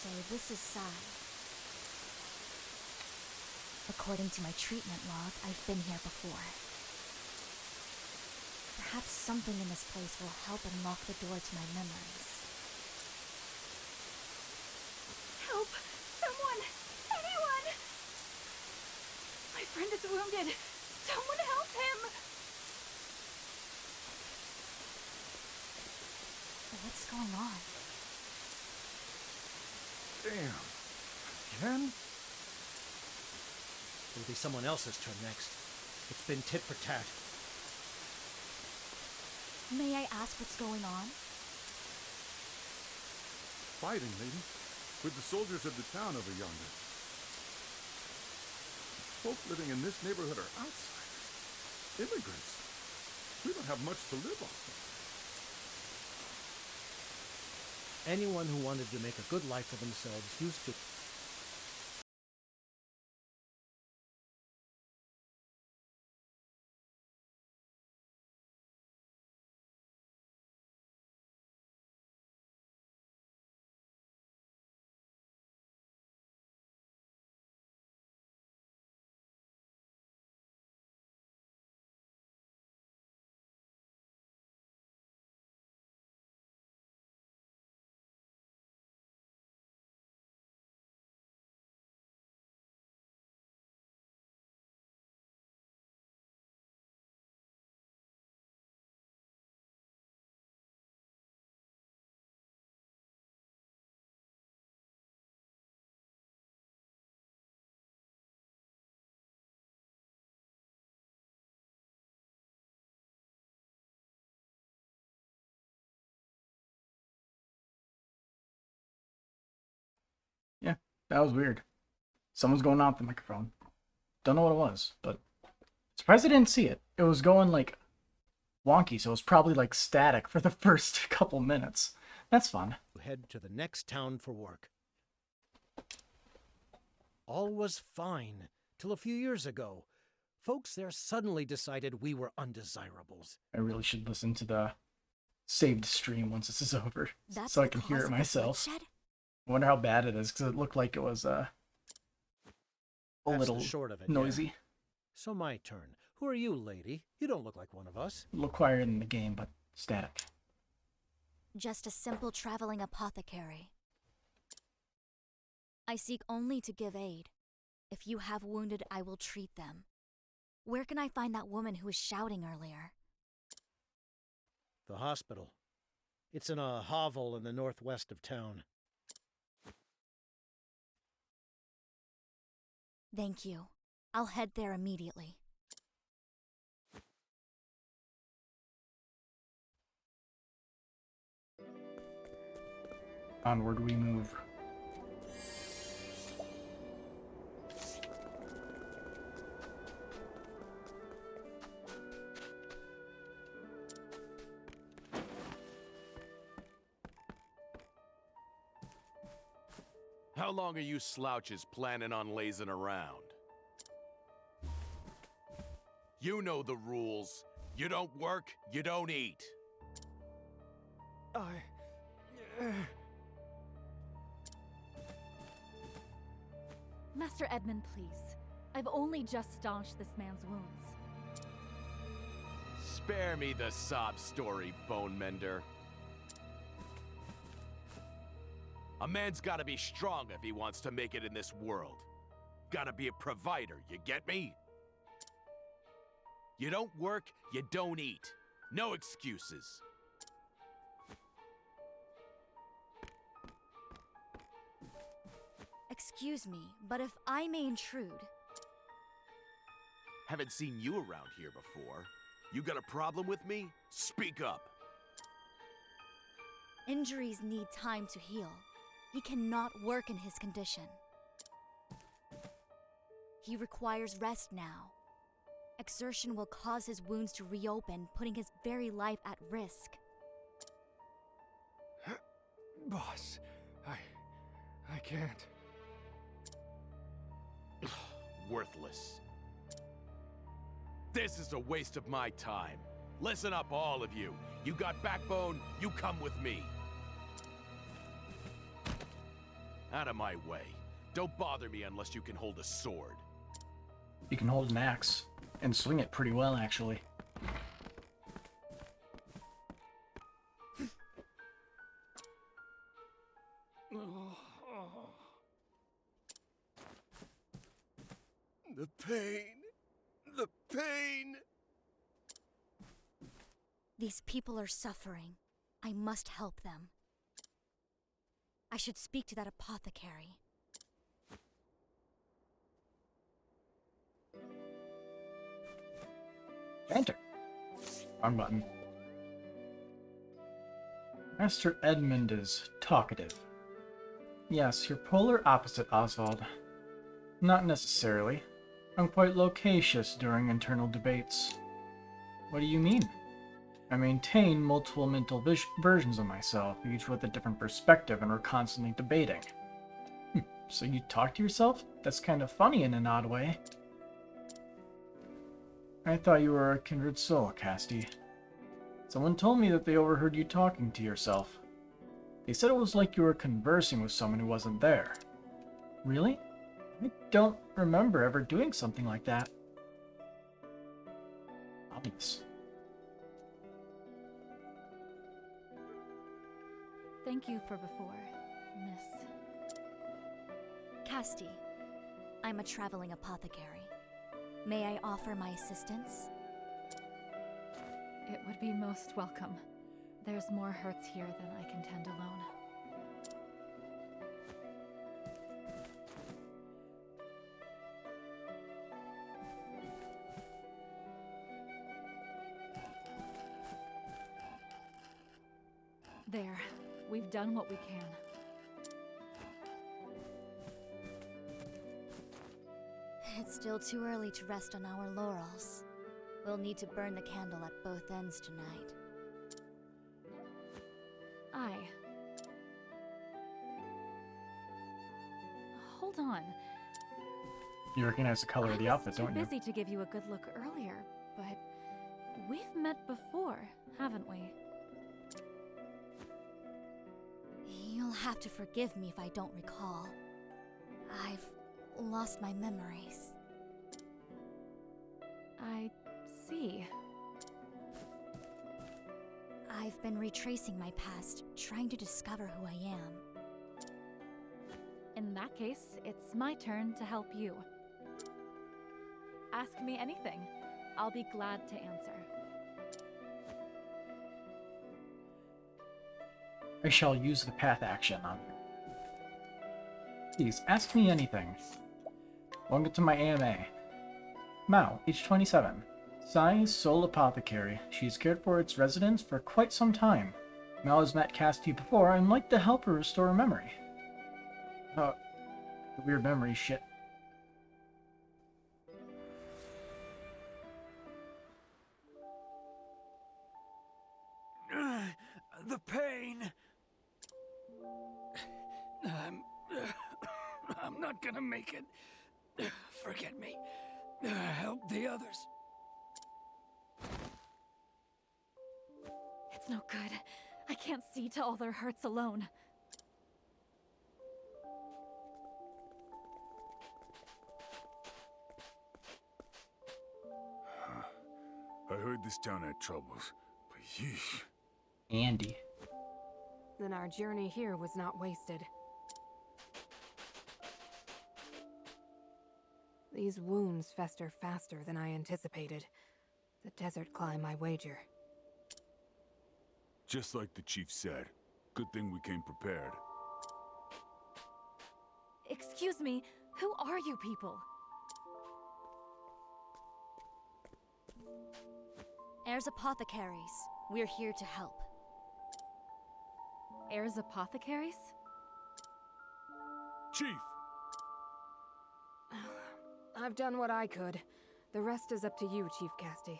So this is Sai. According to my treatment log, I've been here before. Perhaps something in this place will help unlock the door to my memories. Help! Someone! Anyone! My friend is wounded! Someone help him! What's going on? Damn. Again? It'll be someone else's turn next. It's been tit for tat. May I ask what's going on? Fighting, lady. With the soldiers of the town over yonder. Folk living in this neighborhood are outsiders. Immigrants. We don't have much to live off of. Anyone who wanted to make a good life for themselves used to... Yeah, that was weird. Someone's going off the microphone. Don't know what it was, but surprised I didn't see it. It was going like wonky, so it was probably like static for the first couple minutes. That's fun. head to the next town for work. All was fine, till a few years ago. Folks there suddenly decided we were undesirables. I really should listen to the saved stream once this is over, That's so I the can hear cause it of the myself. bloodshed? I wonder how bad it is, because it looked like it was a That's little the short of it, noisy. yeah. So my turn. Who are you, lady? You don't look like one of us. A little quieter in the game, but static. Just a simple traveling apothecary. I seek only to give aid. If you have wounded, I will treat them. Where can I find that woman who was shouting earlier? The hospital. It's in a hovel in the northwest of town. Thank you. I'll head there immediately. Onward we move. How long are you slouches planning on lazing around? You know the rules. You don't work, you don't eat. Master Edmund, please. I've only just staunched this man's wounds. Spare me the sob story, Bone Mender. A man's gotta be strong if he wants to make it in this world. Gotta be a provider, you get me? You don't work, you don't eat. No excuses. Excuse me, but if I may intrude... Haven't seen you around here before. You got a problem with me? Speak up. Injuries need time to heal. He cannot work in his condition. He requires rest now. Exertion will cause his wounds to reopen, putting his very life at risk. Boss, I can't. Worthless. This is a waste of my time. Listen up, all of you. You got backbone, you come with me. Out of my way. Don't bother me unless you can hold a sword. You can hold an axe and swing it pretty well, actually. The pain. The pain. These people are suffering. I must help them. I should speak to that apothecary. Enter. Wrong button. Master Edmund is talkative. Yes, you're polar opposite, Oswald. Not necessarily. I'm quite loquacious during internal debates. What do you mean? I maintain multiple mental versions of myself, each with a different perspective, and we're constantly debating. So you talk to yourself? That's kind of funny in an odd way. I thought you were a kindred soul, Castti. Someone told me that they overheard you talking to yourself. They said it was like you were conversing with someone who wasn't there. Really? I don't remember ever doing something like that. Obvious. Thank you for before, Miss. Castti. I'm a traveling apothecary. May I offer my assistance? It would be most welcome. There's more hurts here than I can tend alone. There. We've done what we can. It's still too early to rest on our laurels. We'll need to burn the candle at both ends tonight. Aye. Hold on. You recognize the color of the outfit, don't you? I was too busy to give you a good look earlier, but we've met before, haven't we? You'll have to forgive me if I don't recall. I've lost my memories. I see. I've been retracing my past, trying to discover who I am. In that case, it's my turn to help you. Ask me anything. I'll be glad to answer. I shall use the path action on you. Please, ask me anything. Welcome to my AMA. Mao, age 27. Size, sole apothecary. She's cared for its residents for quite some time. Mao has met Castti before and like to help her restore her memory. Weird memory shit. The pain. I'm not gonna make it. Forget me. Help the others. It's no good. I can't see to all their hurts alone. I heard this town had troubles, but yeesh. Andy. Then our journey here was not wasted. These wounds fester faster than I anticipated. The desert climb, I wager. Just like the chief said. Good thing we came prepared. Excuse me, who are you people? Heirs apothecaries. We're here to help. Heirs apothecaries? Chief! I've done what I could. The rest is up to you, Chief Castti.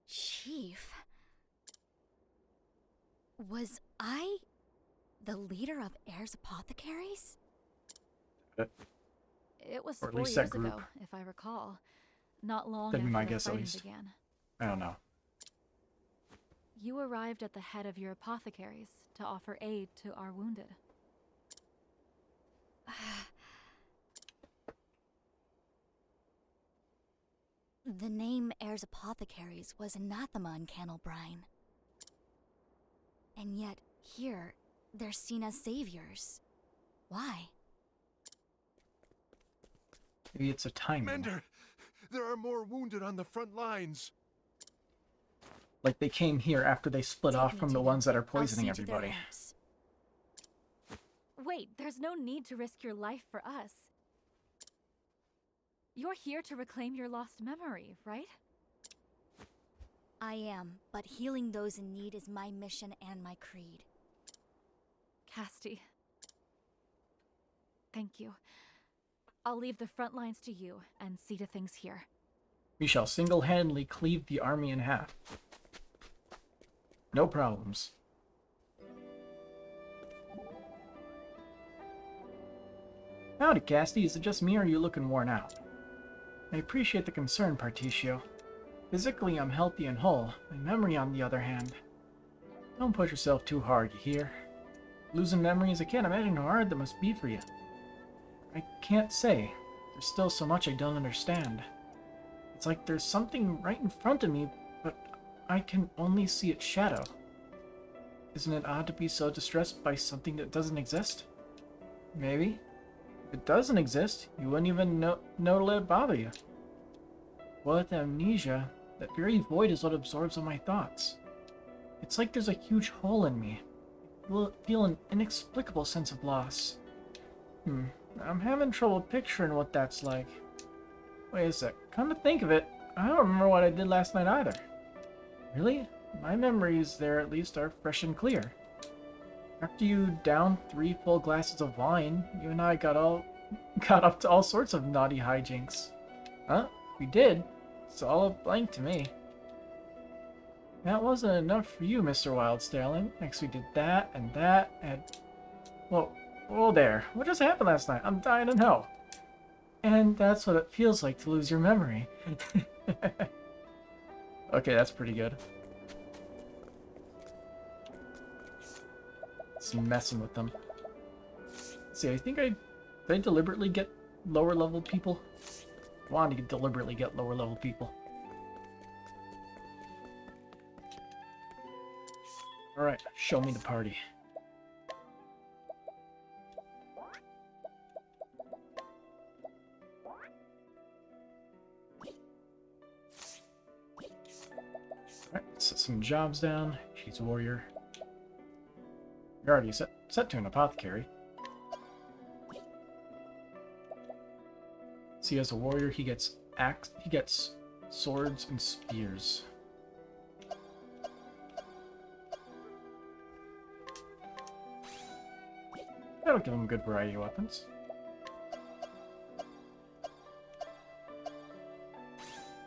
Chief? Was I the leader of Heirs Apothecaries? It was Or at 4 least that years group. ago, if I recall. Not long That'd be after my the guess, at fighting least. began. I don't know. You arrived at the head of your apothecaries to offer aid to our wounded. The name Heirs Apothecaries was anathema in Candlebrine. And yet, here, they're seen as saviors. Why? Maybe it's a timing. Commander, there are more wounded on the front lines. Like they came here after they split Take off me from to the them. ones that are I'll poisoning see to their everybody. hearts. Wait, there's no need to risk your life for us. You're here to reclaim your lost memory, right? I am, but healing those in need is my mission and my creed. Castti. Thank you. I'll leave the front lines to you and see to things here. We shall single-handedly cleave the army in half. No problems. Howdy, Castti. Is it just me or are you looking worn out? I appreciate the concern, Particio. Physically, I'm healthy and whole. My memory, on the other hand. Don't push yourself too hard, you hear? Losing memories, I can't imagine how hard that must be for you. I can't say. There's still so much I don't understand. It's like there's something right in front of me, but I can only see its shadow. Isn't it odd to be so distressed by something that doesn't exist? Maybe. If it doesn't exist, you wouldn't even know to let it bother you. With amnesia, that very void is what absorbs all my thoughts. It's like there's a huge hole in me. I feel an inexplicable sense of loss. I'm having trouble picturing what that's like. Wait a sec. Come to think of it, I don't remember what I did last night either. Really? My memories there at least are fresh and clear. After you downed 3 full glasses of wine, you and I got up to all sorts of naughty hijinks. Huh? We did? It's all a blank to me. That wasn't enough for you, Mr. Wildstarling. Next we did that, and... Whoa there. What just happened last night? I'm dying in hell. And that's what it feels like to lose your memory. Okay, that's pretty good. Just messing with them. See, I think did I deliberately get lower level people? I wanted to deliberately get lower level people. Alright, show me the party. Alright, set some jobs down. She's a warrior. You're already set to an apothecary. See, as a warrior, he gets swords and spears. That'll give him a good variety of weapons.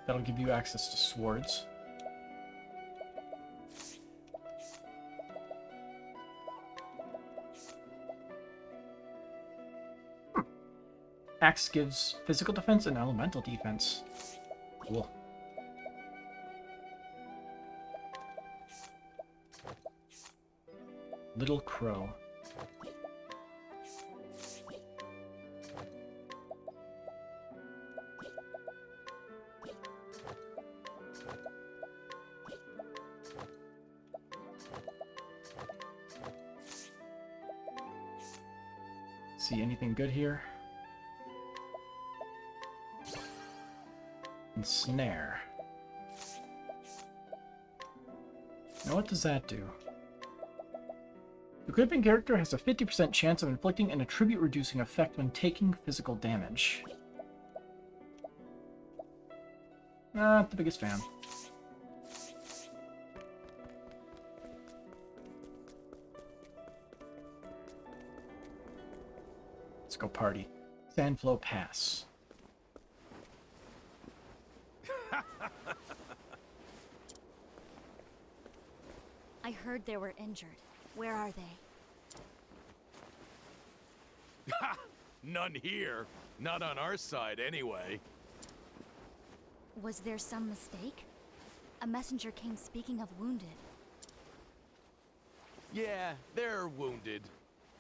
That'll give you access to swords. Axe gives physical defense and elemental defense. Cool. Little Crow. See anything good here? And snare. Now what does that do? The equipping character has a 50% chance of inflicting an attribute reducing effect when taking physical damage. Not the biggest fan. go party. Sandflow Pass. I heard they were injured. Where are they? None here. Not on our side, anyway. Was there some mistake? A messenger came speaking of wounded. Yeah, they're wounded.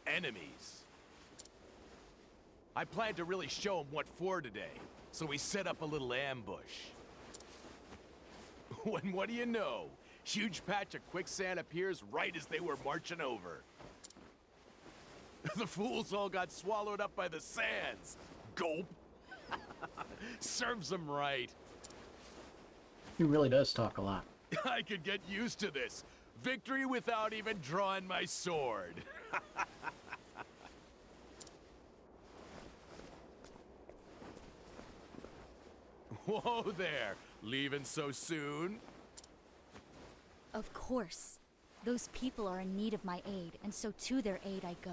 Enemies. I planned to really show them what for today, so we set up a little ambush. When what do you know? Huge patch of quicksand appears right as they were marching over. The fools all got swallowed up by the sands. Gulp. Serves them right. He really does talk a lot. I could get used to this. Victory without even drawing my sword. Whoa there. Leaving so soon? Of course. Those people are in need of my aid, and so to their aid I go.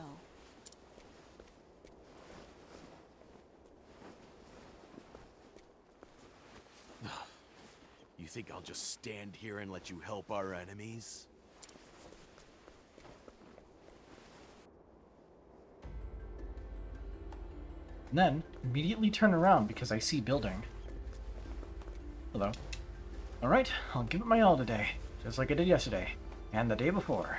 You think I'll just stand here and let you help our enemies? And then, immediately turn around because I see building. Hello. Alright, I'll give it my all today, just like I did yesterday, and the day before.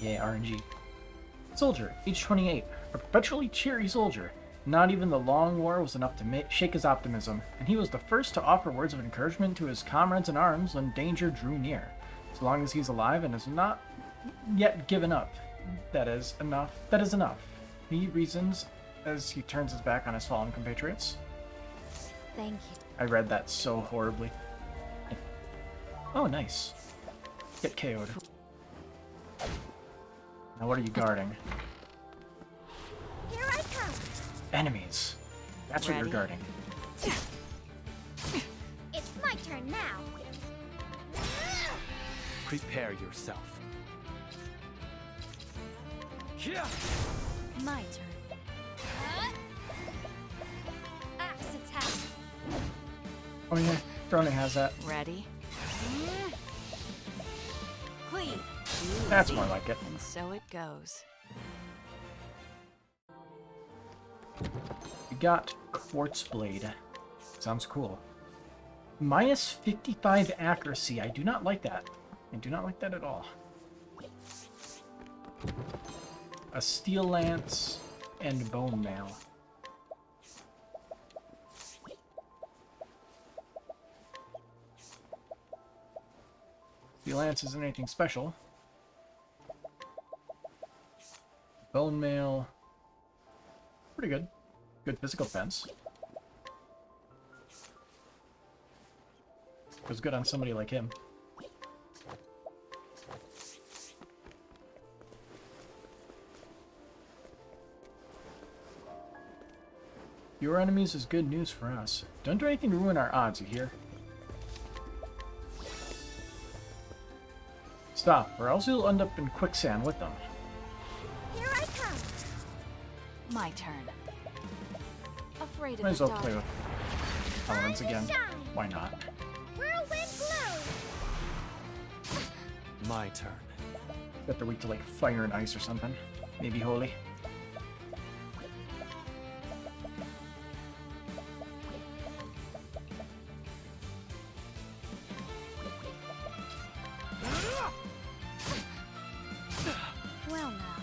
Yeah, RNG. Soldier, age 28, a perpetually cheery soldier. Not even the long war was enough to shake his optimism, and he was the first to offer words of encouragement to his comrades in arms when danger drew near. As long as he's alive and has not yet given up, that is enough. That is enough. He reasons as he turns his back on his fallen compatriots. Thank you. I read that so horribly. Oh, nice. Get KO'd. Now what are you guarding? Here I come! Enemies. That's what you're guarding. It's my turn now! Prepare yourself. My turn. Axe attack! Oh yeah, Droning has that. Ready? Cleave. That's more like it. And so it goes. We got Quartz Blade. Sounds cool. Minus 55 accuracy. I do not like that. I do not like that at all. A Steel Lance and Bone Mail. Steel Lance isn't anything special. Bone Mail. Pretty good. Good physical defense. Was good on somebody like him. Your enemies is good news for us. Don't do anything to ruin our odds, you hear? Stop, or else you'll end up in quicksand with them. Here I come! My turn. Afraid Might of as the well play dark. with elements again. Why not? Whirlwind blow! My turn. Bet they're weak to like fire and ice or something. Maybe holy. Well now.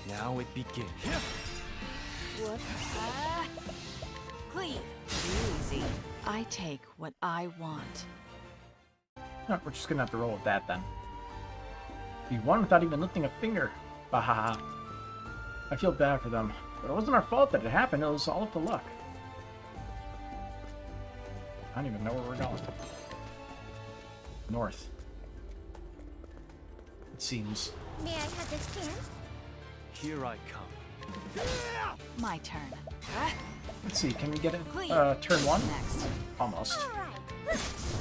Now it begins. What? Cleave. Easy. I take what I want. No, we're just gonna have to roll with that then. We won without even lifting a finger. Bahaha. I feel bad for them, but it wasn't our fault that it happened. It was all up to luck. I don't even know where we're going. North. It seems. May I have this chance? Here I come. My turn. Let's see, can we get it? Clear. Turn one? Next. Almost. All right.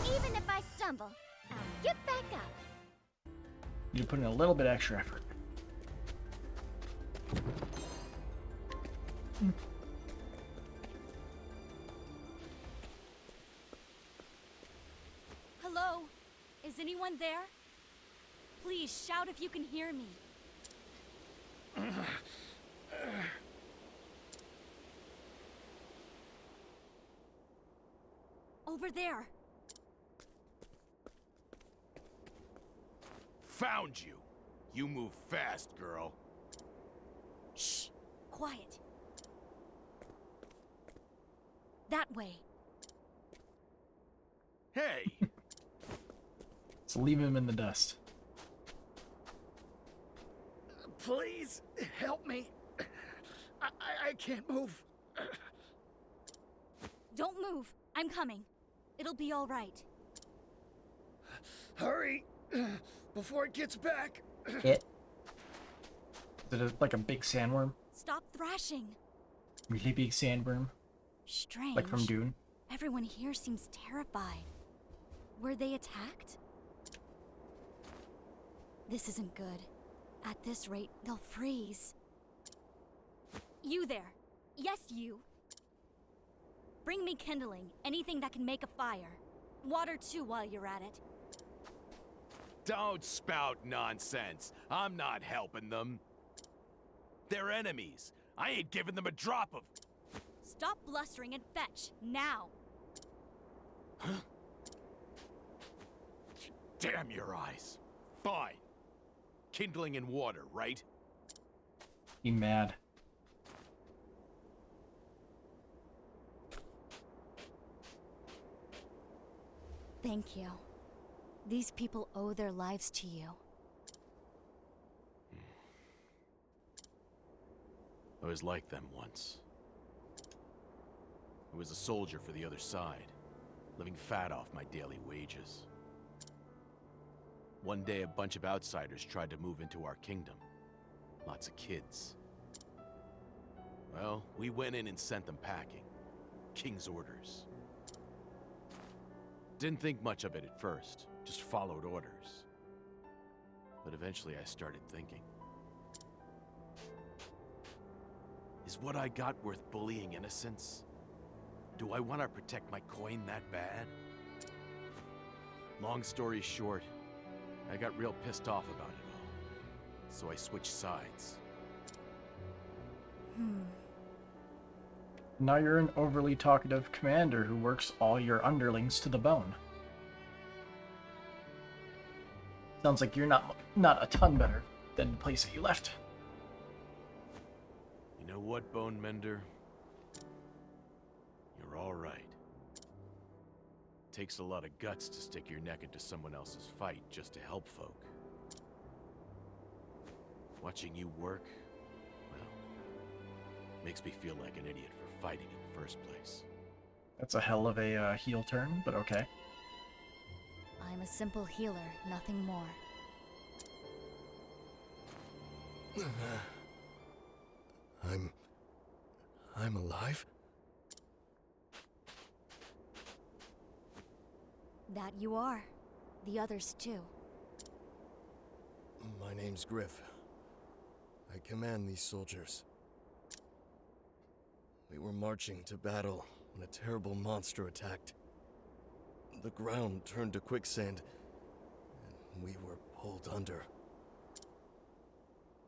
Even if I stumble, I'll get back up. You put in a little bit extra effort. Hello? Is anyone there? Please shout if you can hear me. Over there. Found you. You move fast, girl. Shh. Quiet. That way. Hey! So leave him in the dust. Please, help me. I can't move. Don't move. I'm coming. It'll be all right. Hurry, before it gets back. Is it like a big sandworm? Stop thrashing. Really big sandworm? Strange. Like from Dune? Everyone here seems terrified. Were they attacked? This isn't good. At this rate, they'll freeze. You there. Yes, you. Bring me kindling, anything that can make a fire. Water too while you're at it. Don't spout nonsense. I'm not helping them. They're enemies. I ain't giving them a drop of... Stop blustering and fetch, now. Damn your eyes. Fine. Kindling and water, right? Be mad. Thank you. These people owe their lives to you. I was like them once. I was a soldier for the other side, living fat off my daily wages. One day, a bunch of outsiders tried to move into our kingdom. Lots of kids. Well, we went in and sent them packing. King's orders. Didn't think much of it at first, just followed orders. But eventually I started thinking. Is what I got worth bullying innocents? Do I want to protect my coin that bad? Long story short, I got real pissed off about it all. So I switched sides. Now you're an overly talkative commander who works all your underlings to the bone. Sounds like you're not a ton better than the place that you left. You know what, Bone Mender? You're all right. Takes a lot of guts to stick your neck into someone else's fight just to help folk. Watching you work, well, makes me feel like an idiot for fighting in the first place. That's a hell of a heel turn, but okay. I'm a simple healer, nothing more. I'm alive? That you are. The others too. My name's Griff. I command these soldiers. We were marching to battle when a terrible monster attacked. The ground turned to quicksand, and we were pulled under.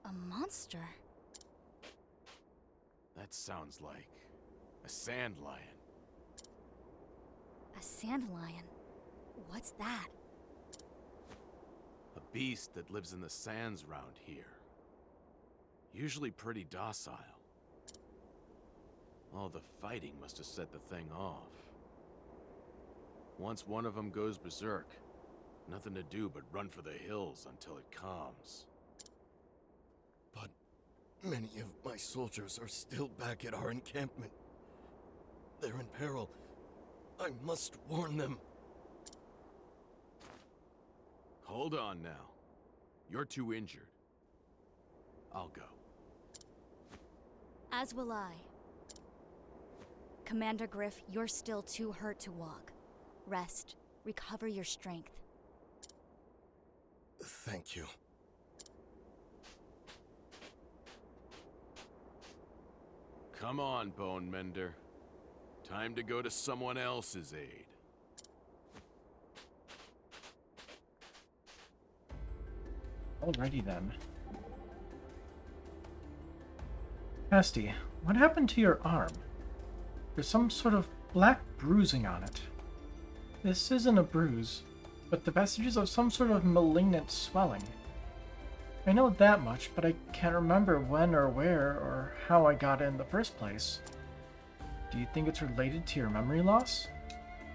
A monster? That sounds like a sand lion. A sand lion? What's that? A beast that lives in the sands round here. Usually pretty docile. All the fighting must have set the thing off. Once one of them goes berserk, nothing to do but run for the hills until it calms. But many of my soldiers are still back at our encampment. They're in peril. I must warn them. Hold on now. You're too injured. I'll go. As will I. Commander Griff, you're still too hurt to walk. Rest. Recover your strength. Thank you. Come on, Bone Mender. Time to go to someone else's aid. Alrighty then. Castti, what happened to your arm? There's some sort of black bruising on it. This isn't a bruise, but the vestiges of some sort of malignant swelling. I know that much, but I can't remember when or where or how I got it in the first place. Do you think it's related to your memory loss?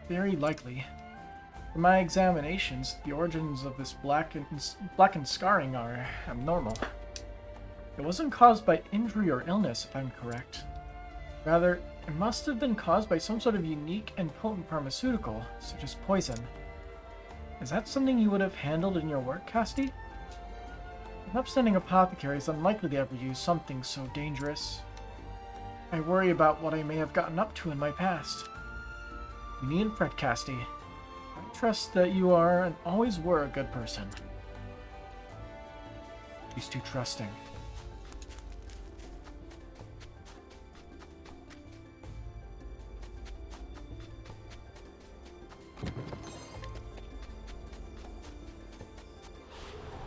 Very likely. From my examinations, the origins of this blackened scarring are abnormal. It wasn't caused by injury or illness, if I'm correct. Rather, it must have been caused by some sort of unique and potent pharmaceutical, such as poison. Is that something you would have handled in your work, Castti? An upstanding apothecary is unlikely to ever use something so dangerous. I worry about what I may have gotten up to in my past. You needn't fret, Castti. I trust that you are and always were a good person. He's too trusting.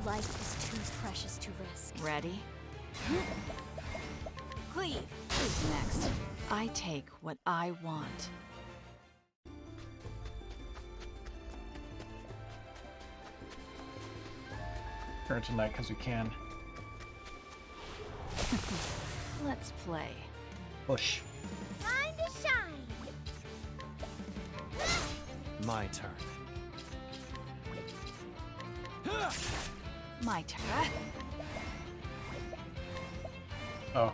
Life is too precious to risk. Ready? Cleave. Who's next? I take what I want. Turn tonight because we can. Let's play. Push. Time to shine! My turn. My turn. Oh.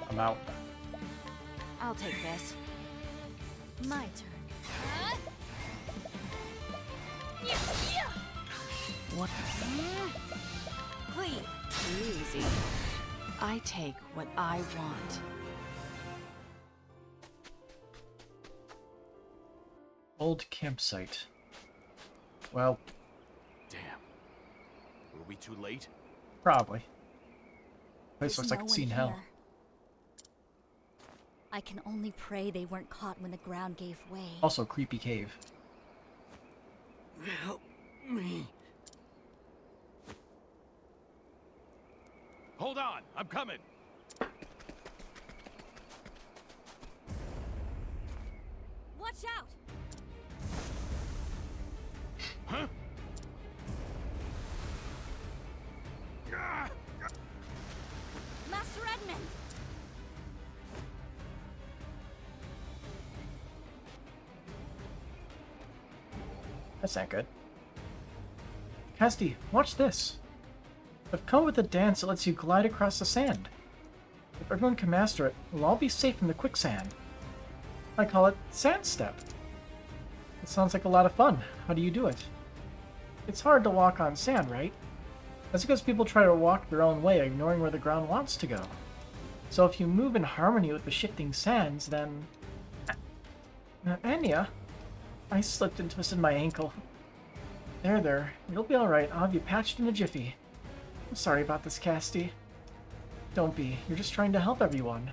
I'm out. I'll take this. My turn. What? Cleave. Easy. I take what I want. Old campsite. Well, Damn. Were we too late? probably. Place There's looks like no it's one seen hell. here. I can only pray they weren't caught when the ground gave way. Also, creepy cave. Help me. Hold on, I'm coming. Watch out! Huh? Master Edmund! That's not good. Castti, watch this. I've come with a dance that lets you glide across the sand. If everyone can master it, we'll all be safe from the quicksand. I call it Sand Step. It sounds like a lot of fun. How do you do it? It's hard to walk on sand, right? That's because people try to walk their own way, ignoring where the ground wants to go. So if you move in harmony with the shifting sands, then... Anya, I slipped and twisted my ankle. There. You'll be alright. I'll have you patched in a jiffy. I'm sorry about this, Castti. Don't be. You're just trying to help everyone.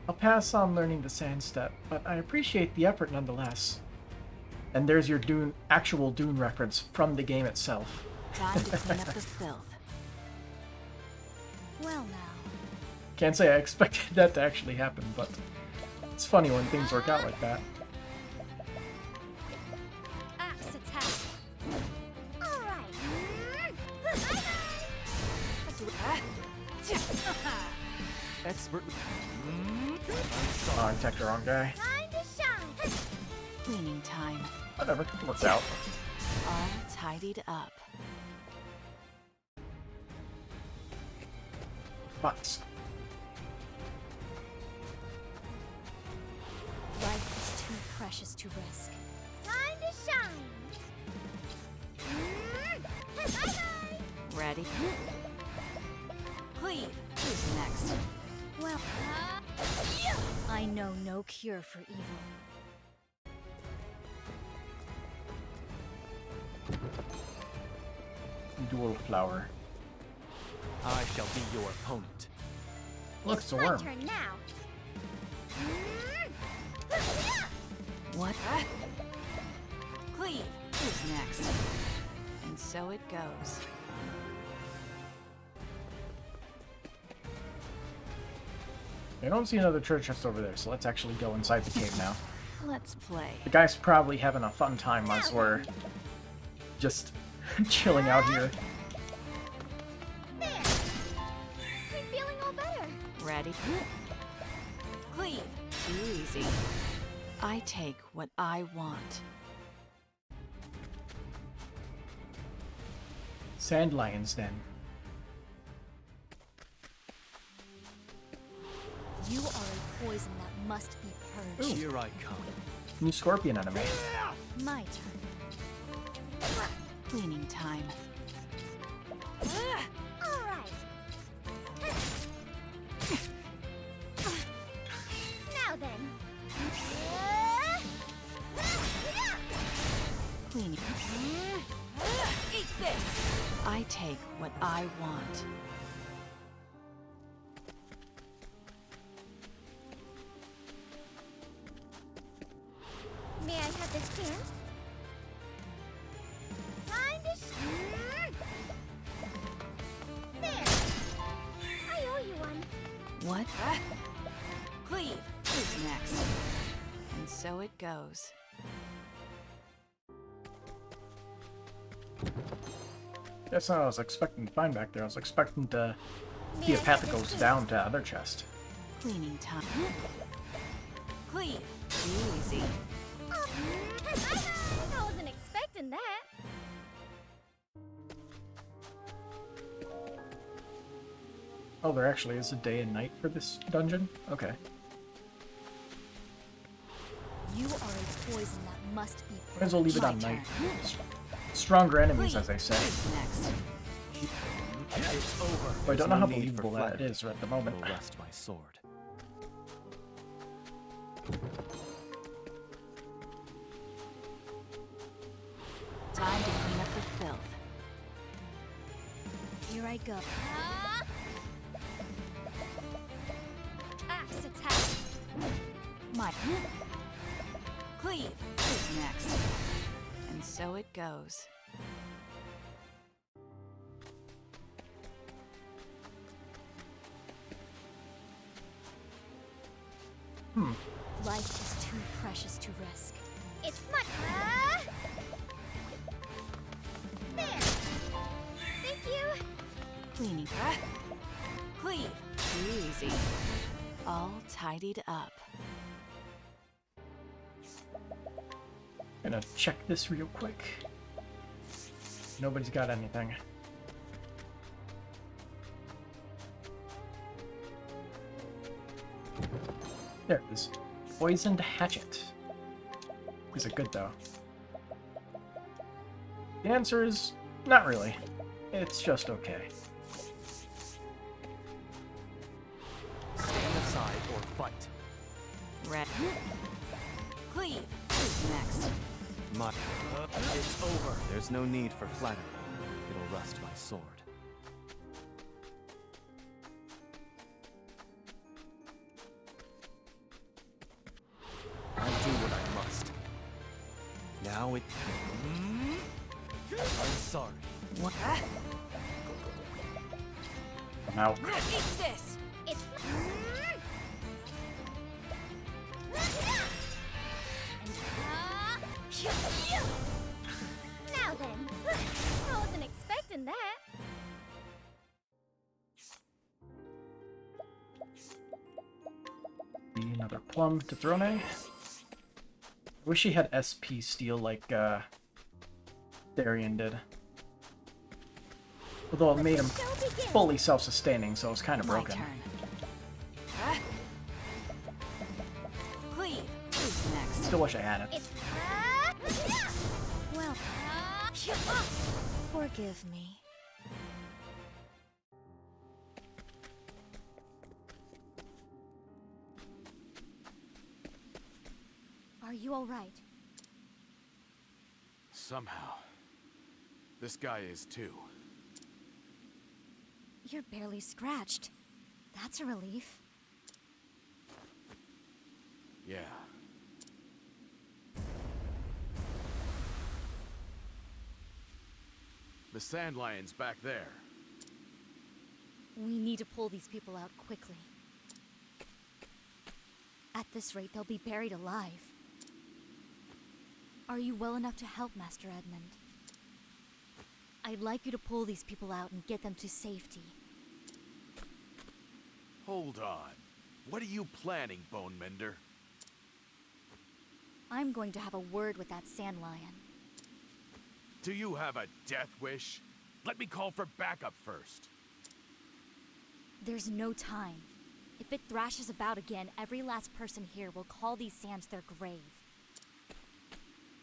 I'll pass on learning the sand step, but I appreciate the effort nonetheless. And there's your actual Dune reference from the game itself. Time to clean up the filth. Well now. Can't say I expected that to actually happen, but it's funny when things work out like that. Axe attack! Alright! Expertly. Oh, I attacked the wrong guy. Time to shine! Cleaning time. Whatever, worked out. All tidied up. Box. Life is too precious to risk. Time to shine! Ready? Cleave. Who's next? Well, I know no cure for evil. Dual flower. I shall be your opponent. Look, it's a worm. My turn now. What? Cleave. Who's next? And so it goes. I don't see another church just over there, so let's actually go inside the cave now. Let's play. The guy's probably having a fun time as we're just chilling out here. There. I'm feeling all better. Ready? Cleave. Too easy. I take what I want. Sand Lions Den. You are a poison that must be purged. Here I come. New scorpion enemy. My turn. Cleaning time. All right. Now then. Cleaning. Eat this! I take what I want. May I have this chance? Time to there! I owe you one. What? Cleave. Who's next? And so it goes. That's not what I was expecting to find back there. I was expecting to see a path that goes down to other chest. Cleaning time. Cleave. Too easy. I wasn't expecting that. Oh, there actually is a day and night for this dungeon? Okay. You are a poison that must be Might as well leave it My on turn. night. Stronger enemies, as I say. Who's next? It's over. But I don't There's know how no need for believable that flattery. is at the moment. I will rest my sword. Time to clean up the filth. Here I go. Axe attack. My Cleave. Who's next? And so it goes. Life is too precious to risk. It's my there. Thank you. Cleaning. Cleave. Too easy. All tidied up. Gonna check this real quick. Nobody's got anything. There it is. Poisoned hatchet. Is it good though? The answer is not really. It's just okay. Stand aside or fight. Red. Cleave. Who's next? My it's over. There's no need for flattery. It'll rust my sword. I'll do what I must. Now it. I'm sorry. What? I'm out. Eat this! It's now then. I wasn't expecting that. Another plum to Throne. I wish he had SP steel like Darian did. Although it made him fully self-sustaining, so it was kind of My broken. turn. Cleave. Who's next? Still wish I had it. It's well. Forgive me. Are you alright? Somehow. This guy is too. You're barely scratched. That's a relief. Yeah. The Sandlion's back there. We need to pull these people out quickly. At this rate, they'll be buried alive. Are you well enough to help, Master Edmund? I'd like you to pull these people out and get them to safety. Hold on. What are you planning, Bone Mender? I'm going to have a word with that Sandlion. Do you have a death wish? Let me call for backup first. There's no time. If it thrashes about again, every last person here will call these sands their grave.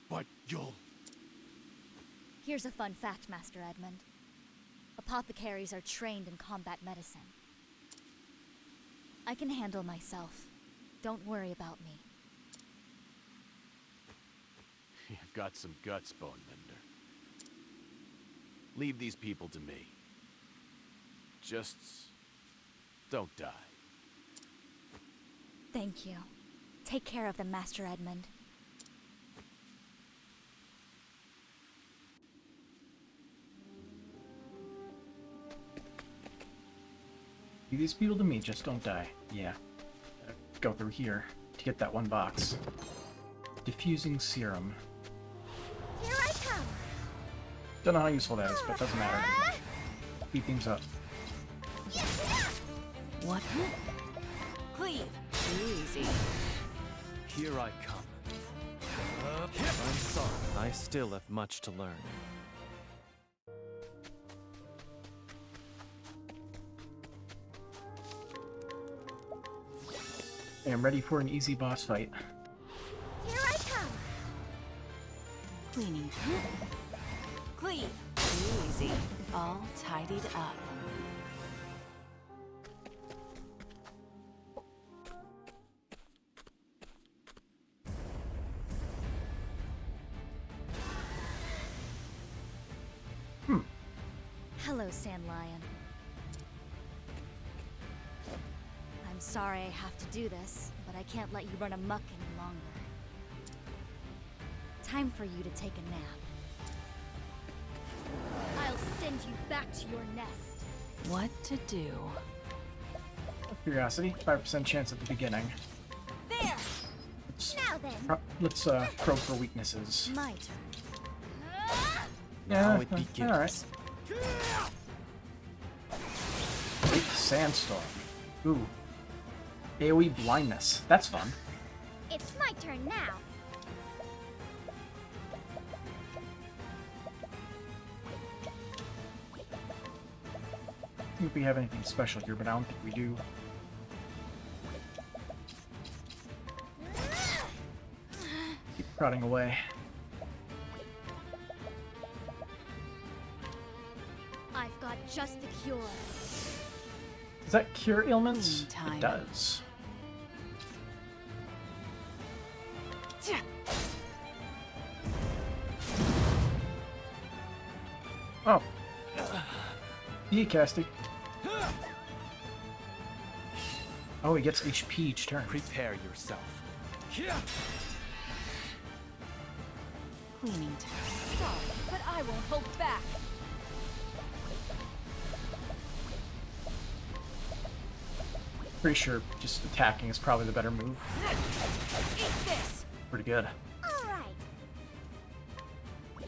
But you'll... Here's a fun fact, Master Edmund. Apothecaries are trained in combat medicine. I can handle myself. Don't worry about me. You've got some guts, Bone Mender. Leave these people to me. Just... don't die. Thank you. Take care of them, Master Edmund. Leave these people to me, just don't die. Yeah. Go through here to get that one box. Diffusing serum. Here I come! Don't know how useful that is, but it doesn't matter. Speed things up. What? Cleave. Easy. Here I come. I'm sorry. I still have much to learn. I am ready for an easy boss fight. Here I come! Cleaning. Cleave. Easy. All tidied up. Hello, Sandlion. I'm sorry I have to do this, but I can't let you run amok any longer. Time for you to take a nap. I'll send you back to your nest. What to do? Curiosity, 5% chance at the beginning. There! Now then. Let's probe for weaknesses. My turn. Yeah, Now it begins. Alright. Great sandstorm. Ooh. AoE blindness. That's fun. It's my turn now. I don't think we have anything special here, but I don't think we do. Keep prodding away. I've got just the cure. Does that cure ailments? Time. It does. Oh. Yeah, Castti. Oh, he gets HP each turn. Prepare yourself. Cleaning time. Sorry, but I won't hold back. Pretty sure just attacking is probably the better move. Eat this! Pretty good. Alright. I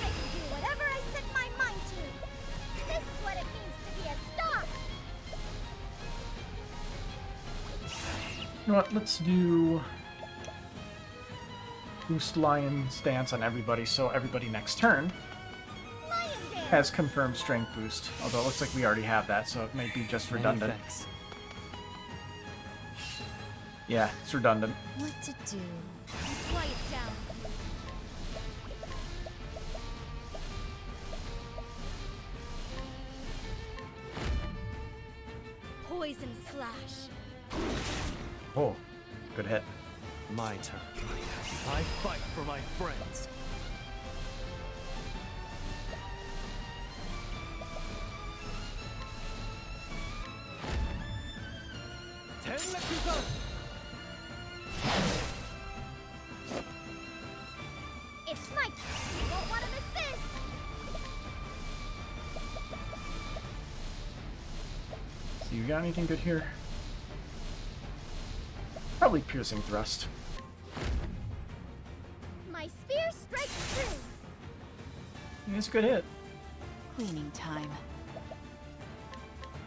can do whatever I set my mind to. This is what it means to be a star. You know what? Let's do Boost Lion's Dance on everybody, so everybody next turn Lion dance. has confirmed Strength Boost. Although it looks like we already have that, so it may be just redundant. Many thanks. Yeah, it's redundant. What to do? Quiet down. Poison slash. Oh, good hit. My turn. I fight for my friends. It's my turn. You won't want to miss this. So you got anything good here? Probably piercing thrust. My spear strikes true. It's a good hit. Cleaning time.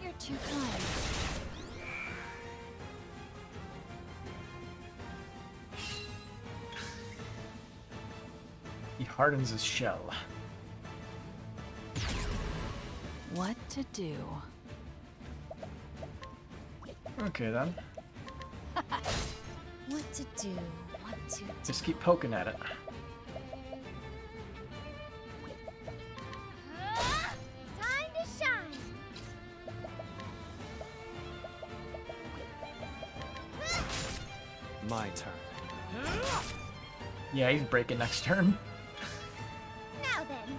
You're too kind. He hardens his shell. What to do? Okay then. What to do? What to do? Just keep poking at it. Time to shine. My turn. Yeah, he's breaking next turn. Now then.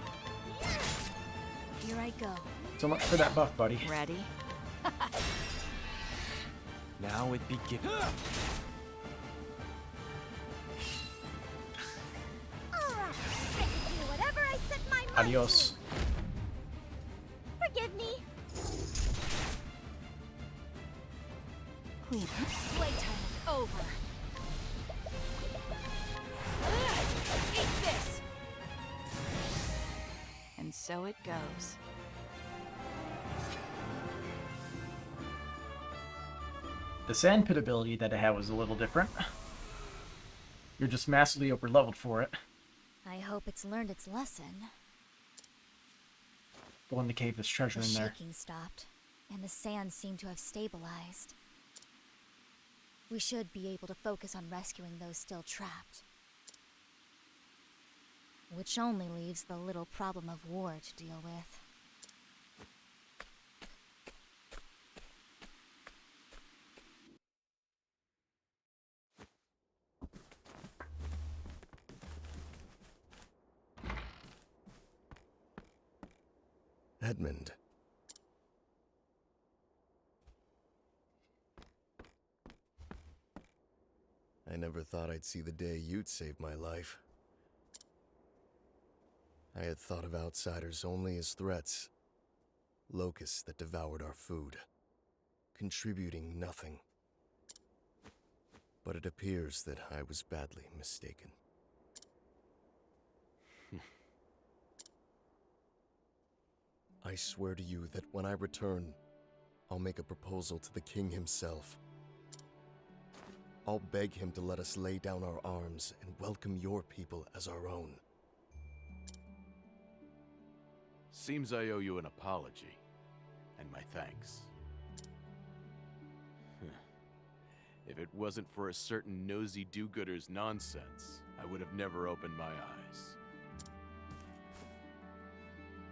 Here I go. So much for that buff, buddy. Ready? Now it begins. Alright. I can do whatever I set my mind Adios. to. Forgive me. Clean. Playtime is over. Eat this. And so it goes. The sandpit ability that I had was a little different. You're just massively overleveled for it. I hope it's learned its lesson. Go in the cave, there's treasure The in there. shaking stopped, and the sand seemed to have stabilized. We should be able to focus on rescuing those still trapped. Which only leaves the little problem of war to deal with. Edmund. I never thought I'd see the day you'd save my life. I had thought of outsiders only as threats. Locusts that devoured our food, contributing nothing. But it appears that I was badly mistaken. I swear to you that when I return, I'll make a proposal to the king himself. I'll beg him to let us lay down our arms and welcome your people as our own. Seems I owe you an apology, and my thanks. If it wasn't for a certain nosy do-gooder's nonsense, I would have never opened my eyes.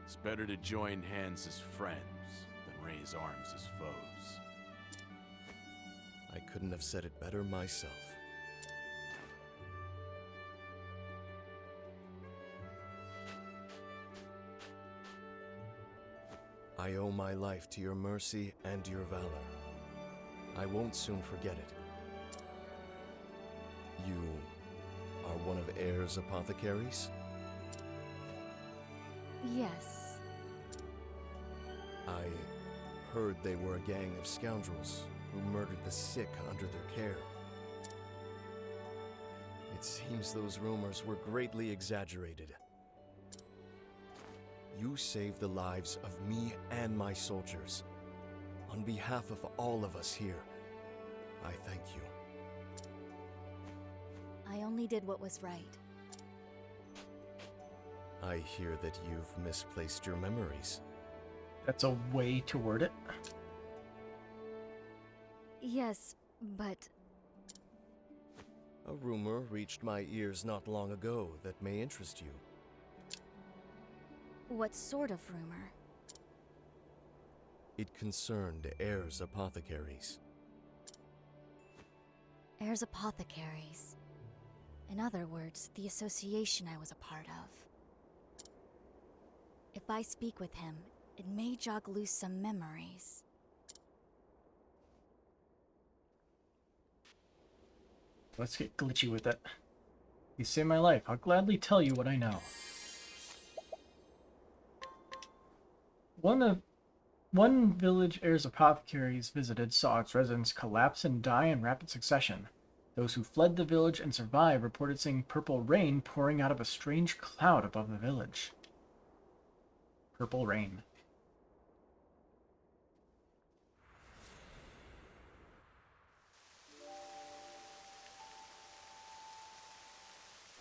It's better to join hands as friends than raise arms as foes. I couldn't have said it better myself. I owe my life to your mercy and your valor. I won't soon forget it. You are one of Ayre's apothecaries? Yes. I heard they were a gang of scoundrels who murdered the sick under their care. It seems those rumors were greatly exaggerated. You saved the lives of me and my soldiers. On behalf of all of us here, I thank you. I only did what was right. I hear that you've misplaced your memories. That's a way to word it. Yes, but... A rumor reached my ears not long ago that may interest you. What sort of rumor? It concerned Ayre's apothecaries. Ayre's apothecaries. In other words, the association I was a part of. If I speak with him, it may jog loose some memories. Let's get glitchy with it. You saved my life. I'll gladly tell you what I know. One village Ayers apothecaries visited saw its residents collapse and die in rapid succession. Those who fled the village and survived reported seeing purple rain pouring out of a strange cloud above the village. Purple rain.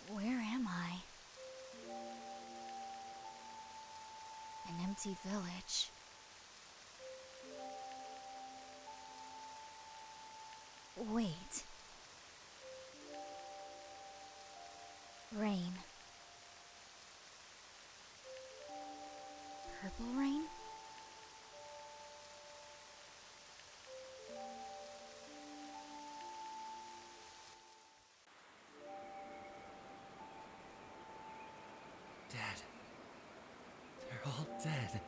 Where am I? An empty village. Wait. Rain. Purple rain? Dead. They're all dead.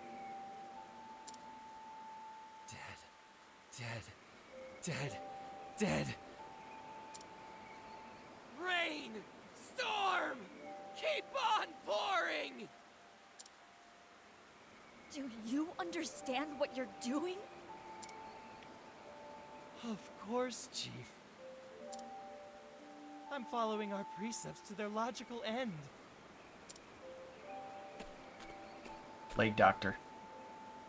Dead. Rain! Storm! Keep on pouring! Do you understand what you're doing? Of course, Chief. I'm following our precepts to their logical end. Plague Doctor.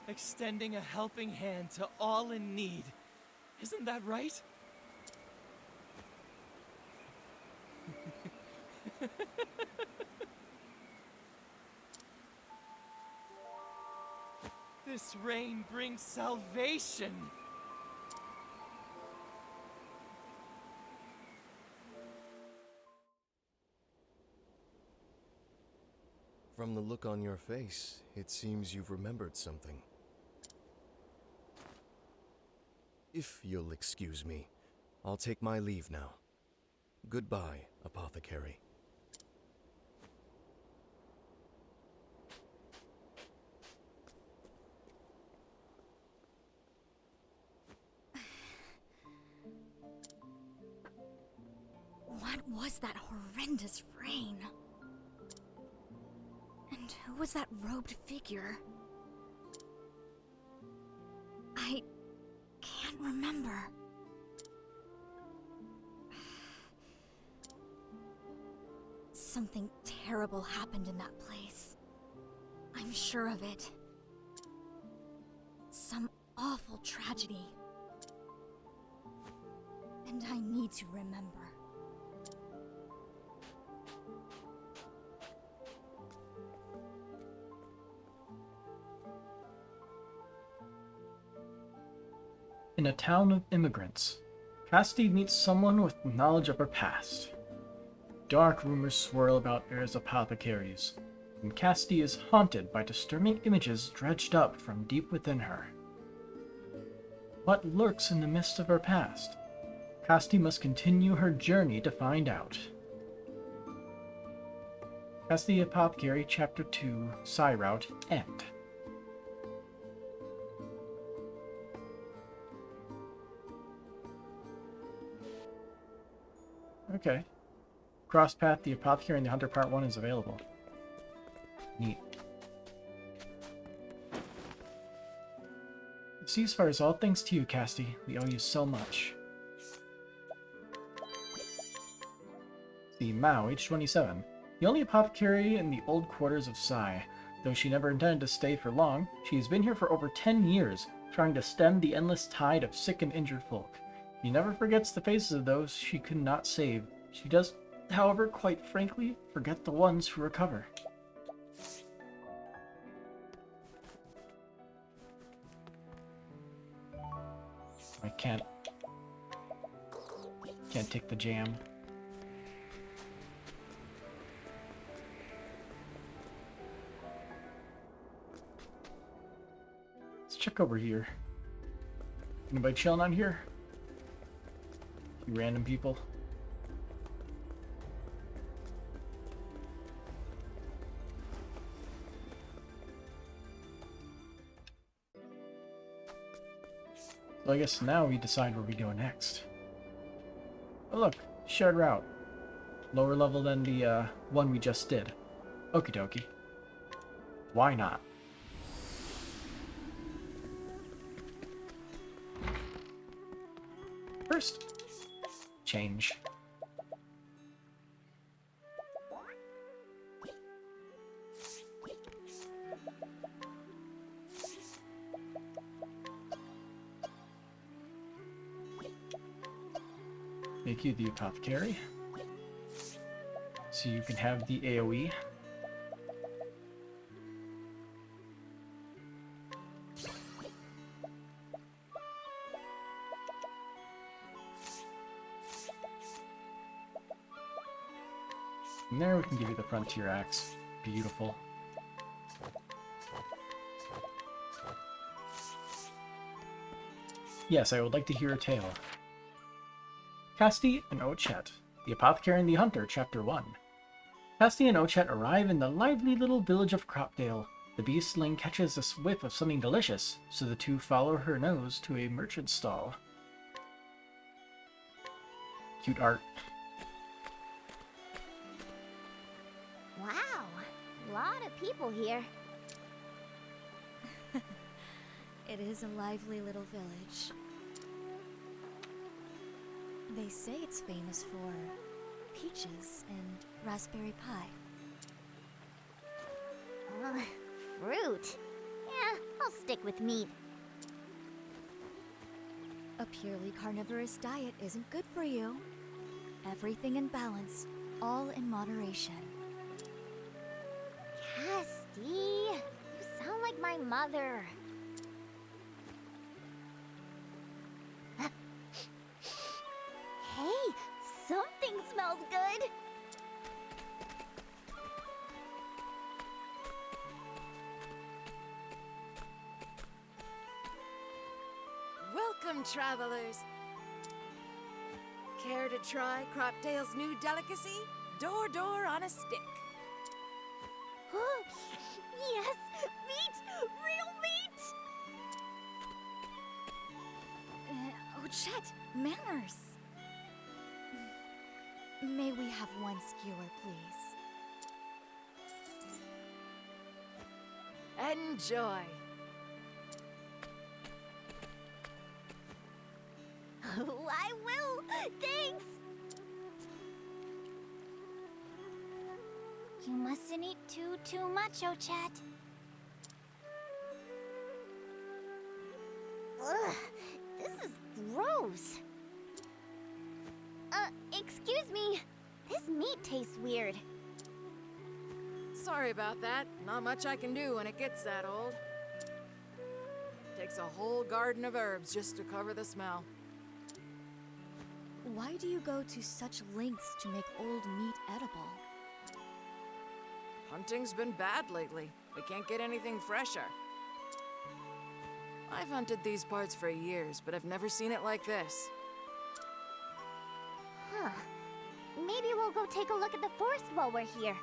Extending a helping hand to all in need. Isn't that right? This rain brings salvation. From the look on your face, it seems you've remembered something. If you'll excuse me, I'll take my leave now. Goodbye, apothecary. What was that horrendous rain? And who was that robed figure? I can't remember. Something terrible happened in that place. I'm sure of it. Some awful tragedy. And I need to remember. In a town of immigrants, Castti meets someone with knowledge of her past. Dark rumors swirl about Ayers apothecaries, and Castti is haunted by disturbing images dredged up from deep within her. What lurks in the midst of her past? Castti must continue her journey to find out. Castti Apothecary, Chapter 2, Side Route, End. Okay. Crosspath, the Apothecary, and the Hunter Part 1 is available. Neat. Ceasefire is all thanks to you, Castti. We owe you so much. The Mao, age 27. The only apothecary in the old quarters of Sai. Though she never intended to stay for long, she has been here for over 10 years, trying to stem the endless tide of sick and injured folk. She never forgets the faces of those she could not save. She does, however, quite frankly, forget the ones who recover. I can't take the jam. Let's check over here. Anybody chilling on here? You random people. Well, I guess now we decide where we go next. Oh look, shared route. Lower level than the one we just did. Okie dokie. Why not? First, change. Make you the apothecary, so you can have the AoE. And there we can give you the frontier axe. Beautiful. Yes, I would like to hear a tale. Castti and Ochette, the Apothecary and the Hunter, Chapter 1. Castti and Ochette arrive in the lively little village of Cropdale. The beastling catches a whiff of something delicious, so the two follow her nose to a merchant's stall. Cute art. Wow, a lot of people here. It is a lively little village. They say it's famous for peaches and raspberry pie. Fruit. Yeah, I'll stick with meat. A purely carnivorous diet isn't good for you. Everything in balance, all in moderation. Castti, you sound like my mother. Hey, something smells good. Welcome, travelers. Care to try Cropdale's new delicacy? Door on a stick. Yes, meat! Real meat! Ochette, manners! May we have one skewer, please? Enjoy. Oh, I will! Thanks! You mustn't eat too much, Ochette. Ugh, this is gross. Excuse me. This meat tastes weird. Sorry about that. Not much I can do when it gets that old. Takes a whole garden of herbs just to cover the smell. Why do you go to such lengths to make old meat edible? Hunting's been bad lately. We can't get anything fresher. I've hunted these parts for years, but I've never seen it like this. Huh. Maybe we'll go take a look at the forest while we're here.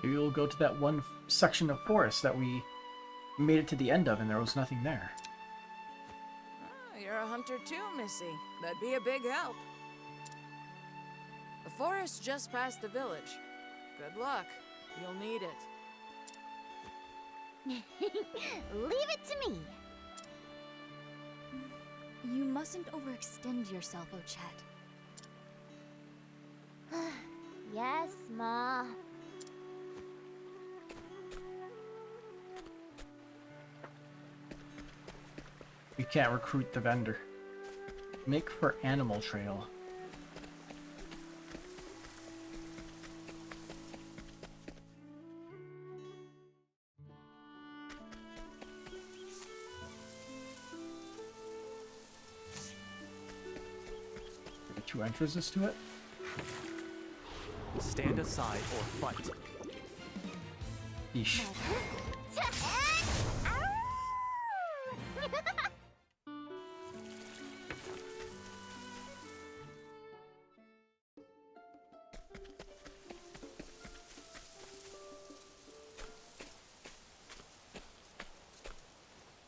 Maybe we'll go to that one section of forest that we made it to the end of and there was nothing there. You're a hunter too, Missy. That'd be a big help. The forest's just past the village. Good luck. You'll need it. Leave it to me. You mustn't overextend yourself, Ochette. Yes, Ma. We can't recruit the vendor. Make for animal trail. There are 2 entrances to it. Stand aside or fight. Yeesh.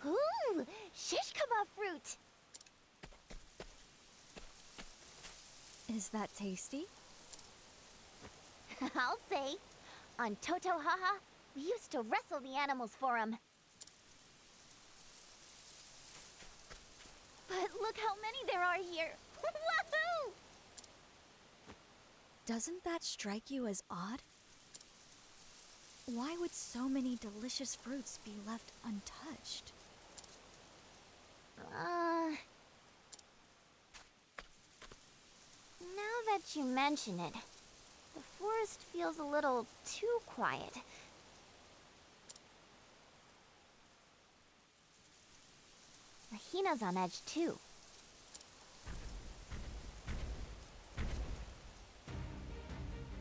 Ooh, shish kebab fruit. Is that tasty? I'll say. On Totohaha, we used to wrestle the animals for him. But look how many there are here! Woohoo! Doesn't that strike you as odd? Why would so many delicious fruits be left untouched? Now that you mention it, the forest feels a little too quiet. Mahina's on edge too.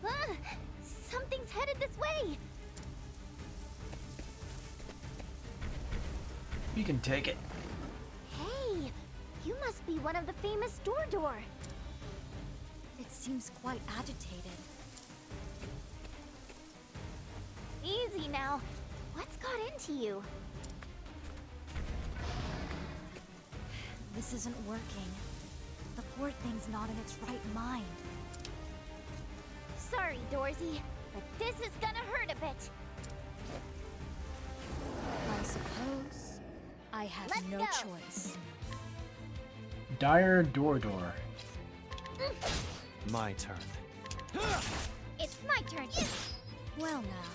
Ah, something's headed this way! You can take it. Hey, you must be one of the famous Door. It seems quite agitated. Easy now. What's got into you? This isn't working. The poor thing's not in its right mind. Sorry, Dorsey, but this is gonna hurt a bit. I suppose I have Let's no go. choice. Dire Door. My turn. It's my turn. Well now.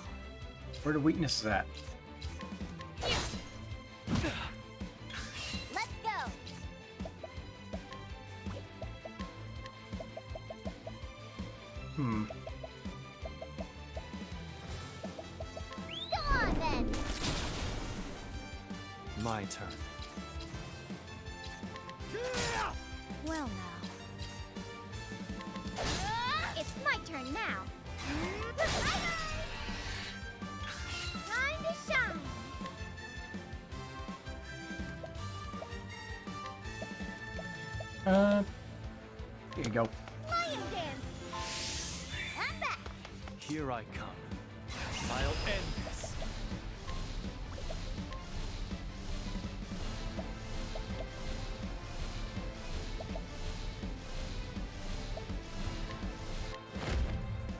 Where the weakness is at? Let's go. Go on then. My turn. Well now. It's my turn now. Time to shine. Here you go. Lion dance. I'm back. Here I come. I'll end this.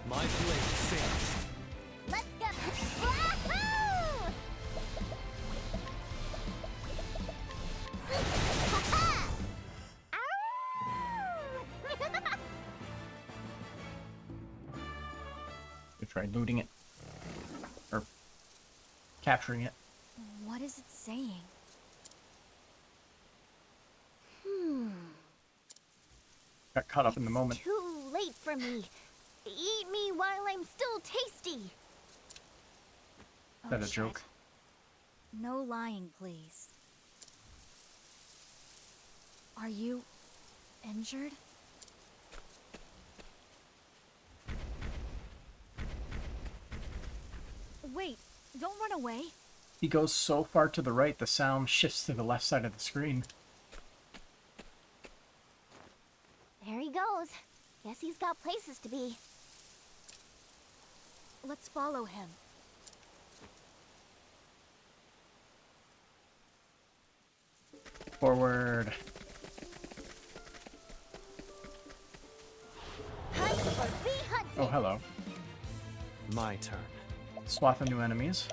My blade sings. Let's go. Wahoo! Ha-ha! Ow! You try looting it. Or capturing it. What is it saying? Got caught up in the moment. Too late for me. Eat me while I'm still tasty. Is that a Ochette, joke? No lying, please. Are you injured? Wait, don't run away. He goes so far to the right, the sound shifts to the left side of the screen. There he goes. Guess he's got places to be. Let's follow him. Forward. Hunt or be hunted. Oh, hello. My turn. Swath of new enemies.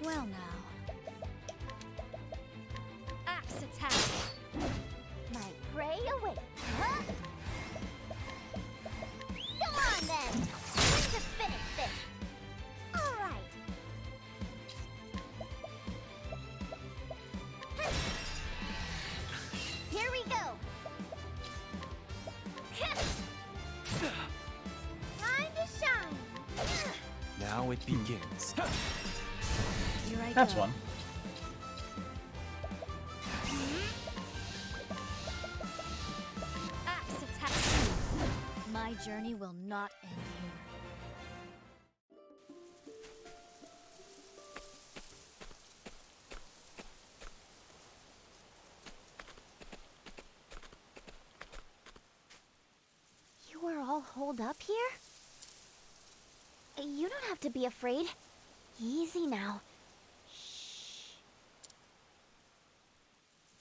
Well now. Axe attack. My prey awaits. Huh? Go on then. Time to finish this. All right. Here we go. Time to shine. Now it begins. Here I That's go. one. Axe attack. My journey will not end here. You are all holed up here? You don't have to be afraid. Easy now.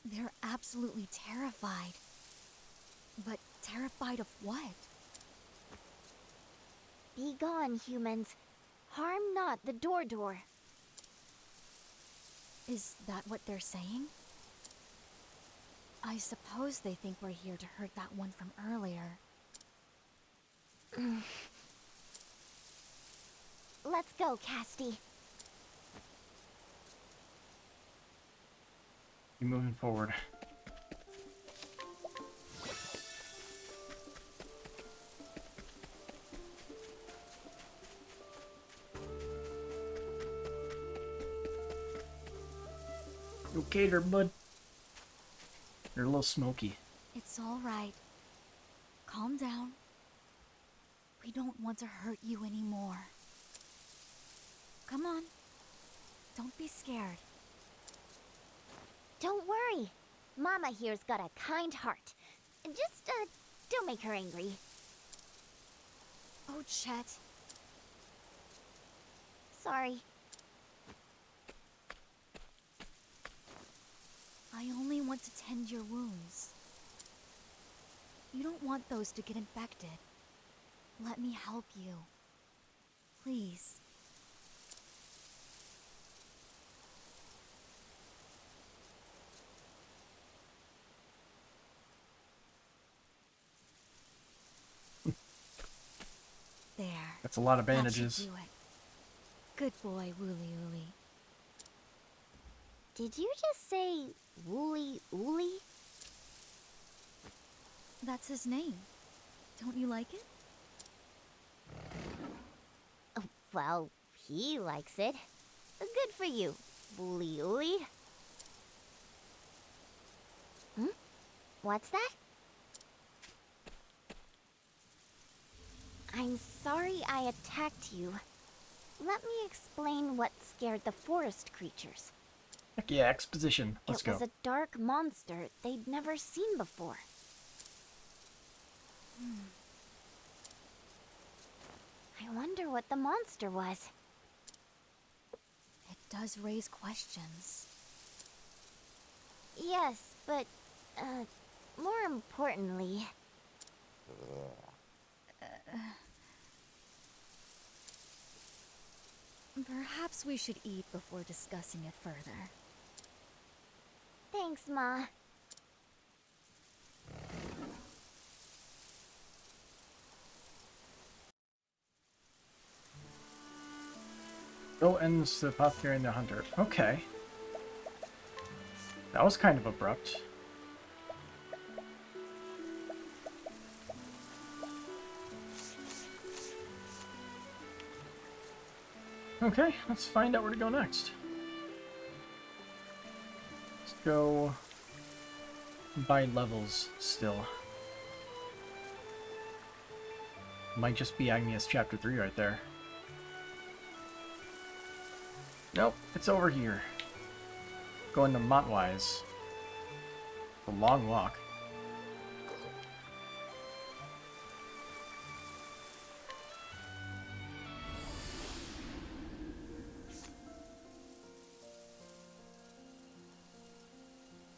They're absolutely terrified. But Terrified of what? Be gone, humans. Harm not the door. Is that what they're saying? I suppose they think we're here to hurt that one from earlier. Let's go, Castti. Keep moving forward. You okay there, bud? You're a little smoky. It's all right. Calm down. We don't want to hurt you anymore. Come on. Don't be scared. Don't worry. Mama here's got a kind heart. Just, don't make her angry. Ochette. Sorry. I only want to tend your wounds. You don't want those to get infected. Let me help you. Please. There. That's a lot of That should bandages. do it. Good boy, Wooly Ooly. Did you just say Wooly Ooly? That's his name. Don't you like it? Oh, well, he likes it. Good for you, Wooly Ooly. What's that? I'm sorry I attacked you. Let me explain what scared the forest creatures. Heck yeah, exposition. Let's It go. was a dark monster they'd never seen before. I wonder what the monster was. It does raise questions. Yes, but, more importantly... Perhaps we should eat before discussing it further. Thanks, Ma. Go ends the path carrying the hunter. Okay. That was kind of abrupt. Okay, let's find out where to go next. Let's go by levels still. Might just be Agnes Chapter 3 right there. Nope, it's over here. Going to Montwise. A long walk.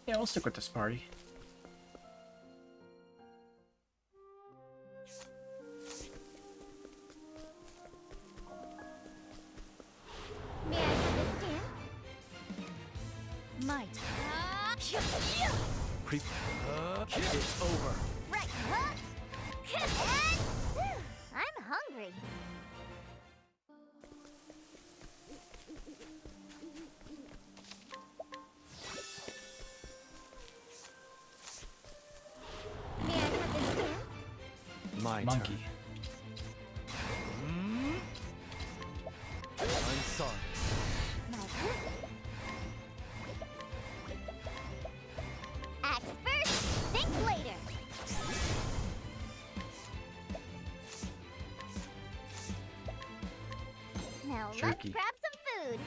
Yeah, we'll stick with this party. May I have this dance? Might. It's over. Right, huh? And... I'm hungry. May I have this dance? My Monkey. turn. I'm sorry. My turn. Act first, think later. Now let's Jerky. grab some food.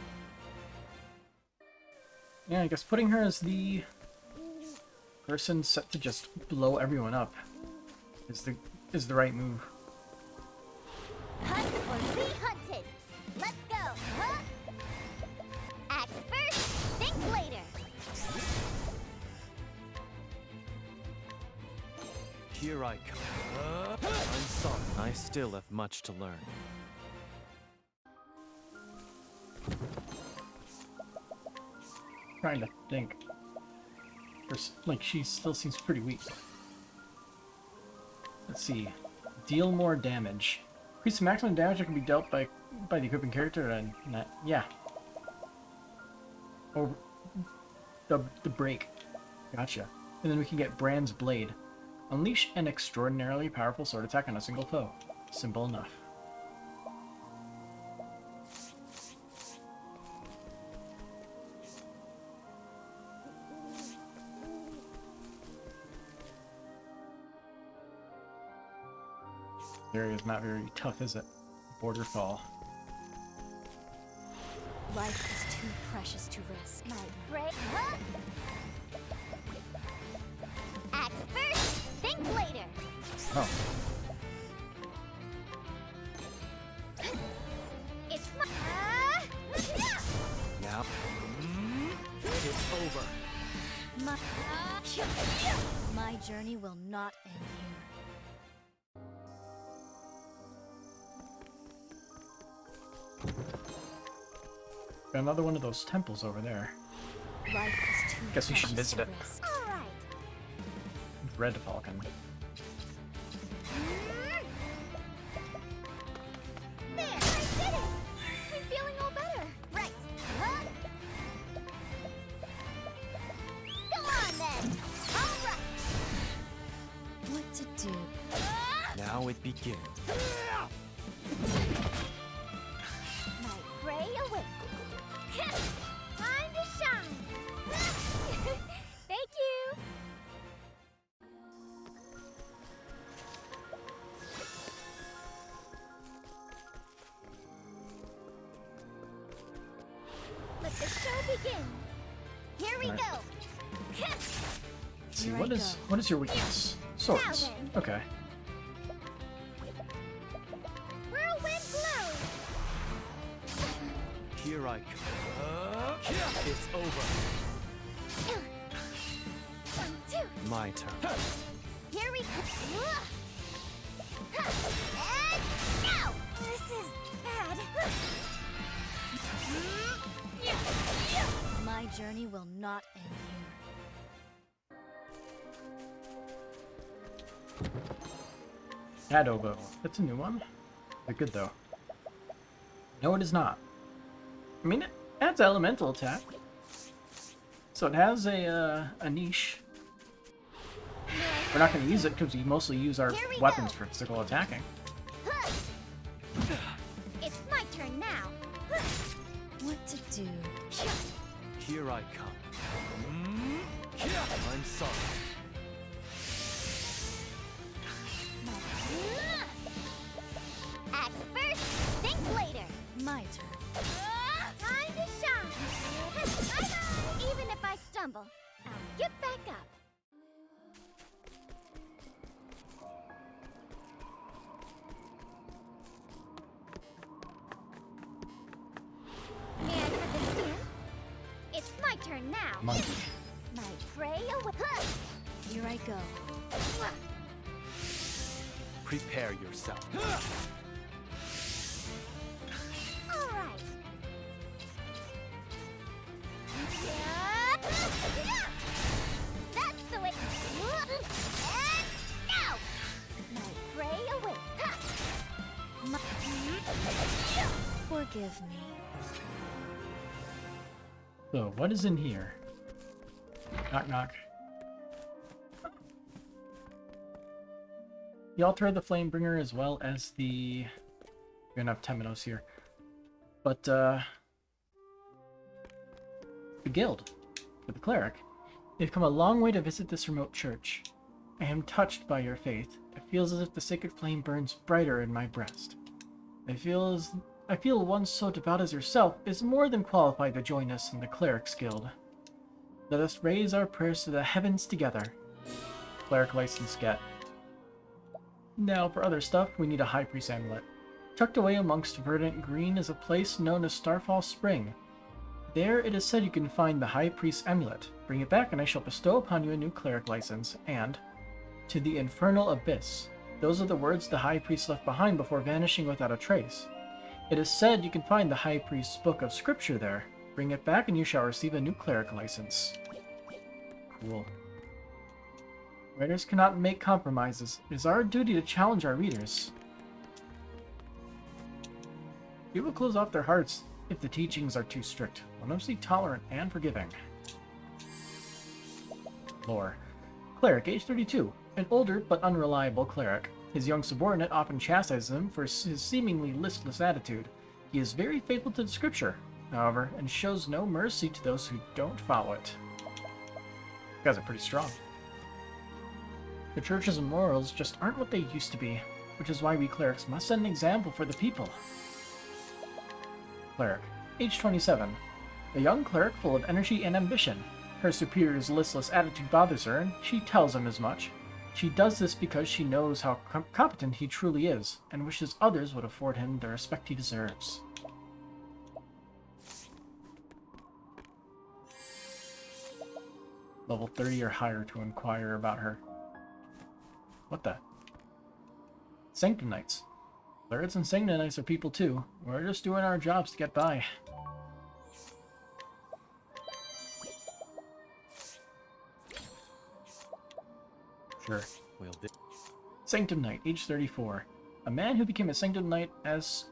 Yeah, I guess putting her as the person set to just blow everyone up is the right move. Hunt or be hunted. Let's go, huh? Act first, think later. Here I come. I'm sorry. I still have much to learn. Trying to think. Like, she still seems pretty weak. Let's see. Deal more damage. Increase the maximum damage that can be dealt by the equipping character, and yeah. Or the break. Gotcha. And then we can get Brand's Blade. Unleash an extraordinarily powerful sword attack on a single foe. Simple enough. This area is not very tough, is it? Border fall. Life is too precious to risk. My brain. Huh? Act first, think later. Oh. It's my. Now, it's over. My journey will not end here. Got another one of those temples over there. Life is too Guess we should visit it. All right. Red Falcon. There, I did it. I'm feeling all better. Right. Huh? Come on then. All right. What to do? Now it begins. My prey away. Time to shine. Thank you. Let the show begin. Here we Alright. go. Let's see, what is your weakness? Swords. Now then. Okay. Whirlwind blow. Here I come. It's over. 1, 2. My turn. Here we go. And now. This is bad. My journey will not end here. Adobo. That's a new one. They're good though. No, it is not. I mean, it adds elemental attack. So it has a niche. We're not going to use it because we mostly use our weapons for physical attacking. It's my turn now. What to do? Here I come. I'm sorry. Act first, think later. My turn. Time to shine. Bye-bye. Even if I stumble, I'll get back up. And for this dance, it's my turn now. Monkey. My prey away. Here I go. Prepare yourself. All right. That's the way. And now, my prey away. Forgive me. So, what is in here? Knock, knock. The altar of the Flamebringer as well as the... We're gonna have Temenos here. But, the guild, for the cleric. You've come a long way to visit this remote church. I am touched by your faith. It feels as if the sacred flame burns brighter in my breast. I feel one so devout as yourself is more than qualified to join us in the Cleric's Guild. Let us raise our prayers to the heavens together. Cleric license get. Now for other stuff, we need a High Priest amulet. Tucked away amongst verdant green is a place known as Starfall Spring. There it is said you can find the High Priest amulet. Bring it back and I shall bestow upon you a new cleric license, and to the infernal abyss. Those are the words the High Priest left behind before vanishing without a trace. It is said you can find the High Priest's book of scripture there. Bring it back and you shall receive a new cleric license. Cool. Writers cannot make compromises. It is our duty to challenge our readers. People close off their hearts if the teachings are too strict. Let them be tolerant and forgiving. Lore. Cleric, age 32. An older but unreliable cleric. His young subordinate often chastises him for his seemingly listless attitude. He is very faithful to the scripture, however, and shows no mercy to those who don't follow it. You guys are pretty strong. The church's morals just aren't what they used to be, which is why we clerics must set an example for the people. Cleric, age 27. A young cleric full of energy and ambition. Her superior's listless attitude bothers her, and she tells him as much. She does this because she knows how competent he truly is, and wishes others would afford him the respect he deserves. Level 30 or higher to inquire about her. What the? Sanctum Knights. Clerics and Sanctum Knights are people too. We're just doing our jobs to get by. Sure. Sanctum Knight, age 34. A man who became a Sanctum Knight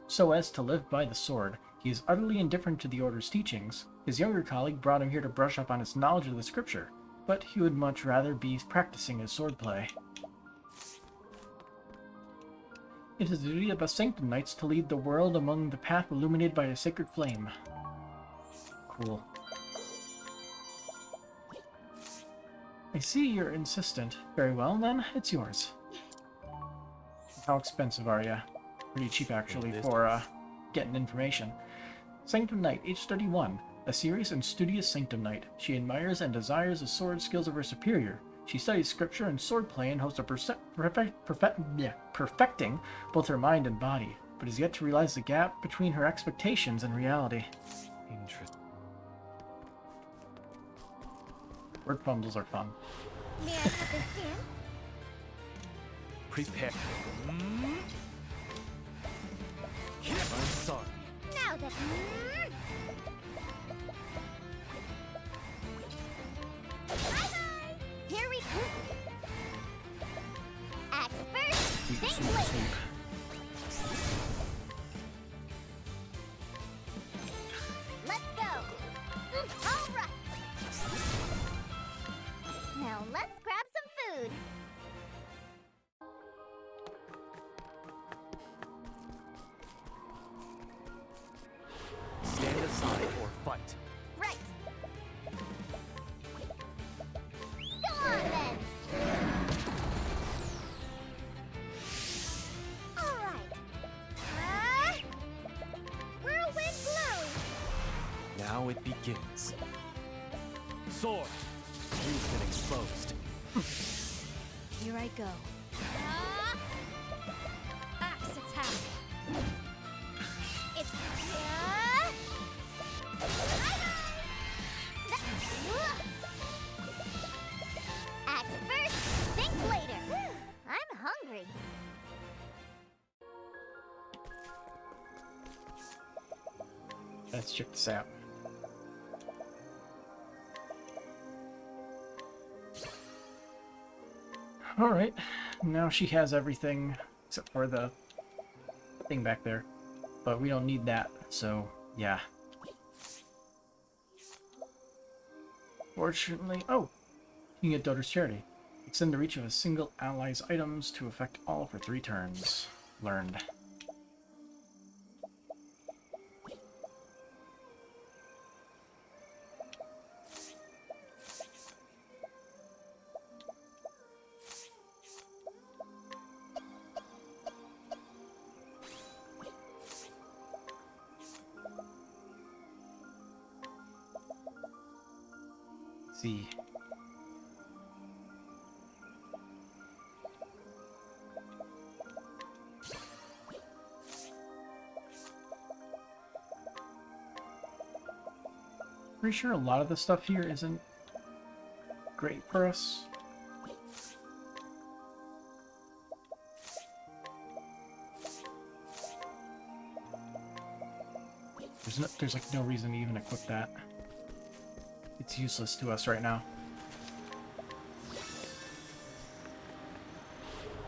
so as to live by the sword. He is utterly indifferent to the Order's teachings. His younger colleague brought him here to brush up on his knowledge of the scripture, but he would much rather be practicing his swordplay. It is the duty of us Sanctum Knights to lead the world among the path illuminated by a sacred flame. Cool. I see you're insistent. Very well, then, it's yours. How expensive are you? Pretty cheap, actually, for, getting information. Sanctum Knight, age 31. A serious and studious Sanctum Knight. She admires and desires the sword skills of her superior. She studies scripture and swordplay in hopes of perfecting both her mind and body, but is yet to realize the gap between her expectations and reality. Interesting. Word bundles are fun. May I have this dance? Prepare. I'm sorry. Now that... Bye-bye! Here we go! Axe first, think later! Let's go! All right! Now let's grab some food! Stand aside or fight. Right! Go on then! Alright! Whirlwind blow! Now it begins. Sword! He's been exposed. Here I go. Axe attack! It's... Axe first, think later! I'm hungry. Let's check this out. Alright, now she has everything except for the thing back there. But we don't need that, so yeah. Fortunately, oh! You can get Doter's Charity. Extend the reach of a single ally's items to affect all for 3 turns. Learned. See. Pretty sure a lot of the stuff here isn't great for us. There's like no reason to even equip that. It's useless to us right now.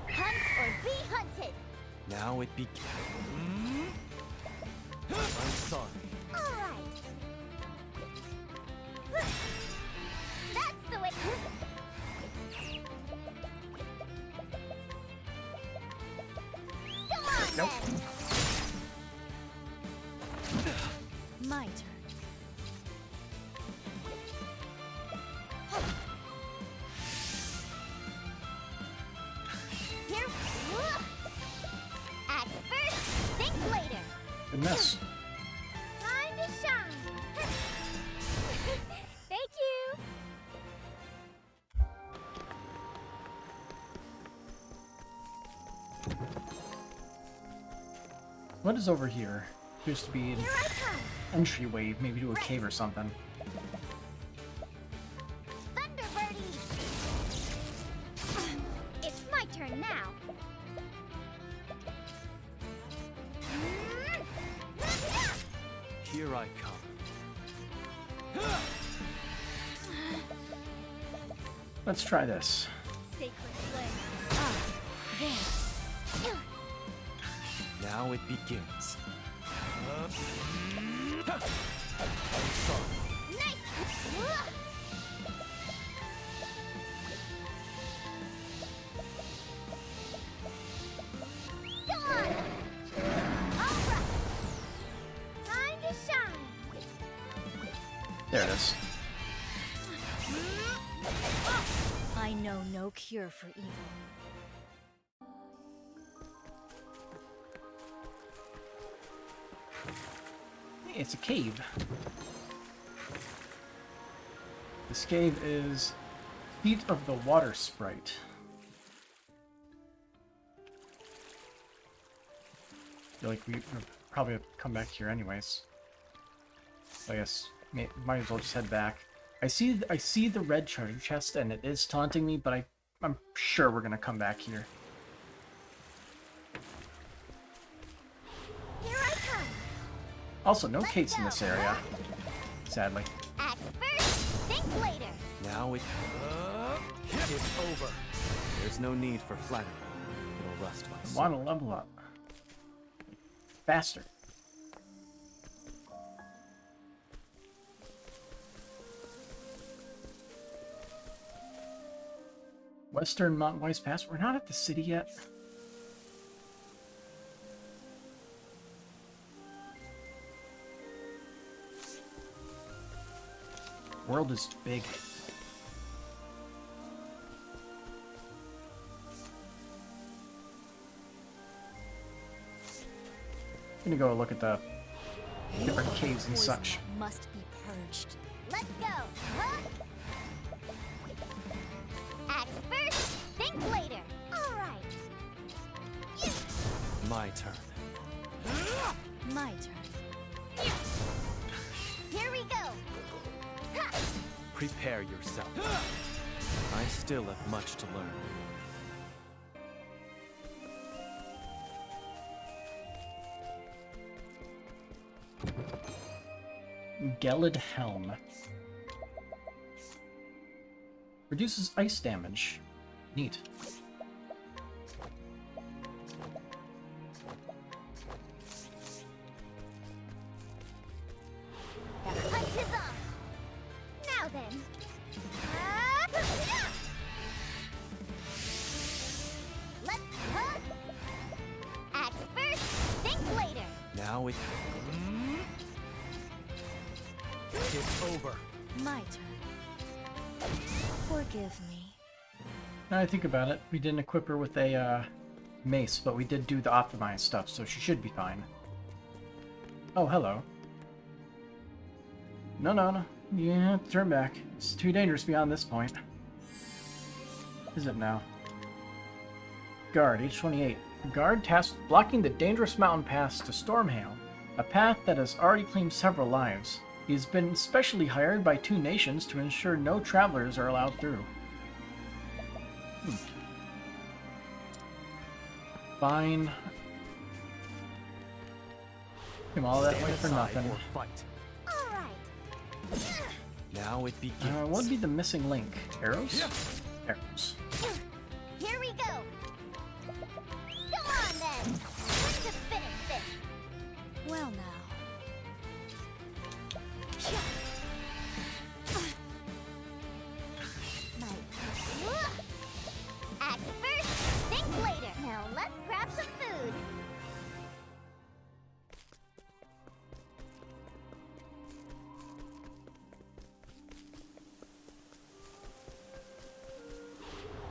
Hunt or be hunted. Now it begins. I'm sorry. All right. That's the way. Come on, Nope. then. My turn. Here. Act first, think later. Good miss. Time to shine. Thank you. What is over here? Appears to be an Here I come. entryway, maybe to a cave or something. Thunderbirdie. It's my turn now. Here I come. Let's try this. Sacred flame. Ah, there. Now it begins. I'm sorry. Nice. Come on. All right. Time to shine. There it is. I know no cure for evil. Hey, it's a cave. This cave is Feet of the Water Sprite. I feel like we'll probably have to come back here anyways. So I guess might as well just head back. I see the red treasure chest and it is taunting me, but I'm sure we're gonna come back here. Here I come. Also, no Kates in this area, sadly. Act first, think later. Now it's over. There's no need for flattery. It'll rust my I soul. want to level up faster. Western Mount Wise Pass. We're not at the city yet. World is big. I'm gonna go look at the different caves and Poison such. that must be purged. Let's go. Huh? Act first, think later. All right. My turn. My turn. Here we go. Ha! Prepare yourself. I still have much to learn. Gelid Helm. Reduces ice damage. Neat. The hunt is on. Now then. Let's hunt. Act first, think later. Now it's over. My turn. Forgive me. Now I think about it, we didn't equip her with a mace, but we did do the optimized stuff, so she should be fine. Oh, hello. No. You have to turn back. It's too dangerous beyond this point. Is it now? Guard, age 28. Guard tasked with blocking the dangerous mountain pass to Stormhail, a path that has already claimed several lives. He has been specially hired by 2 nations to ensure no travelers are allowed through. Fine. Came all that Stand way for aside nothing. or fight. All right. Now it begins. What would be the missing link? Arrows? Arrows. Here we go. Come on then. When to finish this? Well now. Act first, think later. Now let's grab some food.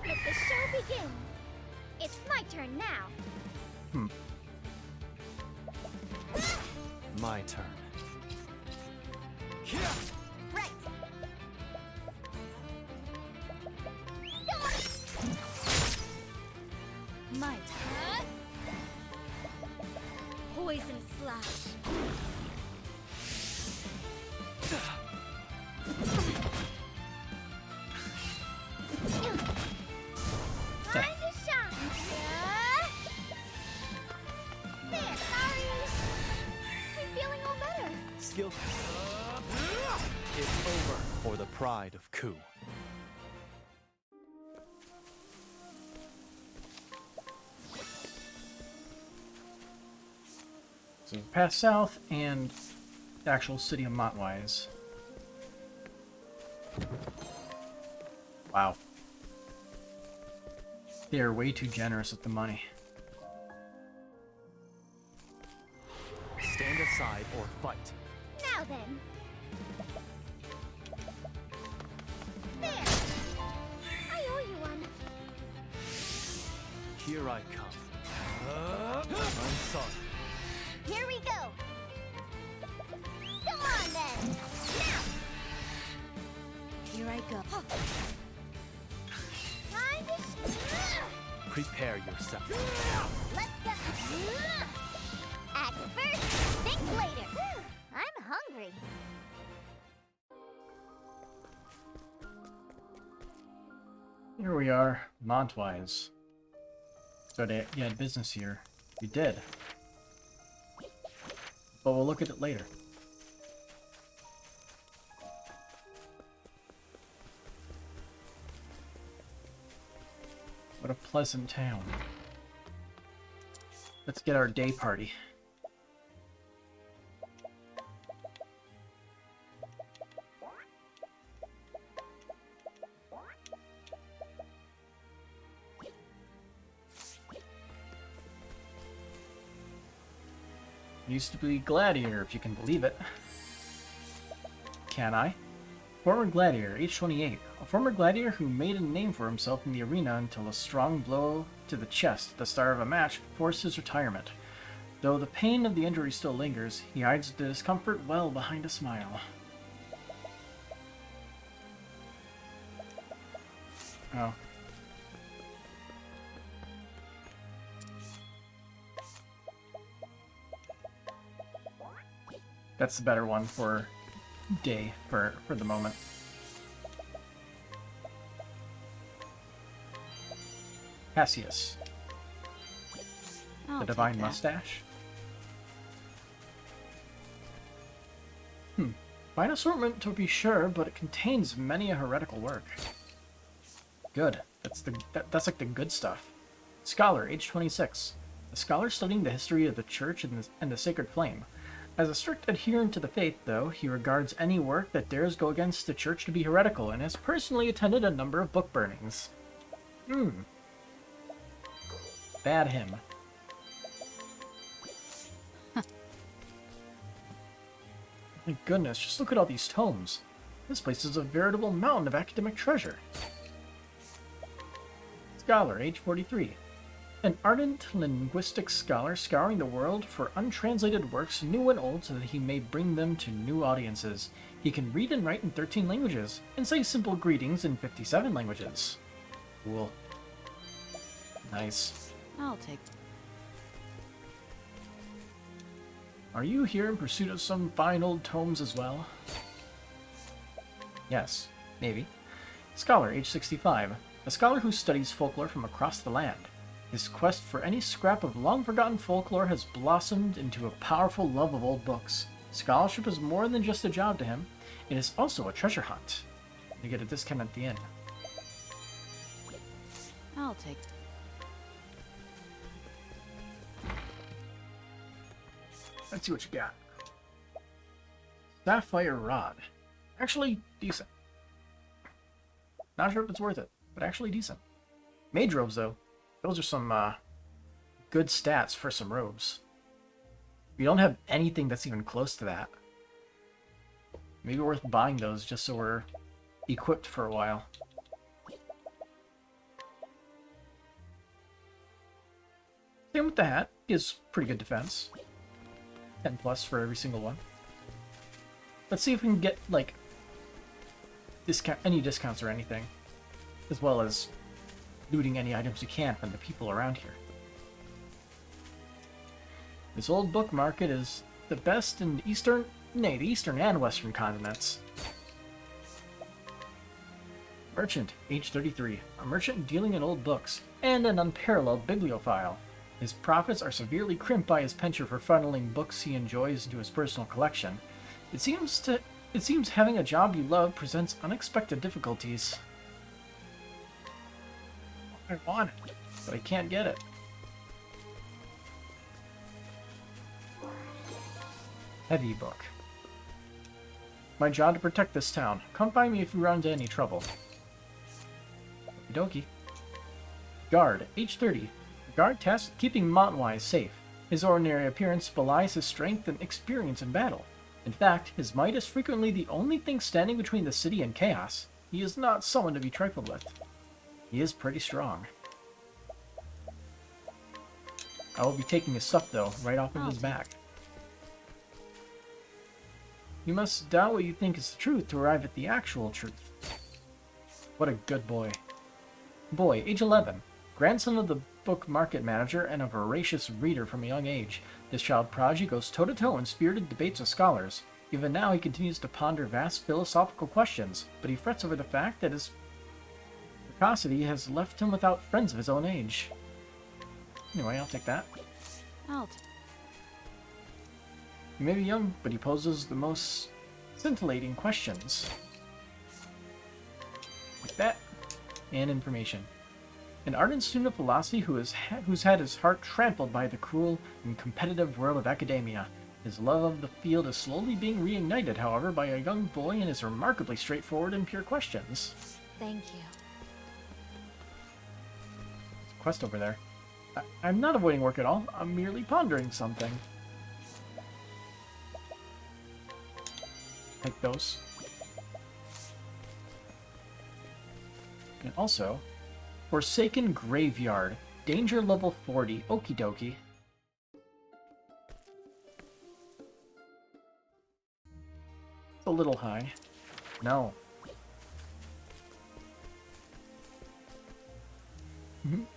Let the show begin. It's my turn now. My turn. Right. Come on. My turn. Poison slash. Time to shine. There, sorry. I'm feeling all better. Skill. It's over for the pride of Ku. So we pass south and the actual city of Montwise. Wow. They are way too generous with the money. Stand aside or fight. Now then. There. I owe you one. Here I come. I'm sorry. Here we go. Come on then. Now. Here I go. Time to Prepare yourself. let's go. Act first, think later. I'm hungry. Here we are, Montwise. So you had business here. You did. But we'll look at it later. What a pleasant town. Let's get our day party. Used to be Gladiator, if you can believe it. Can I? Former Gladiator, age 28. A former Gladiator who made a name for himself in the arena until a strong blow to the chest at the start of a match forced his retirement. Though the pain of the injury still lingers, he hides the discomfort well behind a smile. Oh. That's the better one for day for the moment. Cassius. The Divine Mustache. Fine assortment to be sure, but it contains many a heretical work. Good. That's like the good stuff. Scholar, age 26. A scholar studying the history of the church and the sacred flame. As a strict adherent to the faith, though, he regards any work that dares go against the church to be heretical, and has personally attended a number of book burnings. Bad him. My goodness, just look at all these tomes. This place is a veritable mountain of academic treasure. Scholar, age 43. An ardent linguistic scholar scouring the world for untranslated works, new and old, so that he may bring them to new audiences. He can read and write in 13 languages, and say simple greetings in 57 languages. Cool. Nice. I'll take. Are you here in pursuit of some fine old tomes as well? Yes, maybe. Scholar, age 65. A scholar who studies folklore from across the land. His quest for any scrap of long-forgotten folklore has blossomed into a powerful love of old books. Scholarship is more than just a job to him. It is also a treasure hunt. You get a discount at the end. I'll take. Let's see what you got. Sapphire Rod. Actually decent. Not sure if it's worth it, but actually decent. Mage robes, though. Those are some good stats for some robes. We don't have anything that's even close to that. Maybe worth buying those just so we're equipped for a while. Same with the hat. Is pretty good defense. 10 plus for every single one. Let's see if we can get, like, any discounts or anything. As well as looting any items you can from the people around here. This old book market is the best in the eastern and western continents. Merchant, age 33. A merchant dealing in old books, and an unparalleled bibliophile. His profits are severely crimped by his penchant for funneling books he enjoys into his personal collection. It seems having a job you love presents unexpected difficulties. I want it, but I can't get it. Heavy book. My job to protect this town. Come find me if you run into any trouble. Okie dokie. Guard, age 30. A guard tasked with keeping Montwise safe. His ordinary appearance belies his strength and experience in battle. In fact, his might is frequently the only thing standing between the city and chaos. He is not someone to be trifled with. He is pretty strong. I will be taking his stuff, though, right off of his back. You must doubt what you think is the truth to arrive at the actual truth. What a good boy. Boy, age 11. Grandson of the book market manager and a voracious reader from a young age. This child prodigy goes toe-to-toe in spirited debates with scholars. Even now, he continues to ponder vast philosophical questions, but he frets over the fact that his precocity has left him without friends of his own age. Anyway, I'll take that. He may be young, but he poses the most scintillating questions. Like that. And information. An ardent student of philosophy who's had his heart trampled by the cruel and competitive world of academia. His love of the field is slowly being reignited, however, by a young boy and his remarkably straightforward and pure questions. Thank you. There's a quest over there. I'm not avoiding work at all. I'm merely pondering something. Take those. And also, Forsaken Graveyard. Danger level 40. Okie dokie. It's a little high. No.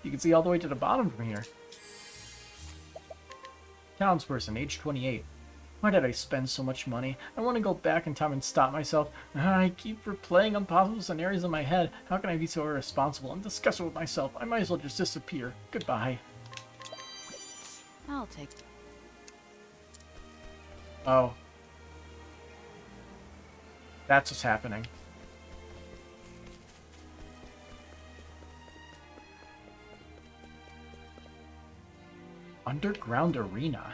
You can see all the way to the bottom from here. Townsperson, age 28. Why did I spend so much money? I want to go back in time and stop myself. I keep replaying impossible scenarios in my head. How can I be so irresponsible? I'm disgusted with myself. I might as well just disappear. Goodbye. I'll take. Oh. That's what's happening. Underground Arena.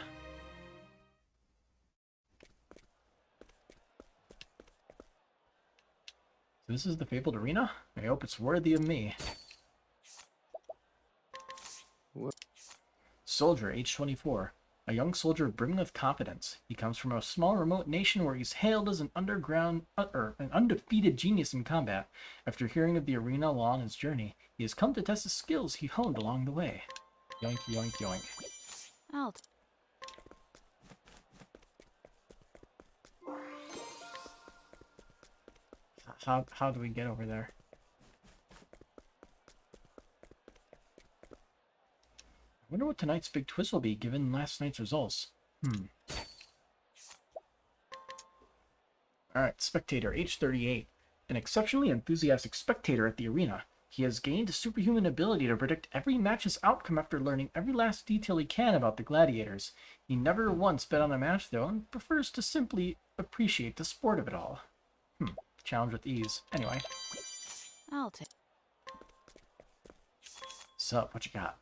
So this is the fabled arena? I hope it's worthy of me. Soldier, age 24. A young soldier brimming with confidence. He comes from a small remote nation where he's hailed as an an undefeated genius in combat. After hearing of the arena while on his journey, he has come to test the skills he honed along the way. Yoink, yoink, yoink. Out. How do we get over there? I wonder what tonight's big twist will be, given last night's results. Alright, spectator, age 38. An exceptionally enthusiastic spectator at the arena. He has gained a superhuman ability to predict every match's outcome after learning every last detail he can about the gladiators. He never once bet on a match, though, and prefers to simply appreciate the sport of it all. Challenge with ease. Anyway. I'll take. Sup, what you got?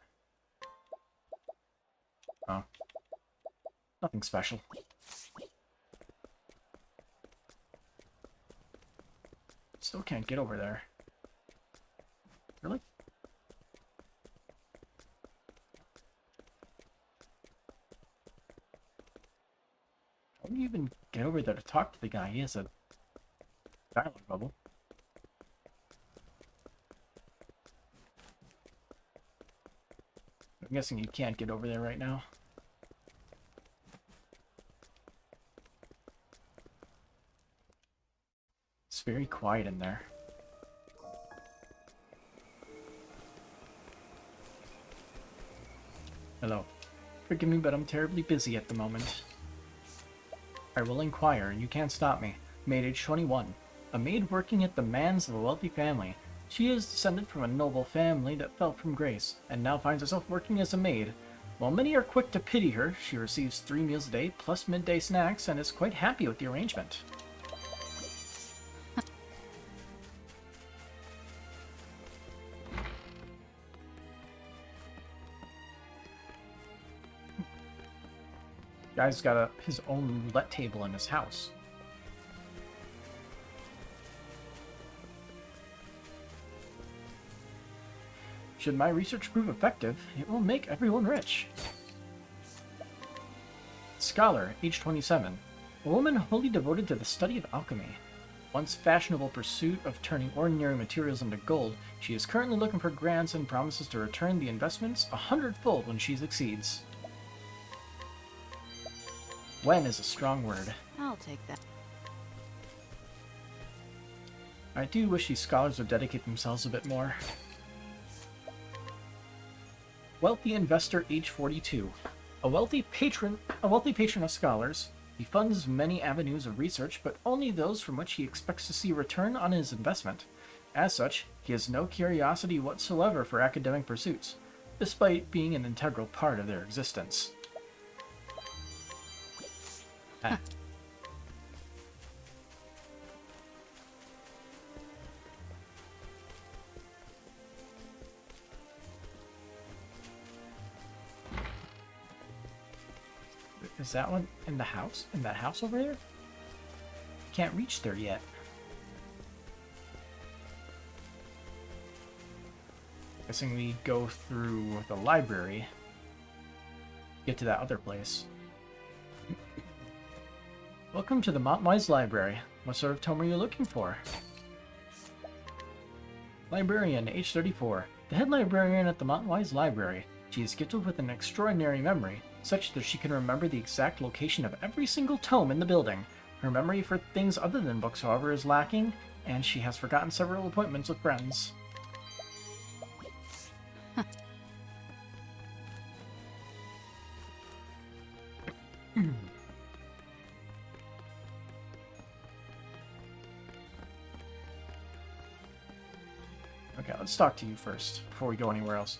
Oh. Nothing special. Still can't get over there. Really? How do you even get over there to talk to the guy? He has a dialogue bubble. I'm guessing you can't get over there right now. It's very quiet in there. Hello. Forgive me, but I'm terribly busy at the moment. I will inquire, and you can't stop me. Maid age 21. A maid working at the manse of a wealthy family. She is descended from a noble family that fell from grace, and now finds herself working as a maid. While many are quick to pity her, she receives 3 meals a day, plus midday snacks, and is quite happy with the arrangement. Guy's got his own roulette table in his house. Should my research prove effective, it will make everyone rich. Scholar, age 27. A woman wholly devoted to the study of alchemy. Once fashionable pursuit of turning ordinary materials into gold, she is currently looking for grants and promises to return the investments 100-fold when she succeeds. When is a strong word. I'll take that. I do wish these scholars would dedicate themselves a bit more. Wealthy investor, age 42. A wealthy patron of scholars. He funds many avenues of research, but only those from which he expects to see a return on his investment. As such, he has no curiosity whatsoever for academic pursuits, despite being an integral part of their existence. Ah. Is that one in the house? In that house over there? Can't reach there yet. Guessing we go through the library. Get to that other place. Welcome to the Montwise Library. What sort of tome are you looking for? Librarian, age 34. The head librarian at the Montwise Library. She is gifted with an extraordinary memory, such that she can remember the exact location of every single tome in the building. Her memory for things other than books, however, is lacking, and she has forgotten several appointments with friends. Okay, let's talk to you first, before we go anywhere else.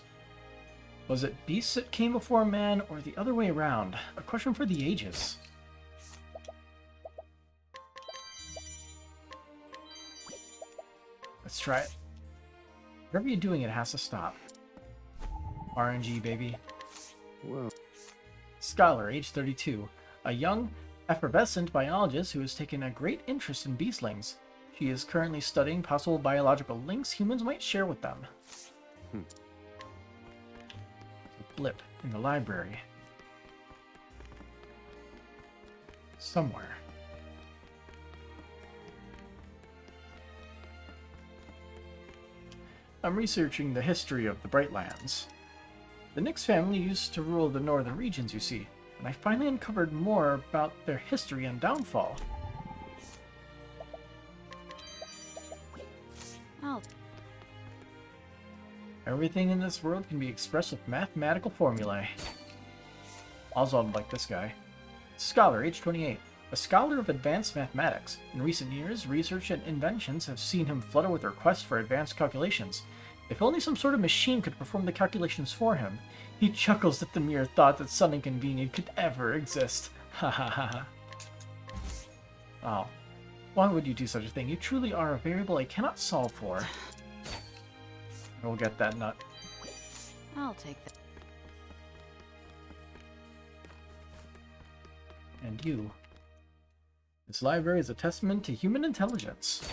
Was it beasts that came before man, or the other way around? A question for the ages. Let's try it. Whatever you're doing, it has to stop. RNG, baby. Whoa. Scholar, age 32. A young, effervescent biologist who has taken a great interest in beastlings. She is currently studying possible biological links humans might share with them. Blip in the library. Somewhere. I'm researching the history of the Brightlands. The Nyx family used to rule the northern regions, you see, and I finally uncovered more about their history and downfall. Oh. Everything in this world can be expressed with mathematical formulae. Oswald like this guy. Scholar, age 28. A scholar of advanced mathematics. In recent years, research and inventions have seen him flutter with requests for advanced calculations. If only some sort of machine could perform the calculations for him. He chuckles at the mere thought that something convenient could ever exist. Ha ha ha ha. Oh. Why would you do such a thing? You truly are a variable I cannot solve for. We'll get that nut. I'll take that. And you. This library is a testament to human intelligence.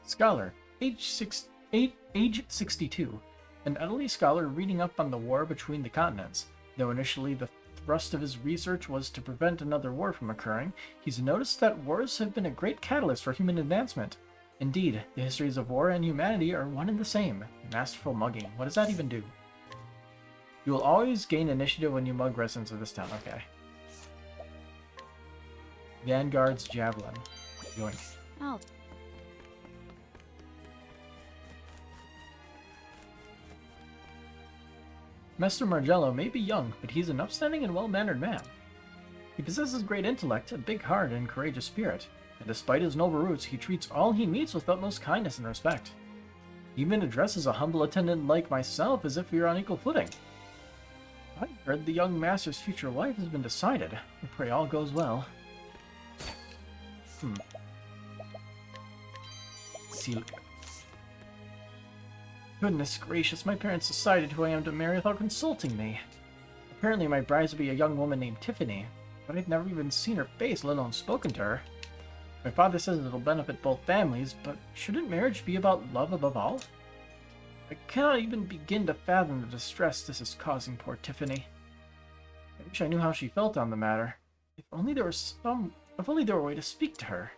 Scholar, age 62. An elderly scholar reading up on the war between the continents. Though initially the thrust of his research was to prevent another war from occurring, he's noticed that wars have been a great catalyst for human advancement. Indeed, the histories of war and humanity are one and the same. Masterful mugging. What does that even do? You will always gain initiative when you mug residents of this town. Okay. Vanguard's Javelin. Yoink. Oh. Master Margello may be young, but he's an upstanding and well-mannered man. He possesses great intellect, a big heart, and courageous spirit, and despite his noble roots, he treats all he meets with utmost kindness and respect. He even addresses a humble attendant like myself as if we were on equal footing. I heard the young master's future life has been decided. I pray all goes well. Silk. Goodness gracious, my parents decided who I am to marry without consulting me. Apparently my bride would be a young woman named Tiffany, but I'd never even seen her face, let alone spoken to her. My father says it'll benefit both families, but shouldn't marriage be about love above all? I cannot even begin to fathom the distress this is causing poor Tiffany. I wish I knew how she felt on the matter. If only there were a way to speak to her.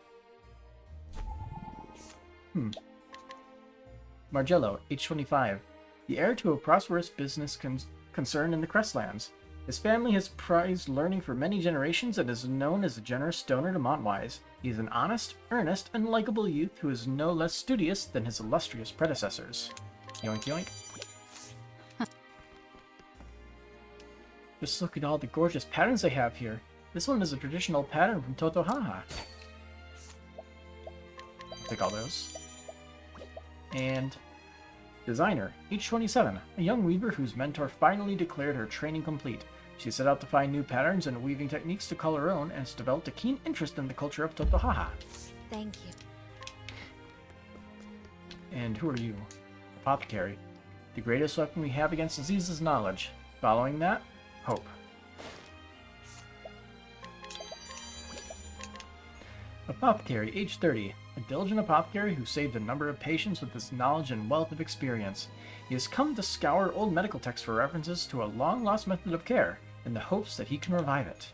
Margello, age 25. The heir to a prosperous business concern in the Crestlands. His family has prized learning for many generations and is known as a generous donor to Montwise. He is an honest, earnest, and likable youth who is no less studious than his illustrious predecessors. Yoink yoink. Just look at all the gorgeous patterns they have here. This one is a traditional pattern from Totohaha. I'll take all those. And designer, age 27, a young weaver whose mentor finally declared her training complete. She set out to find new patterns and weaving techniques to call her own, and has developed a keen interest in the culture of Totohaha. Thank you. And who are you? Apothecary. The greatest weapon we have against disease is knowledge. Following that, hope. Apothecary, age 30. A diligent apothecary who saved a number of patients with his knowledge and wealth of experience. He has come to scour old medical texts for references to a long-lost method of care, in the hopes that he can revive it.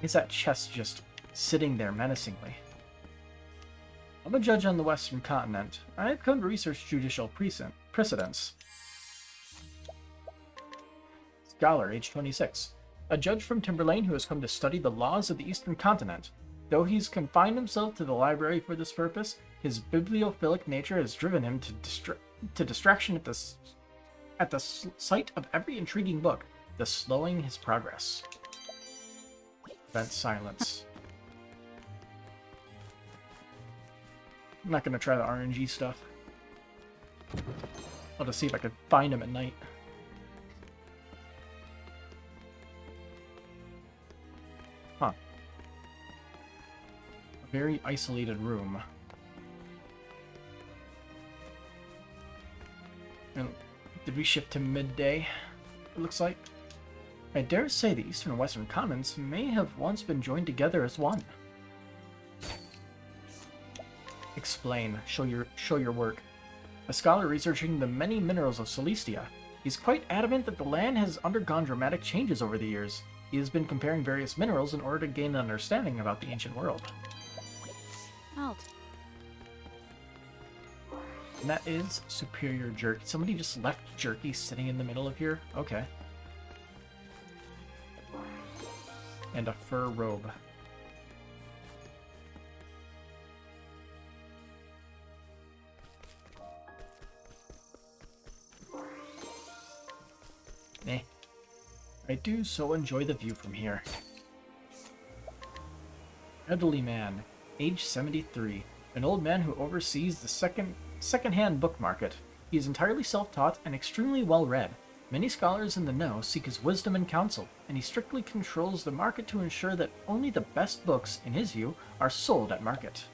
Is that chest just sitting there menacingly? I'm a judge on the Western Continent. I have come to research judicial precedents. Scholar, age 26. A judge from Timberlane who has come to study the laws of the Eastern Continent. Though he's confined himself to the library for this purpose, his bibliophilic nature has driven him to distraction at the sight of every intriguing book, thus slowing his progress. Prevent silence. I'm not gonna try the RNG stuff. I'll just see if I can find him at night. Huh. A very isolated room. And did we shift to midday? It looks like. I dare say the Eastern and Western continents may have once been joined together as one. Explain. Show your work. A scholar researching the many minerals of Celestia. He's quite adamant that the land has undergone dramatic changes over the years. He has been comparing various minerals in order to gain an understanding about the ancient world. And that is superior jerky. Somebody just left jerky sitting in the middle of here? Okay. And a fur robe. Eh. I do so enjoy the view from here. Elderly man, age 73. An old man who oversees the second-hand book market. He is entirely self-taught and extremely well-read. Many scholars in the know seek his wisdom and counsel, and he strictly controls the market to ensure that only the best books, in his view, are sold at market.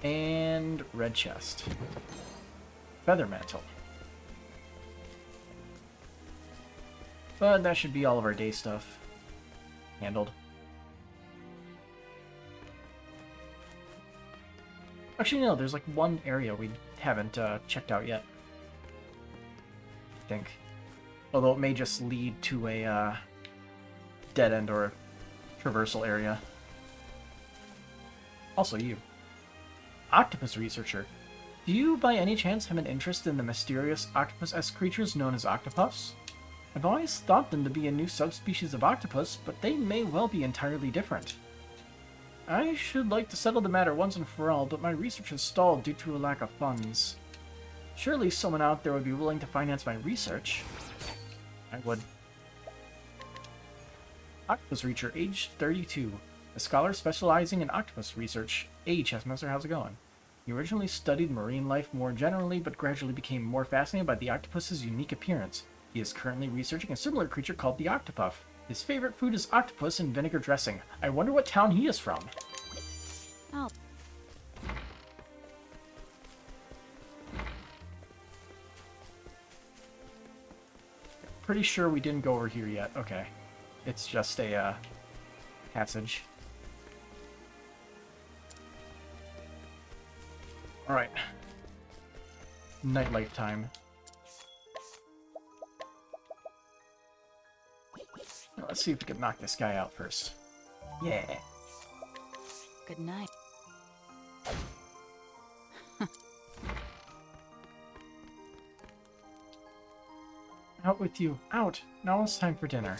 And red chest. Feather mantle. But that should be all of our day stuff handled. Actually, no, there's like one area we haven't checked out yet. I think. Although it may just lead to a dead end or a traversal area. Also you. Octopus researcher. Do you by any chance have an interest in the mysterious octopus-esque creatures known as octopuffs? I've always thought them to be a new subspecies of octopus, but they may well be entirely different. I should like to settle the matter once and for all, but my research has stalled due to a lack of funds. Surely someone out there would be willing to finance my research. I would. Octopus Reacher, age 32. A scholar specializing in octopus research. Hey, Chessmaster, how's it going? He originally studied marine life more generally, but gradually became more fascinated by the octopus's unique appearance. He is currently researching a similar creature called the octopuff. His favorite food is octopus and vinegar dressing. I wonder what town he is from. Oh. Pretty sure we didn't go over here yet. Okay. It's just a passage. Alright. Nightlife time. Let's see if we can knock this guy out first. Yeah. Good night. Out with you. Out! Now it's time for dinner.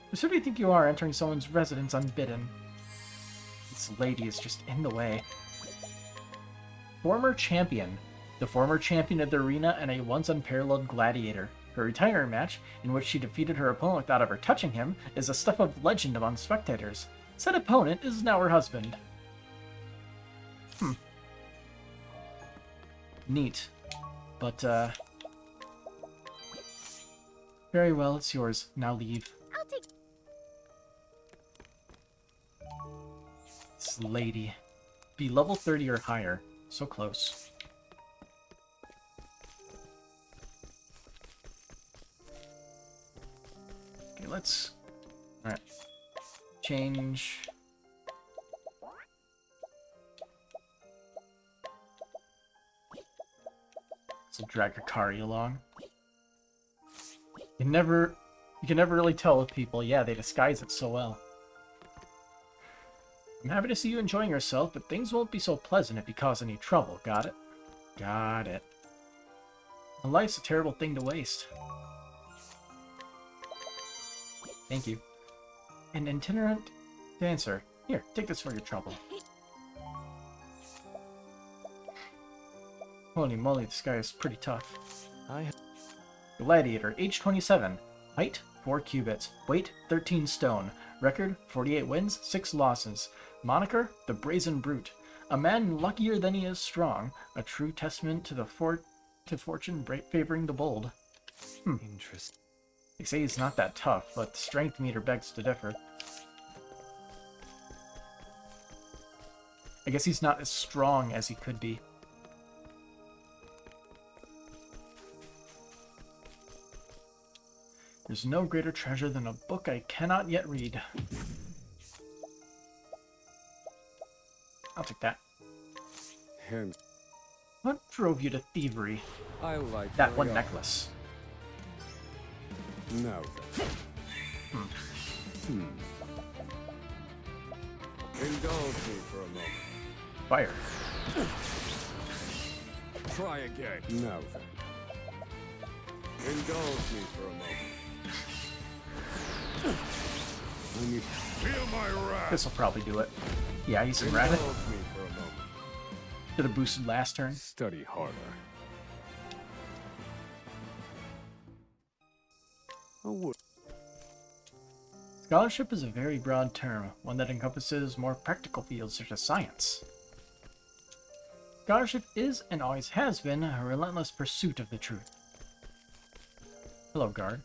Who do you think you are, entering someone's residence unbidden? This lady is just in the way. Former champion. The former champion of the arena and a once unparalleled gladiator. Her retirement match, in which she defeated her opponent without ever touching him, is a stuff of legend among spectators. Said opponent is now her husband. Neat. But, very well, it's yours. Now leave. I'll take... This lady. Be level 30 or higher. So close. Okay, let's... Alright. Change... So drag Hikari along. You can never really tell with people. Yeah, they disguise it so well. I'm happy to see you enjoying yourself, but things won't be so pleasant if you cause any trouble. Got it? Got it. And life's a terrible thing to waste. Thank you. An itinerant dancer. Here, take this for your trouble. Holy moly, this guy is pretty tough. Gladiator, age 27. Height, 4 cubits. Weight, 13 stone. Record, 48 wins, 6 losses. Moniker, the Brazen Brute. A man luckier than he is strong. A true testament to fortune favoring the bold. Interesting. They say he's not that tough, but the strength meter begs to differ. I guess he's not as strong as he could be. There's no greater treasure than a book I cannot yet read. I'll take that. What drove you to thievery? I like that one necklace. No. Indulge me for a moment. Fire. Try again. No. Indulge me for a moment. Feel my wrath. This'll probably do it. Yeah, he's some rabbit. Indulge me for a moment. Should have boosted last turn. Study harder. Scholarship is a very broad term, one that encompasses more practical fields such as science. Scholarship is, and always has been, a relentless pursuit of the truth. Hello, guard.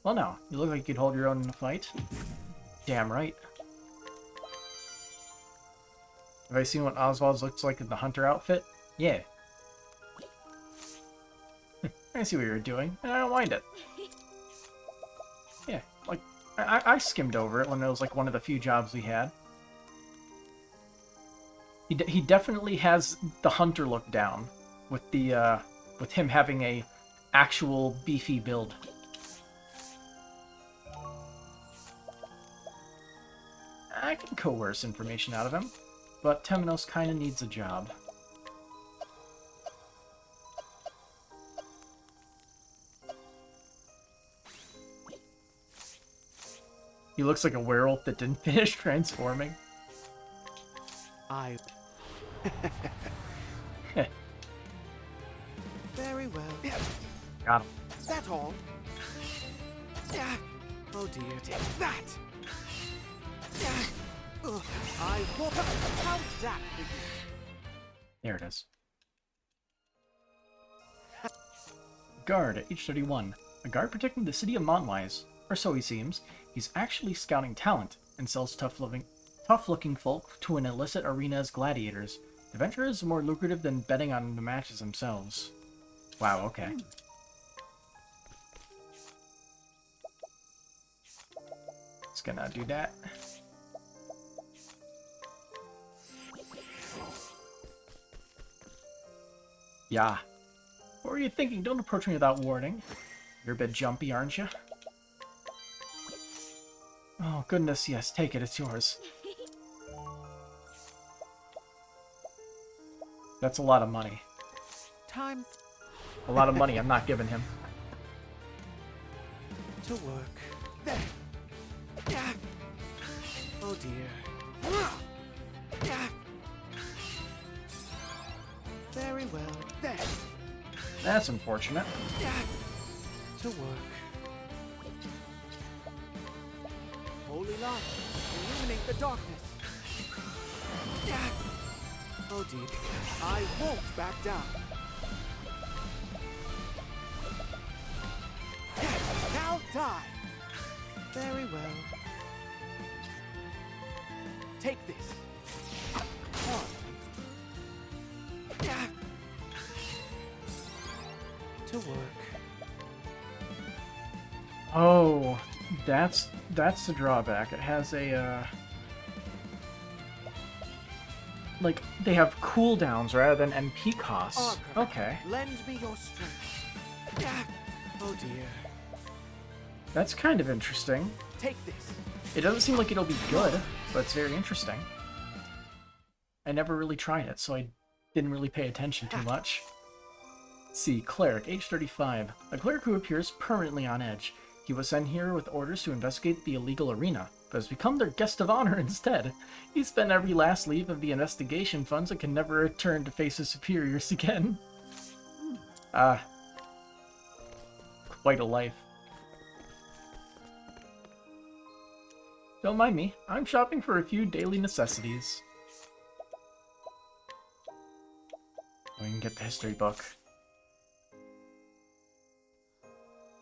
Well now, you look like you could hold your own in a fight. Damn right. Have I seen what Oswald's looks like in the hunter outfit? Yeah. I see what you're doing, and I don't mind it. Yeah, like, I skimmed over it when it was like one of the few jobs we had. He definitely has the hunter look down, with the with him having a actual beefy build. I can coerce information out of him, but Temenos kinda needs a job. He looks like a werewolf that didn't finish transforming. Very well. Got him. Is that all? Oh dear, take that! I will... How's that for you? There it is. Guard at H31. A guard protecting the city of Montwise. Or so he seems. He's actually scouting talent, and sells tough-looking folk to an illicit arena as gladiators. The venture is more lucrative than betting on the matches themselves. Wow, okay. Just gonna do that. Yeah. What were you thinking? Don't approach me without warning. You're a bit jumpy, aren't you? Oh, goodness, yes. Take it. It's yours. That's a lot of money. Time. A lot of money I'm not giving him. To work. There. Oh dear. Very well. There. That's unfortunate. To work. Holy light, illuminate the darkness. Oh dear. I won't back down. Now die. Very well. Take this. To work. Oh, that's the drawback. It has a like they have cooldowns rather than MP costs. Okay. Lend me your strength. Oh dear. That's kind of interesting. Take this. It doesn't seem like it'll be good, but it's very interesting. I never really tried it, so I didn't really pay attention too much. Let's see, Cleric, age 35. A cleric who appears permanently on edge. He was sent here with orders to investigate the illegal arena, but has become their guest of honor instead. He spent every last leave of the investigation funds and can never return to face his superiors again. Quite a life. Don't mind me, I'm shopping for a few daily necessities. We can get the history book.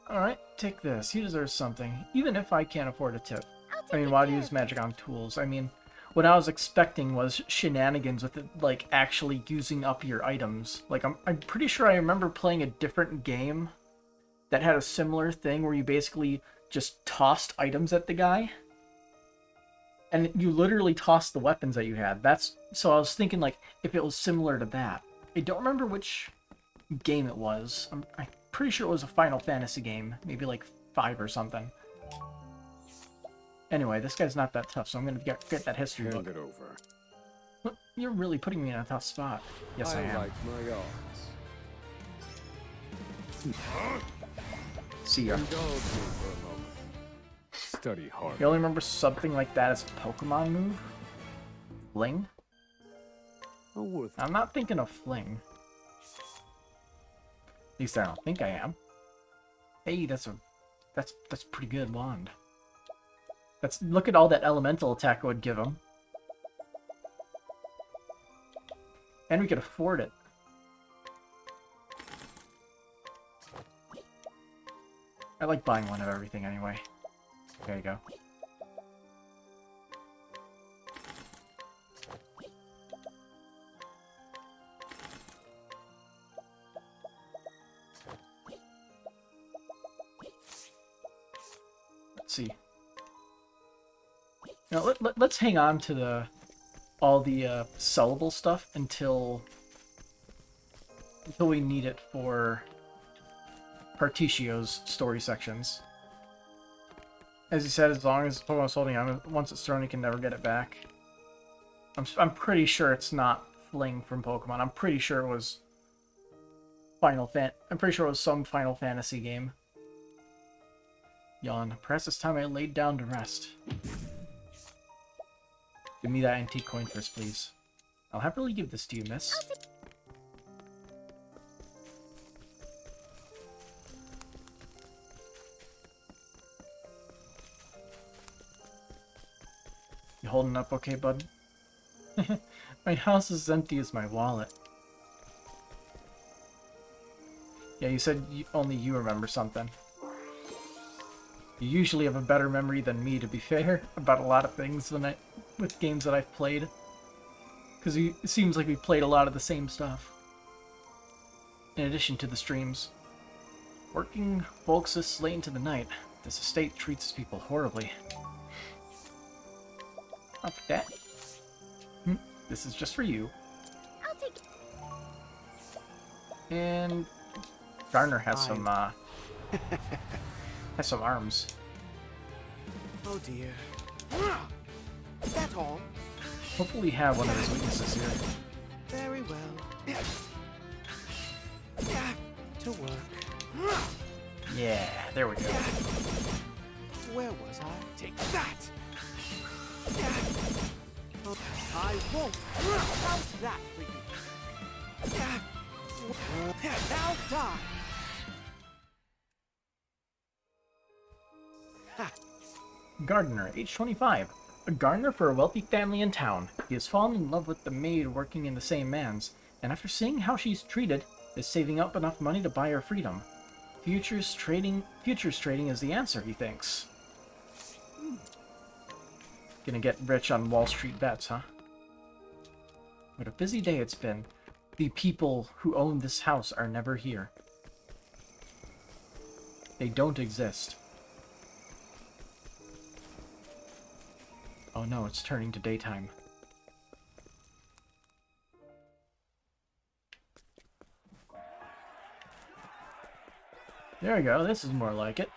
Alright, take this. He deserves something, even if I can't afford a tip. I mean, why do you use magic on tools? I mean, what I was expecting was shenanigans with it, like, actually using up your items. Like, I'm pretty sure I remember playing a different game that had a similar thing where you basically just tossed items at the guy. And you literally tossed the weapons that you had. So I was thinking, like, if it was similar to that. I don't remember which game it was. I'm pretty sure it was a Final Fantasy game. Maybe, like, 5 or something. Anyway, this guy's not that tough, so I'm gonna get that history book. Hand it over. Look, you're really putting me in a tough spot. Yes, I am. like my odds. See ya. Indulge me for a moment. Study hard. You only remember something like that as a Pokemon move? Fling? I'm not thinking of Fling. At least I don't think I am. Hey, that's a That's pretty good wand. Look at all that elemental attack it would give him. And we could afford it. I like buying one of everything anyway. There you go. Let's see. Now, let's hang on to all the sellable stuff until we need it for Particcio's story sections. As he said, as long as Pokemon's holding on, once it's thrown, he can never get it back. I'm pretty sure it's not Fling from Pokemon. I'm pretty sure it was I'm pretty sure it was some Final Fantasy game. Yawn. Perhaps it's time I laid down to rest. Give me that antique coin first, please. I'll happily give this to you, miss. You holding up okay, bud? My house is as empty as my wallet. Yeah, you said only you remember something. You usually have a better memory than me, to be fair, about a lot of things with games that I've played. Because it seems like we played a lot of the same stuff. In addition to the streams. Working folks this late into the night. This estate treats people horribly. I'll take that. This is just for you. I'll take it. And Garner has some arms. Oh dear. Is that all? Hopefully we have one of his weaknesses here. Very well. To work. Yeah, there we go. Where was I? Take that! I won't. How's that for you? Now die! Gardener, age 25. A gardener for a wealthy family in town. He has fallen in love with the maid working in the same man's, and after seeing how she's treated, is saving up enough money to buy her freedom. Futures trading is the answer, he thinks. Gonna get rich on Wall Street bets, huh? What a busy day it's been. The people who own this house are never here. They don't exist. Oh no, it's turning to daytime. There we go, this is more like it.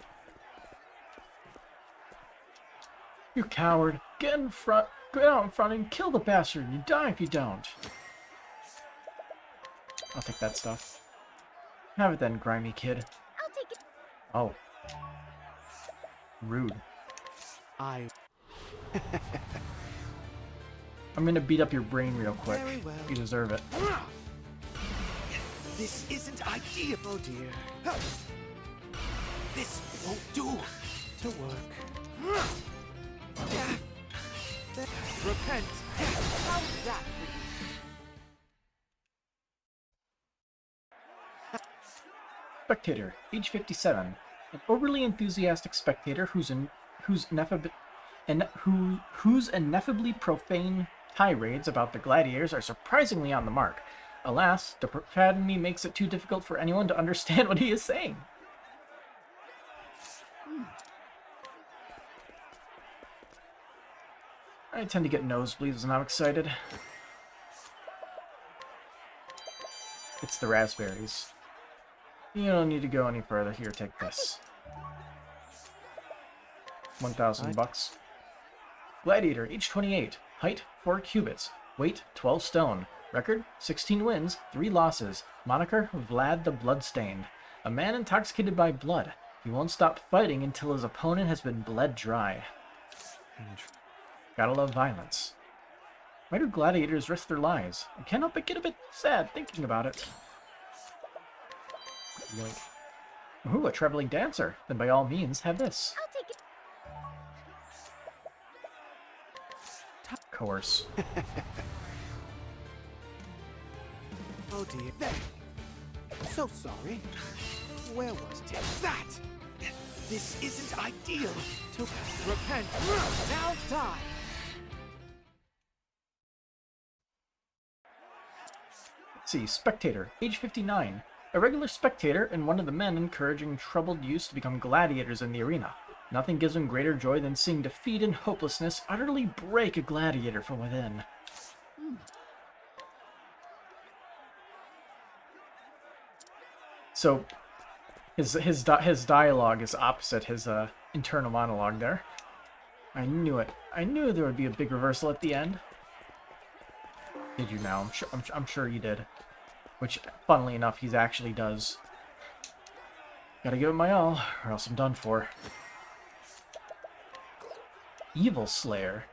You coward! Get in front! Get out in front and kill the bastard! You die if you don't! I'll take that stuff. Have it then, grimy kid. I'll take it. Oh. Rude. I'm gonna beat up your brain real quick. Very well. You deserve it. This isn't ideal. Oh dear. This won't do. To work. Repent. How's that for you? Spectator, age 57. An overly enthusiastic spectator whose ineffably profane tirades about the gladiators are surprisingly on the mark. Alas, the profanity makes it too difficult for anyone to understand what he is saying. I tend to get nosebleeds when I'm excited. It's the raspberries. You don't need to go any further. Here, take this. 1,000 bucks. Gladiator, age 28. Height, 4 cubits. Weight, 12 stone. Record, 16 wins, 3 losses. Moniker, Vlad the Bloodstained. A man intoxicated by blood. He won't stop fighting until his opponent has been bled dry. Gotta love violence. Why do gladiators risk their lives? I can't help but get a bit sad thinking about it. Yoink. Ooh, a traveling dancer. Then by all means, have this. I'll take it. Of course. Oh dear. So sorry. Where was it? That! This isn't ideal. To repent. Now die! Let's see, spectator, age 59. A regular spectator and one of the men encouraging troubled youths to become gladiators in the arena. Nothing gives him greater joy than seeing defeat and hopelessness utterly break a gladiator from within. So, his dialogue is opposite his internal monologue there. I knew it. I knew there would be a big reversal at the end. Did you now? I'm sure you did. Which, funnily enough, he actually does. Gotta give it my all, or else I'm done for. Evil Slayer.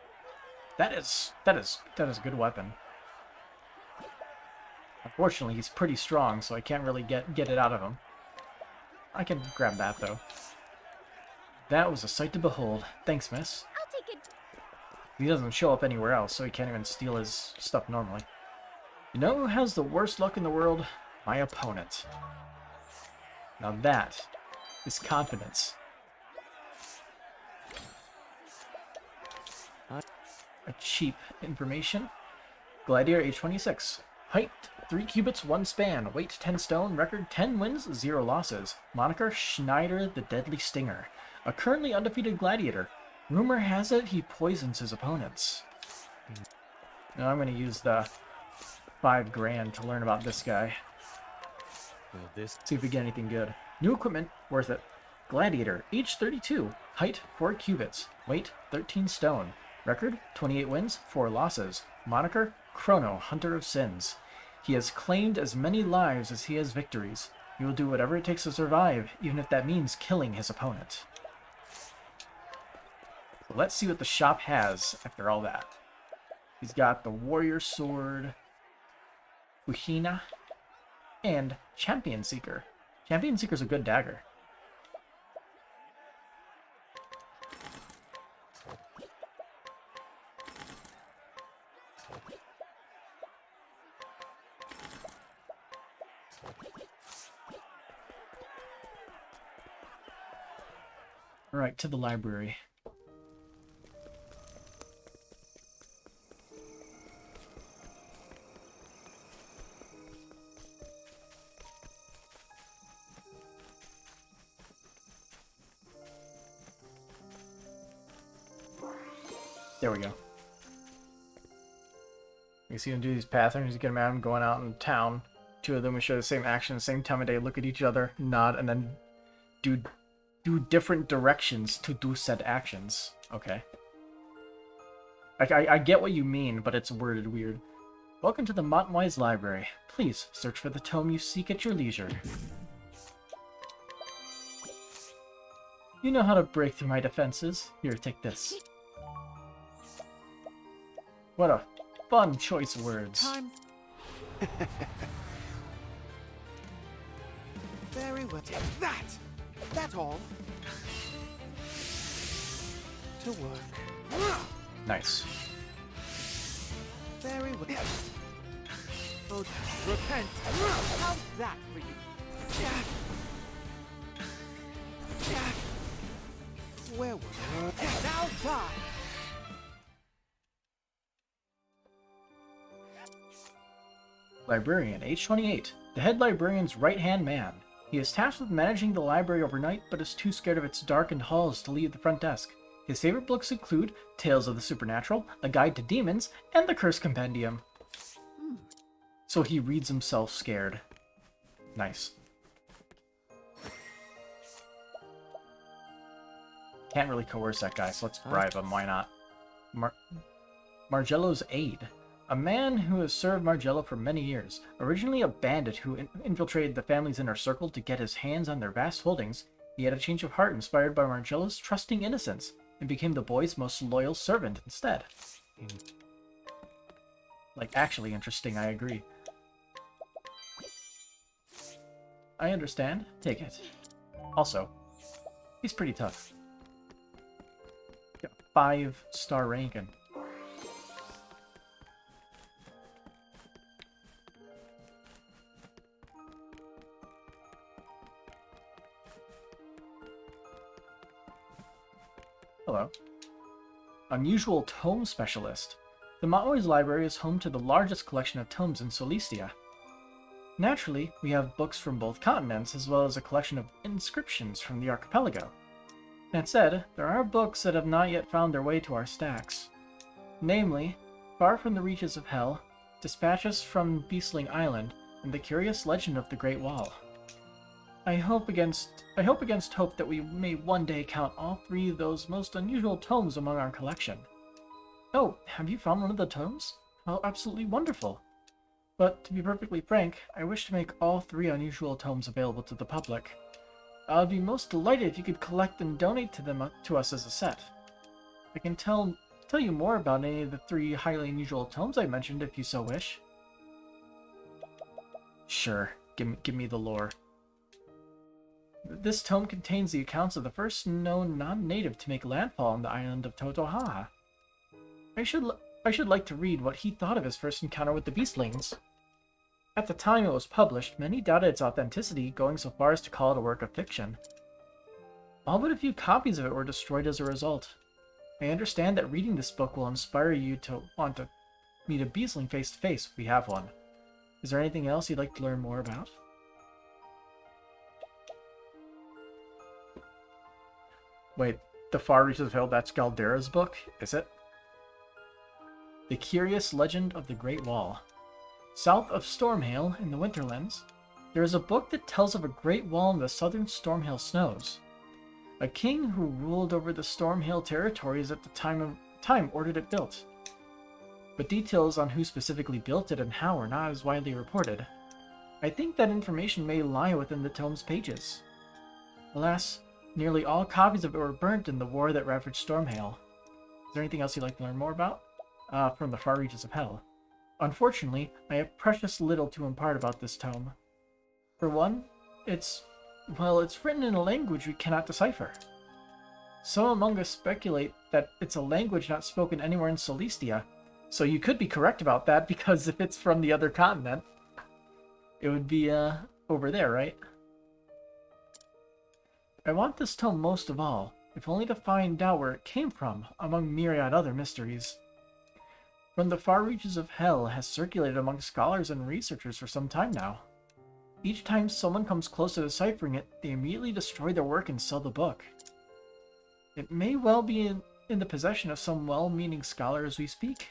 That is a good weapon. Unfortunately, he's pretty strong, so I can't really get it out of him. I can grab that, though. That was a sight to behold. Thanks, miss. I'll take it. He doesn't show up anywhere else, so he can't even steal his stuff normally. You know who has the worst luck in the world? My opponent. Now that is confidence. A cheap information. Gladiator, age 26. Height, 3 cubits, 1 span. Weight, 10 stone. Record, 10 wins, 0 losses. Moniker, Schneider the Deadly Stinger. A currently undefeated gladiator. Rumor has it he poisons his opponents. Now I'm going to use the $5 grand to learn about this guy. See if we get anything good. New equipment, worth it. Gladiator, age 32. Height, 4 cubits. Weight, 13 stone. Record, 28 wins, 4 losses. Moniker, Chrono, Hunter of Sins. He has claimed as many lives as he has victories. He will do whatever it takes to survive, even if that means killing his opponent. So let's see what the shop has after all that. He's got the Warrior Sword, Uhina, and Champion Seeker. Champion Seeker's a good dagger. Alright, to the library. There we go. You see him do these patterns, you get him at him going out in town. Two of them will show the same action, the same time of day, look at each other, nod, and then do different directions to do said actions. Okay. I get what you mean, but it's worded weird. Welcome to the Montwise Library. Please, search for the tome you seek at your leisure. You know how to break through my defenses. Here, take this. What a fun choice of words. Very well. Take that! That's all. To work. Nice. Very well. Oh, repent. How's that for you? Jack. Jack. Where was I? Now die. Librarian, age 28. The head librarian's right-hand man. He is tasked with managing the library overnight, but is too scared of its darkened halls to leave the front desk. His favorite books include Tales of the Supernatural, A Guide to Demons, and The Curse Compendium. So he reads himself scared. Nice. Can't really coerce that guy, so let's bribe him. Why not? Margello's aide. A man who has served Margello for many years. Originally a bandit who infiltrated the family's inner circle to get his hands on their vast holdings, he had a change of heart inspired by Margello's trusting innocence, and became the boy's most loyal servant instead. Like, actually interesting, I agree. I understand. Take it. Also, he's pretty tough. Got 5-star ranking. Hello. Unusual Tome Specialist. The Montmoy's library is home to the largest collection of tomes in Solistia. Naturally, we have books from both continents, as well as a collection of inscriptions from the archipelago. That said, there are books that have not yet found their way to our stacks. Namely, Far from the Reaches of Hell, Dispatches from Beastling Island, and The Curious Legend of the Great Wall. I hope against hope that we may one day count all 3 of those most unusual tomes among our collection. Oh, have you found one of the tomes? How absolutely wonderful! But, to be perfectly frank, I wish to make all 3 unusual tomes available to the public. I would be most delighted if you could collect and donate them to us as a set. I can tell you more about any of the 3 highly unusual tomes I mentioned if you so wish. Sure, give me the lore. This tome contains the accounts of the first known non-native to make landfall on the island of Totohaha. I should like to read what he thought of his first encounter with the Beastlings. At the time it was published, many doubted its authenticity, going so far as to call it a work of fiction. All but a few copies of it were destroyed as a result. I understand that reading this book will inspire you to want to meet a Beastling face to face if we have one. Is there anything else you'd like to learn more about? Wait, The Far Reaches of Hell, that's Galdera's book, is it? The Curious Legend of the Great Wall. South of Stormhail, in the Winterlands, there is a book that tells of a great wall in the southern Stormhail snows. A king who ruled over the Stormhail territories at the time ordered it built. But details on who specifically built it and how are not as widely reported. I think that information may lie within the tome's pages. Alas, nearly all copies of it were burnt in the war that ravaged Stormhail. Is there anything else you'd like to learn more about? From the Far Reaches of Hell. Unfortunately, I have precious little to impart about this tome. For one, it's written in a language we cannot decipher. Some among us speculate that it's a language not spoken anywhere in Solistia, so you could be correct about that, because if it's from the other continent, it would be, over there, right? I want this tome most of all, if only to find out where it came from, among myriad other mysteries. From the Far Reaches of Hell has circulated among scholars and researchers for some time now. Each time someone comes close to deciphering it, they immediately destroy their work and sell the book. It may well be in the possession of some well-meaning scholar as we speak.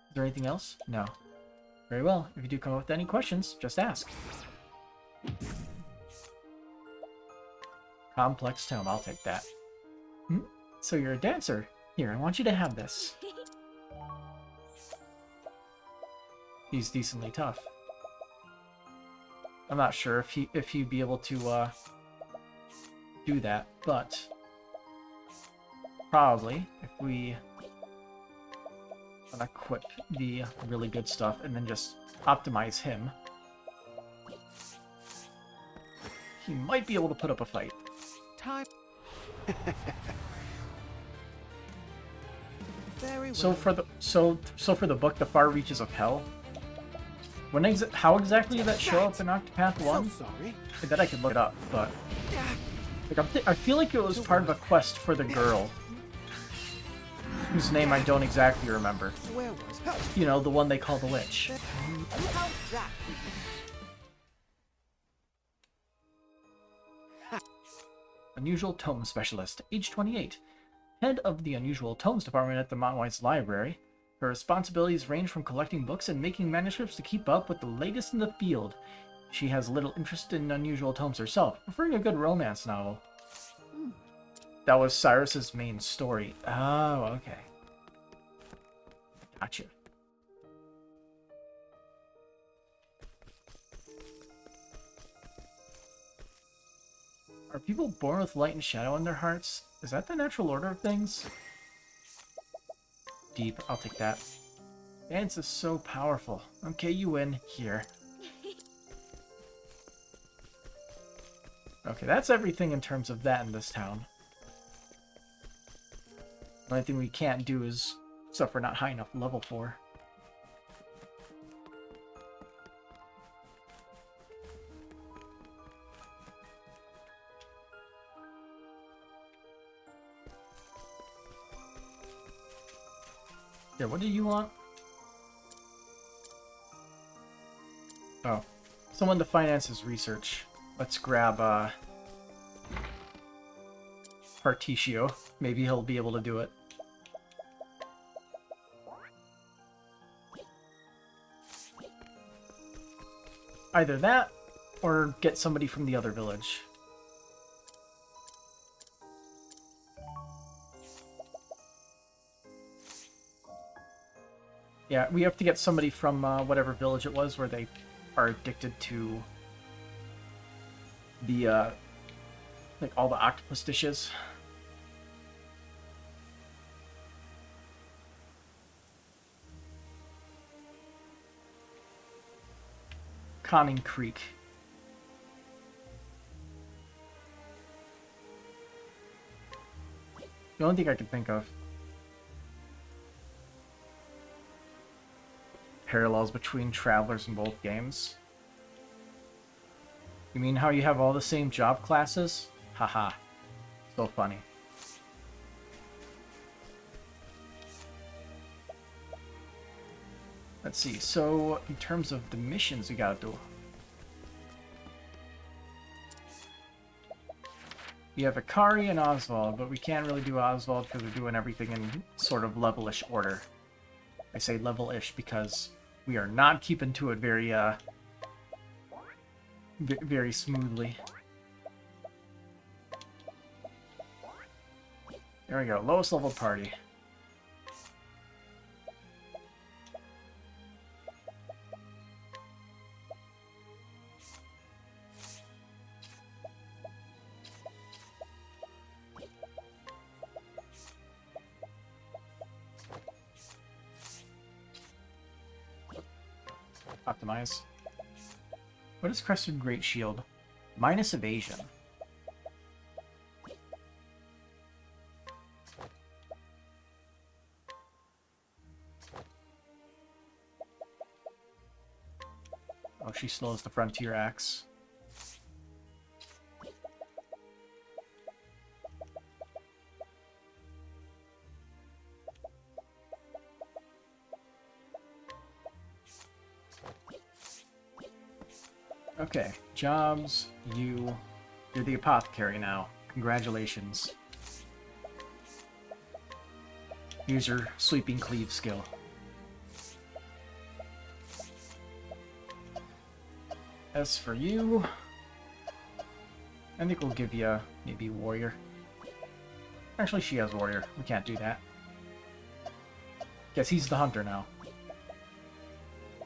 Is there anything else? No. Very well. If you do come up with any questions, just ask. Complex tome, I'll take that. So you're a dancer. Here, I want you to have this. He's decently tough. I'm not sure if he'd be able to do that, but probably if we equip the really good stuff and then just optimize him, he might be able to put up a fight. Time. Very well. So for the book, The Far Reaches of Hell, how exactly did that show up in Octopath 1? So sorry. That I could look it up, but like, I feel like it was part of a quest for the girl, whose name I don't exactly remember. Where was you know, the one they call the witch. How's that? Unusual Tome Specialist, age 28. Head of the Unusual Tomes Department at the Montmoy's Library. Her responsibilities range from collecting books and making manuscripts to keep up with the latest in the field. She has little interest in unusual tomes herself, preferring a good romance novel. That was Cyrus's main story. Oh, okay. Gotcha. Are people born with light and shadow in their hearts? Is that the natural order of things? Deep, I'll take that. Dance is so powerful. Okay, you win. Here. Okay, that's everything in terms of that in this town. The only thing we can't do is stuff we're not high enough level for. Yeah, what do you want? Oh, someone to finance his research. Let's grab, Particio. Maybe he'll be able to do it. Either that, or get somebody from the other village. Yeah, we have to get somebody from whatever village it was where they are addicted to the, like, all the octopus dishes. Conning Creek. The only thing I can think of. Parallels between travelers in both games. You mean how you have all the same job classes? Haha. So funny. Let's see, so in terms of the missions we gotta do. You have Hikari and Oswald, but we can't really do Oswald because we're doing everything in sort of level-ish order. I say level-ish because we are not keeping to it very, very smoothly. There we go, lowest level party. Optimize. What is Crested Great Shield? Minus evasion. Oh, she slows the Frontier Axe. Okay, jobs, you're the apothecary now. Congratulations. Use your sweeping cleave skill. As for you, I think we'll give you maybe warrior. Actually, she has warrior. We can't do that. Guess he's the hunter now.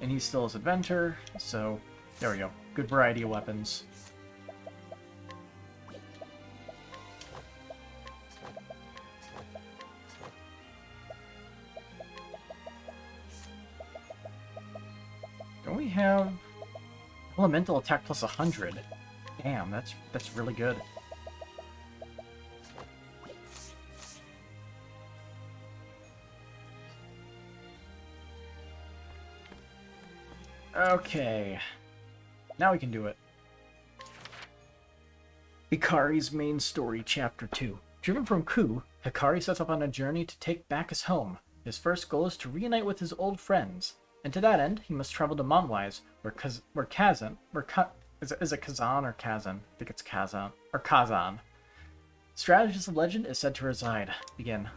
And he's still his inventor, so there we go. Good variety of weapons. Don't we have elemental attack plus 100? Damn, that's really good. Okay. Now we can do it. Hikari's main story, Chapter 2. Driven from Ku, Hikari sets up on a journey to take back his home. His first goal is to reunite with his old friends, and to that end, he must travel to Montwise, where Kazan, is it Kazan or Kazan? I think it's Kazan, or Kazan. Strategist of Legend is said to reside. Begin.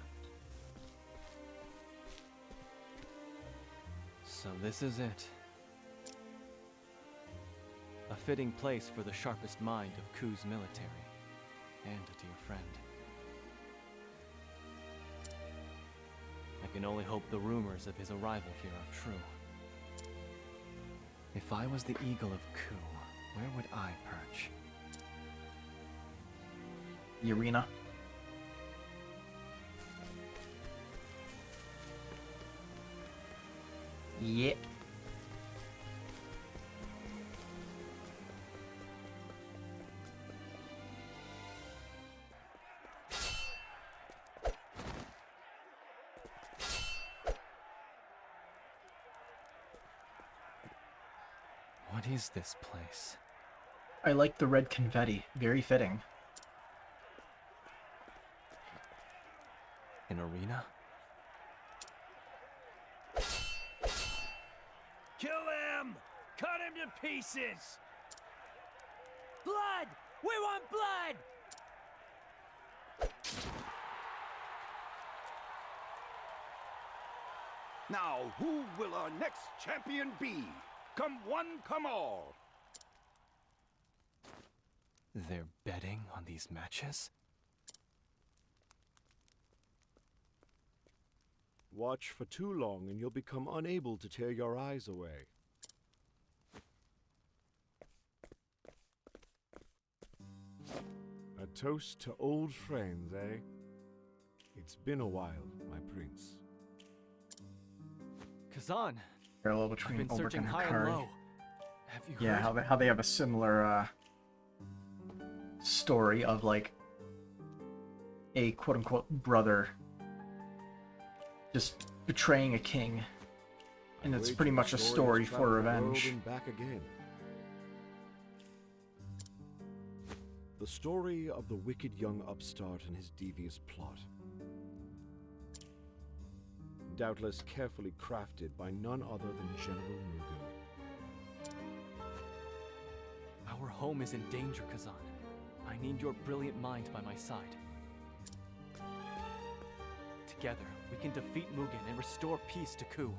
So this is it. A fitting place for the sharpest mind of Ku's military, and a dear friend. I can only hope the rumors of his arrival here are true. If I was the Eagle of Ku, where would I perch? The arena. Yep. What is this place? I like the red confetti. Very fitting. An arena? Kill him! Cut him to pieces! Blood! We want blood! Now, who will our next champion be? Come one, come all. They're betting on these matches? Watch for too long and you'll become unable to tear your eyes away. A toast to old friends, eh? It's been a while, my prince. Kazan! Parallel between I've been Ulrich searching and high and Hikari. low. Have you Yeah, heard? how they have a similar story of like a quote-unquote brother just betraying a king, and it's pretty much a story for revenge. Back again. The story of the wicked young upstart and his devious plot. Doubtless carefully crafted by none other than General Mugen. Our home is in danger, Kazan. I need your brilliant mind by my side. Together, we can defeat Mugen and restore peace to Ku.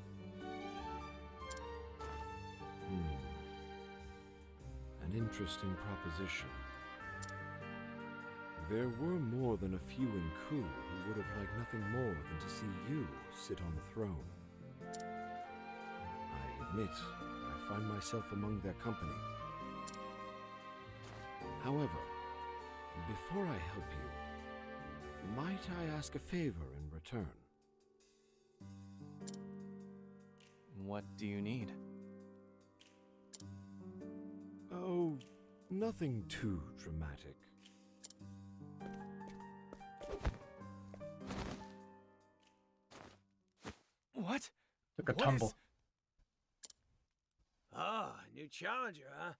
An interesting proposition. There were more than a few in Ku who would have liked nothing more than to see you sit on the throne. I admit, I find myself among their company. However, before I help you, might I ask a favor in return? What do you need? Oh, nothing too dramatic. What? Took a What tumble. is- Ah, new challenger, huh?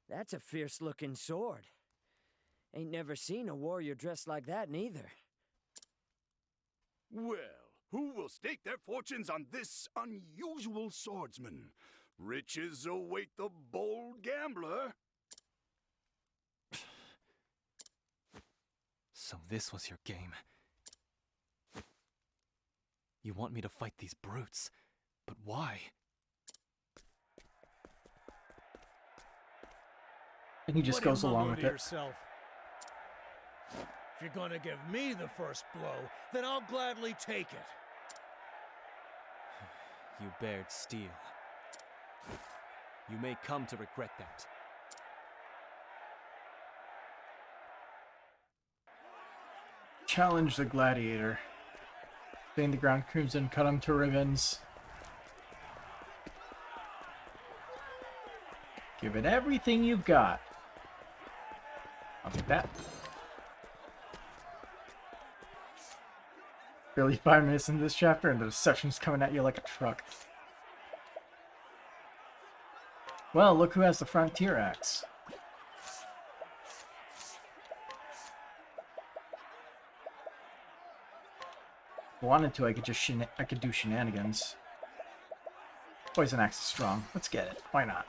That's a fierce-looking sword. Ain't never seen a warrior dressed like that, neither. Well, who will stake their fortunes on this unusual swordsman? Riches await the bold gambler. So this was your game. You want me to fight these brutes, but why? And he just goes along with it. Yourself. If you're gonna give me the first blow, then I'll gladly take it. You bared steel. You may come to regret that. Challenge the gladiator. Stain the ground crimson, cut him to ribbons. Give it everything you've got. I'll take that. Barely 5 minutes into this chapter and the deception's coming at you like a truck. Well, look who has the frontier axe. If I wanted to, I could just do shenanigans. Poison axe is strong. Let's get it. Why not?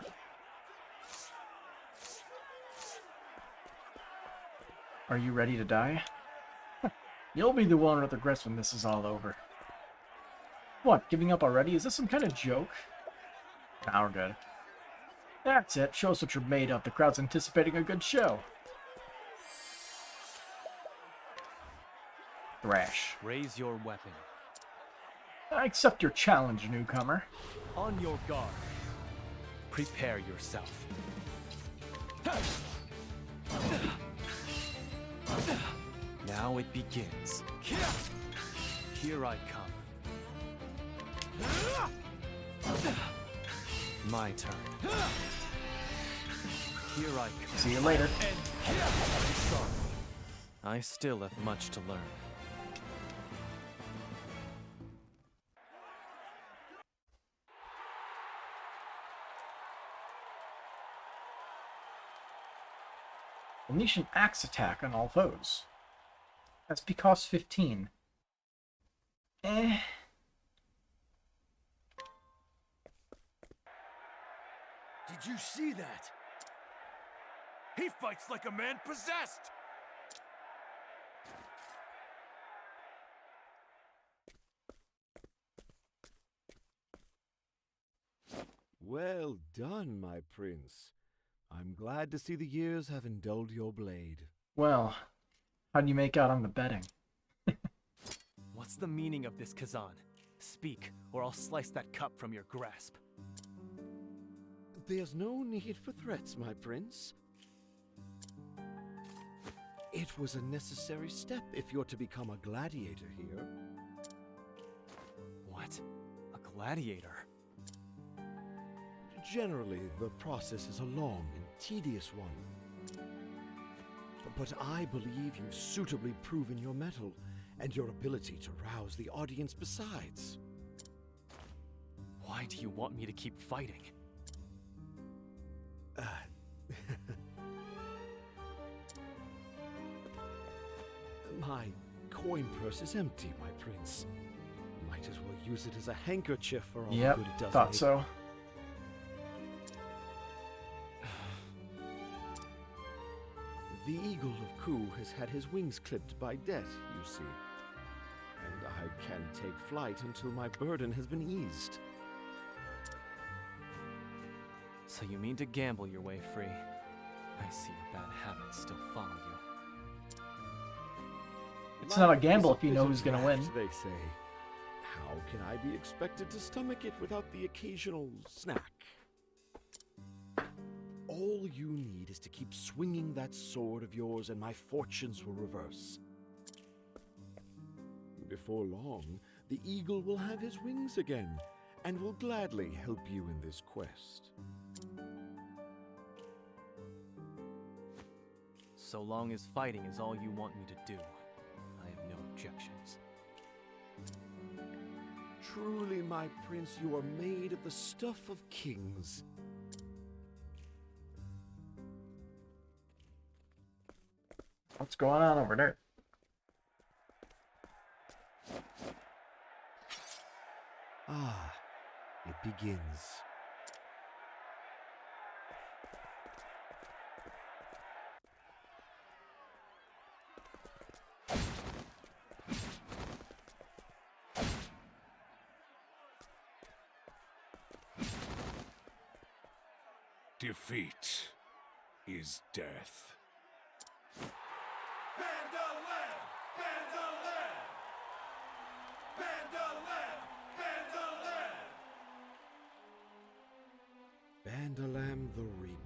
Are you ready to die? You'll be the one with regrets when this is all over. What, giving up already? Is this some kind of joke? Nah, we're good. That's it. Show us what you're made of. The crowd's anticipating a good show. Thrash. Raise your weapon. I accept your challenge, newcomer. On your guard. Prepare yourself. Now it begins. Here I come. My turn. Here I come. See you later. Sorry. I still have much to learn. Unleash an axe attack on all foes. SP costs 15. Eh. Did you see that? He fights like a man possessed! Well done, my prince. I'm glad to see the years have dulled your blade. Well, how do you make out on the betting? What's the meaning of this, Kazan? Speak, or I'll slice that cup from your grasp. There's no need for threats, my prince. It was a necessary step if you're to become a gladiator here. What? A gladiator? Generally, the process is a long and tedious one. But I believe you've suitably proven your mettle and your ability to rouse the audience besides. Why do you want me to keep fighting? My coin purse is empty, my prince. Might as well use it as a handkerchief for all the good it does thought me. so. The Eagle of Ku has had his wings clipped by death, you see. And I can't take flight until my burden has been eased. So you mean to gamble your way free? I see your bad habits still follow you. It's not a gamble if you know who's gonna win. They say. How can I be expected to stomach it without the occasional snack? All you need is to keep swinging that sword of yours and my fortunes will reverse. Before long, the eagle will have his wings again and will gladly help you in this quest. So long as fighting is all you want me to do, I have no objections. Truly, my prince, you are made of the stuff of kings. What's going on over there? Ah, it begins. Defeat is death. Bandalam the Reaper.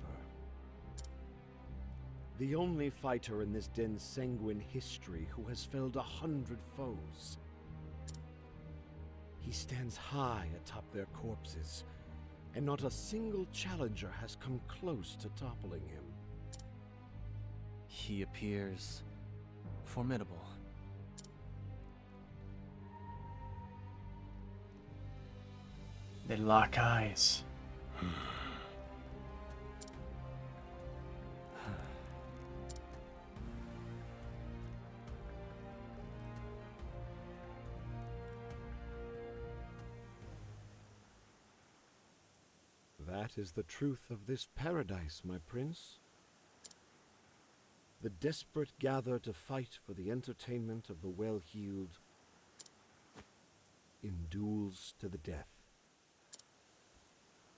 The only fighter in this den's sanguine history who has felled 100 foes. He stands high atop their corpses, and not a single challenger has come close to toppling him. He appears formidable. They lock eyes. That is the truth of this paradise, my prince. The desperate gather to fight for the entertainment of the well-heeled in duels to the death.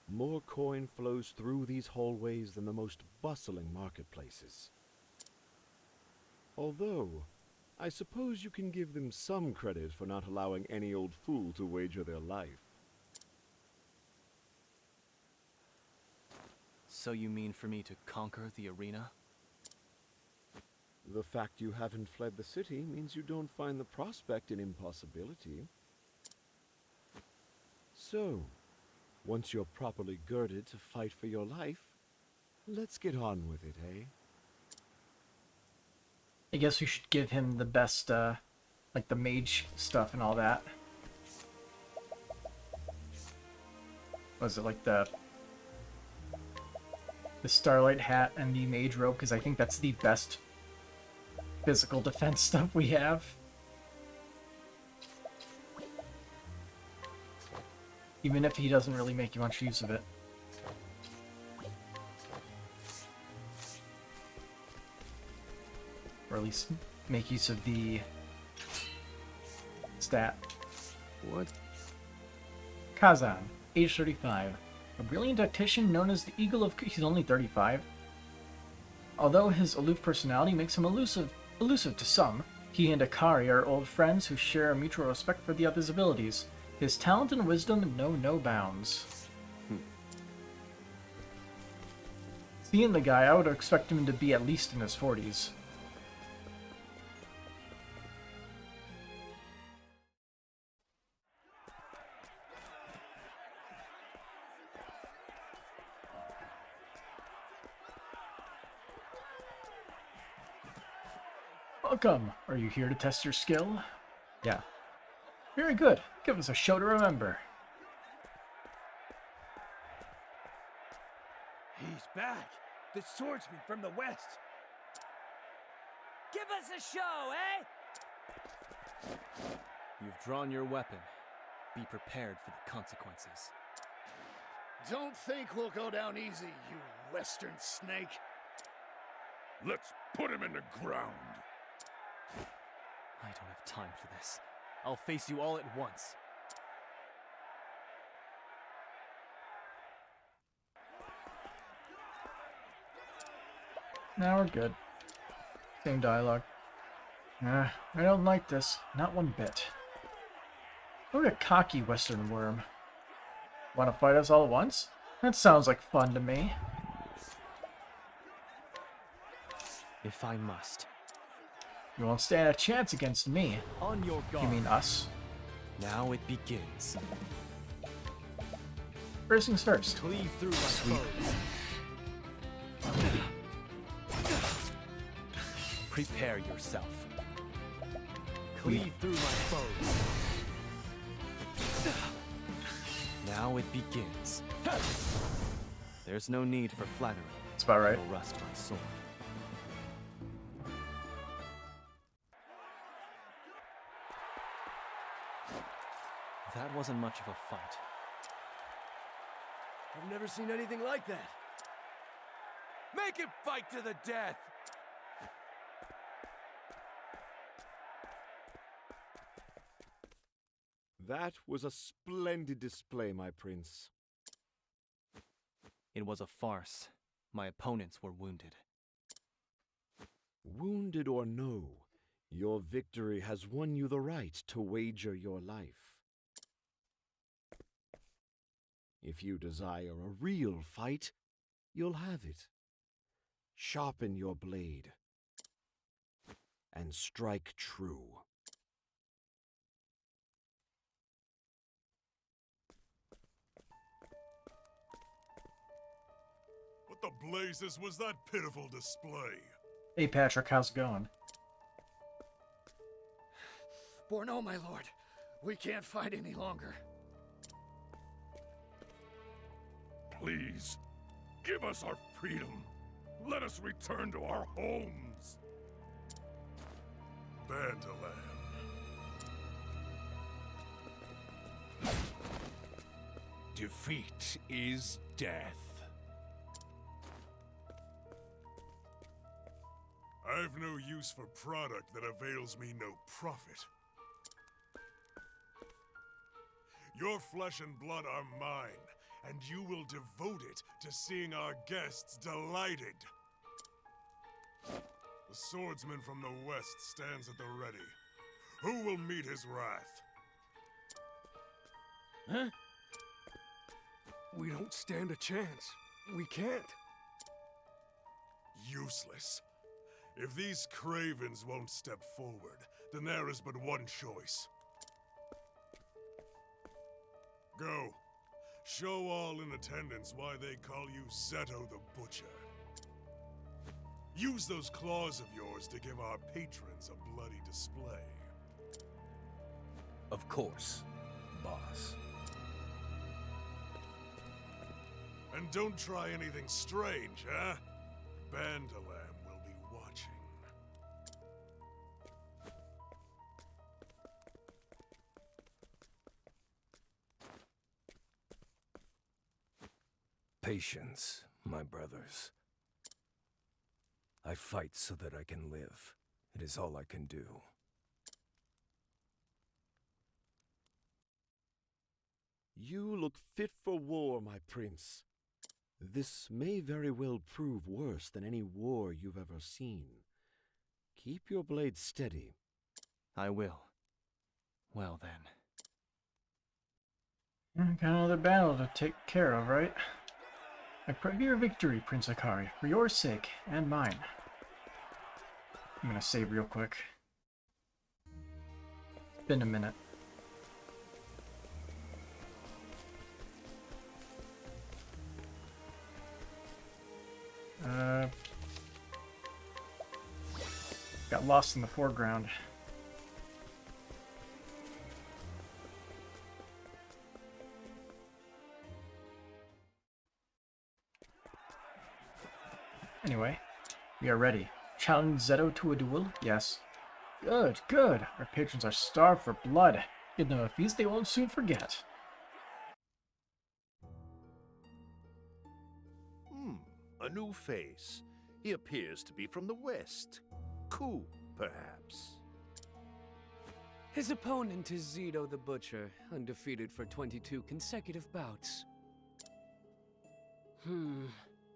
More coin flows through these hallways than the most bustling marketplaces. Although, I suppose you can give them some credit for not allowing any old fool to wager their life. So you mean for me to conquer the arena? The fact you haven't fled the city means you don't find the prospect an impossibility. So, once you're properly girded to fight for your life, let's get on with it, eh? I guess we should give him the best, like the mage stuff and all that. Was it like the the Starlight Hat and the Mage Robe, because I think that's the best physical defense stuff we have. Even if he doesn't really make much use of it. Or at least make use of the stat. What? Kazan, age 35. A brilliant tactician known as the Eagle of... He's only 35. Although his aloof personality makes him elusive to some, he and Hikari are old friends who share a mutual respect for the other's abilities. His talent and wisdom know no bounds. Seeing the guy, I would expect him to be at least in his 40s. Welcome. Are you here to test your skill? Yeah. Very good. Give us a show to remember. He's back. The swordsman from the west. Give us a show, eh? You've drawn your weapon. Be prepared for the consequences. Don't think we'll go down easy, you western snake. Let's put him in the ground. I don't have time for this. I'll face you all at once. Now we're good. Same dialogue. I don't like this. Not one bit. What a cocky western worm. Want to fight us all at once? That sounds like fun to me. If I must. You won't stand a chance against me. On your guard. You mean us? Now it begins. First things first. Cleave through my foes. Prepare yourself. Cleave through my foes. Now it begins. There's no need for flattery. That's about right. It'll rust my sword. That wasn't much of a fight. I've never seen anything like that. Make it fight to the death! That was a splendid display, my prince. It was a farce. My opponents were wounded. Wounded or no, your victory has won you the right to wager your life. If you desire a real fight, you'll have it. Sharpen your blade and strike true. What the blazes was that pitiful display? Hey Patrick, how's it going? Borno, my lord, we can't fight any longer. Please, give us our freedom. Let us return to our homes. Bantalan. Defeat is death. I've no use for product that avails me no profit. Your flesh and blood are mine, and you will devote it to seeing our guests delighted. The swordsman from the west stands at the ready. Who will meet his wrath? Huh? We don't stand a chance. We can't. Useless. If these cravens won't step forward, then there is but one choice. Go. Show all in attendance why they call you Zeto the Butcher. Use those claws of yours to give our patrons a bloody display. Of course, boss. And And don't try anything strange, huh? Bandalam will be watching. Patience, my brothers. I fight so that I can live. It is all I can do. You look fit for war, my prince. This may very well prove worse than any war you've ever seen. Keep your blade steady. I will. Well then. Got another battle to take care of, right? I pray for your victory, Prince Hikari, for your sake and mine. I'm gonna save real quick. It's been a minute. Got lost in the foreground. Anyway, we are ready. Challenge Zeto to a duel? Yes. Good, good. Our patrons are starved for blood. Give them a feast they won't soon forget. A new face. He appears to be from the west. Ku, perhaps. His opponent is Zito the Butcher, undefeated for 22 consecutive bouts. Who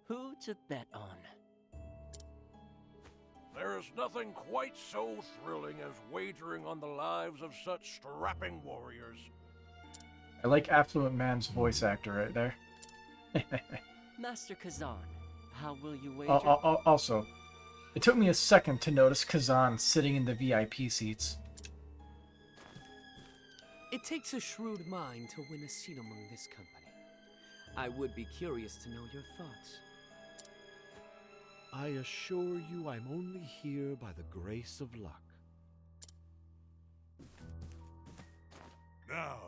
to bet on? There is nothing quite so thrilling as wagering on the lives of such strapping warriors. I like Affluent Man's voice actor right there. Master Kazan, how will you wager? Also, it took me a second to notice Kazan sitting in the VIP seats. It takes a shrewd mind to win a seat among this company. I would be curious to know your thoughts. I assure you I'm only here by the grace of luck. Now,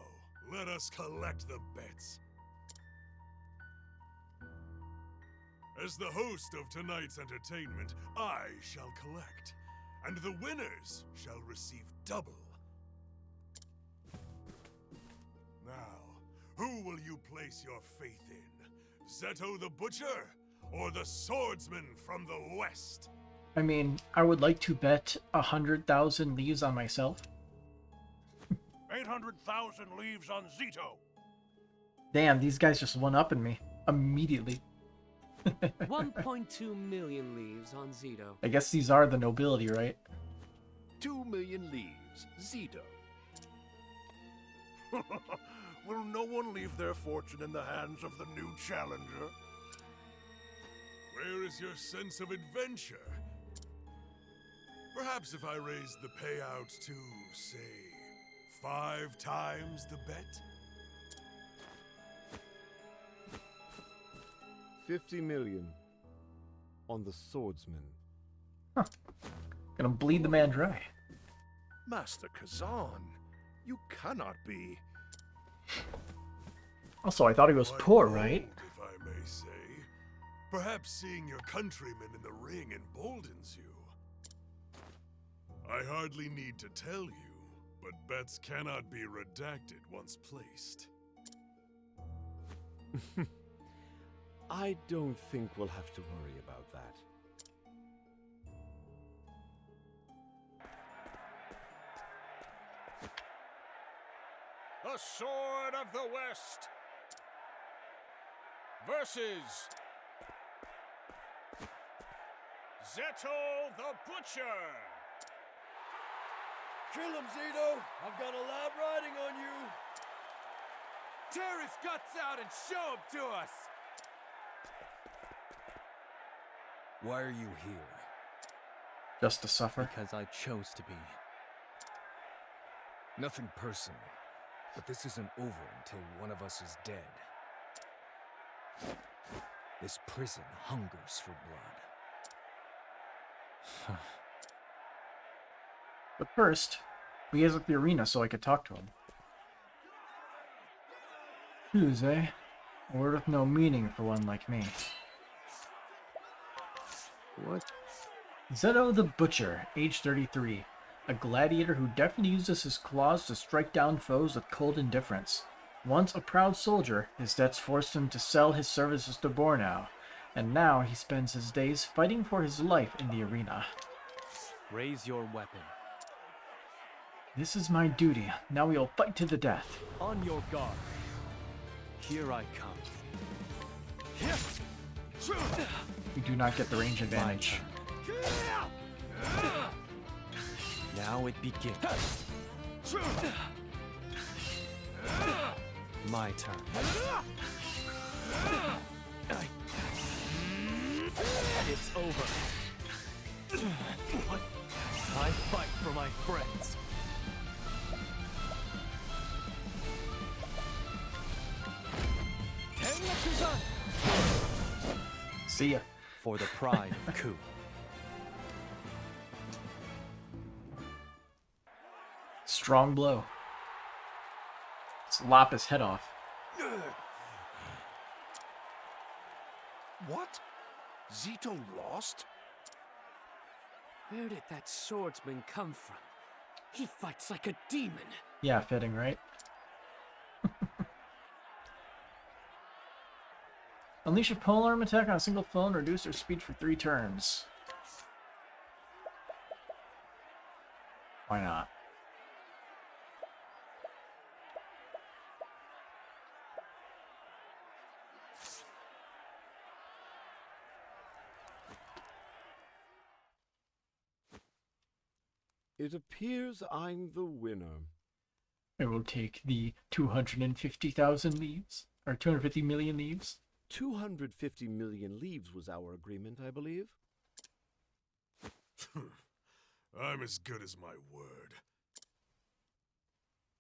let us collect the bets. As the host of tonight's entertainment, I shall collect, and the winners shall receive double. Now, who will you place your faith in? Zeto the Butcher, or the swordsman from the west? I mean, I would like to bet 100,000 leaves on myself. 800,000 leaves on Zito. Damn, these guys just one-upping me immediately. 1.2 million leaves on Zito. I guess these are the nobility, right? 2 million leaves, Zito. Will no one leave their fortune in the hands of the new challenger? Where is your sense of adventure? Perhaps if I raise the payout to, say, 5 times the bet? 50 million on the swordsman. Huh. Gonna bleed the man dry. Master Kazan, you cannot be... Also, I thought he was Quite poor, bold, right? if I may say. Perhaps seeing your countrymen in the ring emboldens you. I hardly need to tell you, but bets cannot be redacted once placed. I don't think we'll have to worry about that. The Sword of the West versus Zeto the Butcher. Kill him, Zito! I've got a lot riding on you! Tear his guts out and show him to us! Why are you here? Just to suffer? Because I chose to be. Nothing personal, but this isn't over until one of us is dead. This prison hungers for blood. But first, we exit the arena so I could talk to him. Who's, eh? A word with no meaning for one like me. What? Zeto the Butcher, age 33. A gladiator who deftly uses his claws to strike down foes with cold indifference. Once a proud soldier, his debts forced him to sell his services to Bornau, and now he spends his days fighting for his life in the arena. Raise your weapon. This is my duty. Now we will fight to the death. On your guard. Here I come. We do not get the range advantage. Now it begins. My turn. It's over. I fight for my friends. See ya. For the pride of Ku. Strong blow. Let's lop his head off. What? Zeto lost? Where did that swordsman come from? He fights like a demon. Yeah, fitting, right? Unleash a polearm attack on a single foe and reduce their speed for 3 turns. Why not? It appears I'm the winner. I will take the 250,000 leaves, or 250 million leaves. 250 million leaves was our agreement, I believe. I'm as good as my word.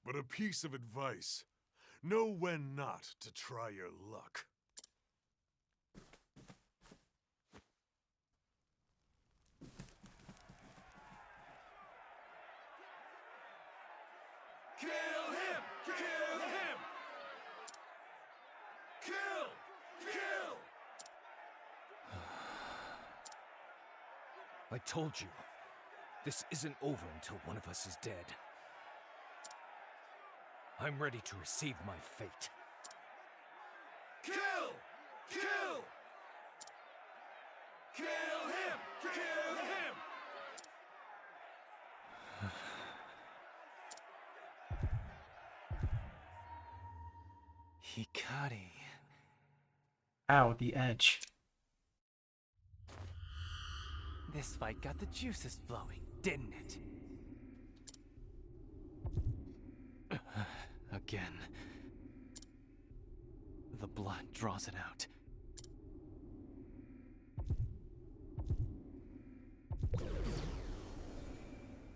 But a piece of advice. Know when not to try your luck. Kill him! Kill him! Kill! Kill! I told you, this isn't over until one of us is dead. I'm ready to receive my fate. Kill! Kill! Kill him! Kill him! Hikari. Ow, the edge. This fight got the juices flowing, didn't it? Again. The blood draws it out.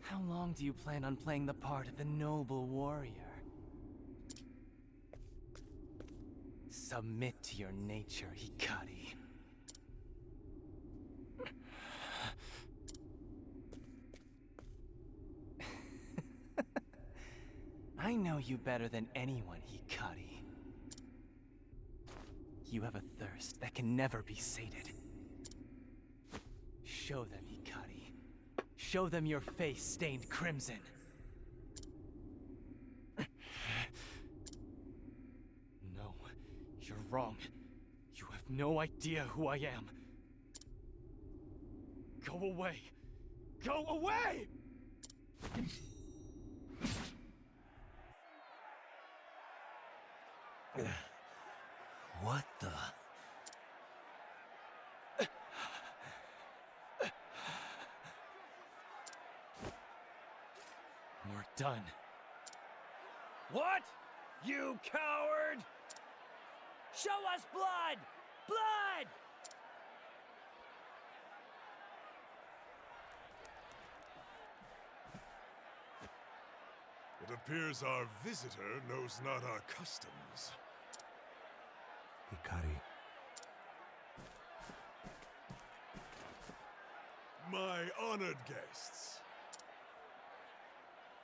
How long do you plan on playing the part of the noble warrior? Submit to your nature, Hikari. I know you better than anyone, Hikari. You have a thirst that can never be sated. Show them, Hikari. Show them your face stained crimson. No, you're wrong. You have no idea who I am. Go away! Go away! What the? We're done. What? You coward! Show us blood! Blood! It appears our visitor knows not our customs. Hikari. My honored guests.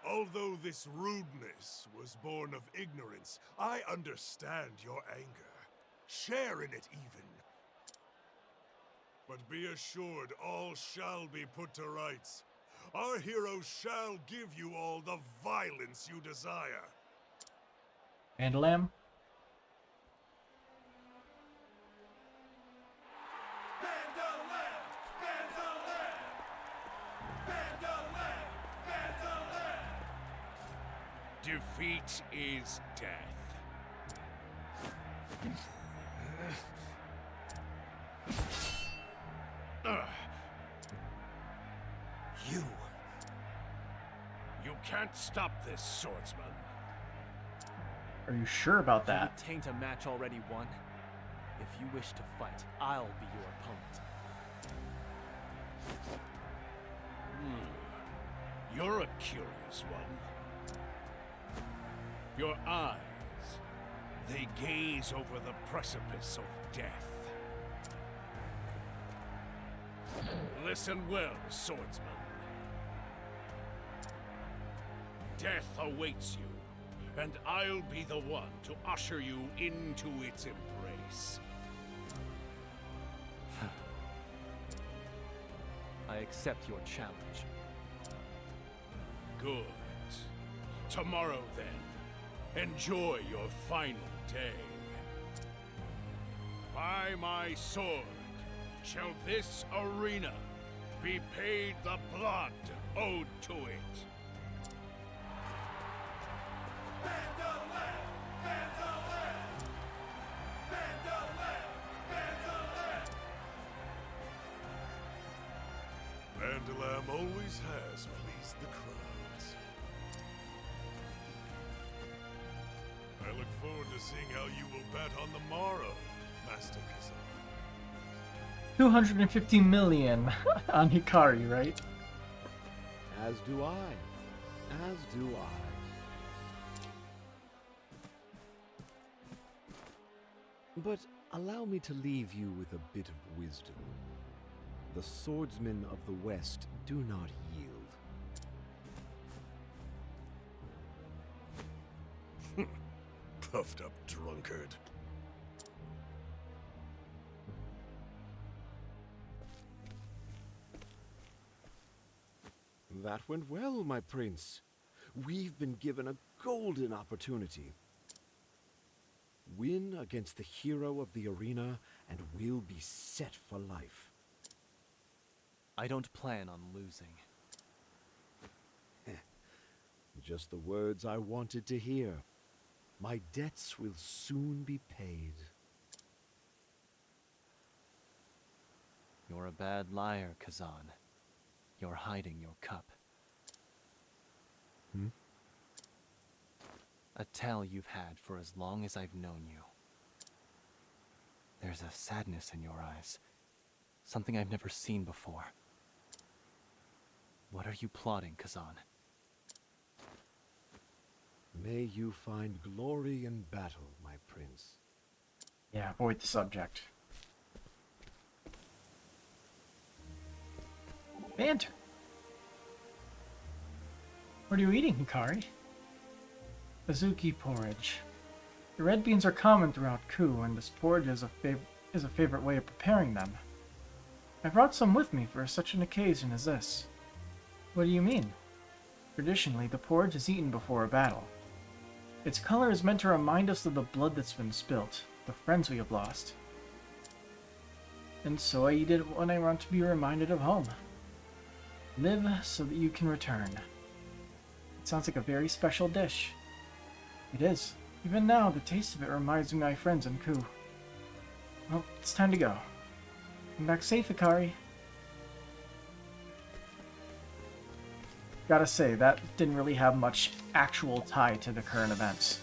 Although this rudeness was born of ignorance, I understand your anger. share in it even. But be assured, all shall be put to rights. Our heroes shall give you all the violence you desire. And Lamb? Defeat is death. You can't stop this, swordsman. Are you sure about You that? would taint a match already won. If you wish to fight, I'll be your opponent. You're a curious one. Your eyes, they gaze over the precipice of death. Listen well, swordsman. Death awaits you, and I'll be the one to usher you into its embrace. I accept your challenge. Good. Tomorrow, then, enjoy your final day. By my sword shall this arena be paid the blood owed to it. Vandalam always has pleased the crowds. I look forward to seeing how you will bet on the morrow, Master Kazan. 250 million on Hikari, right? As do I. As do I. But allow me to leave you with a bit of wisdom. The swordsmen of the West do not yield. Puffed up drunkard. That went well, my prince. We've been given a golden opportunity. Win against the hero of the arena, and we'll be set for life. I don't plan on losing. Just the words I wanted to hear. My debts will soon be paid. You're a bad liar, Kazan. You're hiding your cup. A tale you've had for as long as I've known you. There's a sadness in your eyes. Something I've never seen before. What are you plotting, Kazan? May you find glory in battle, my prince. Yeah, avoid the subject. Banter. What are you eating, Hikari? Azuki porridge. The red beans are common throughout Ku, and this porridge is a favorite way of preparing them. I brought some with me for such an occasion as this. What do you mean? Traditionally, the porridge is eaten before a battle. Its color is meant to remind us of the blood that's been spilt, the friends we have lost. And so I eat it when I want to be reminded of home. Live so that you can return. It sounds like a very special dish. It is. Even now, the taste of it reminds me of my friends in Ku. Well, it's time to go. Come back safe, Hikari. Gotta say, that didn't really have much actual tie to the current events.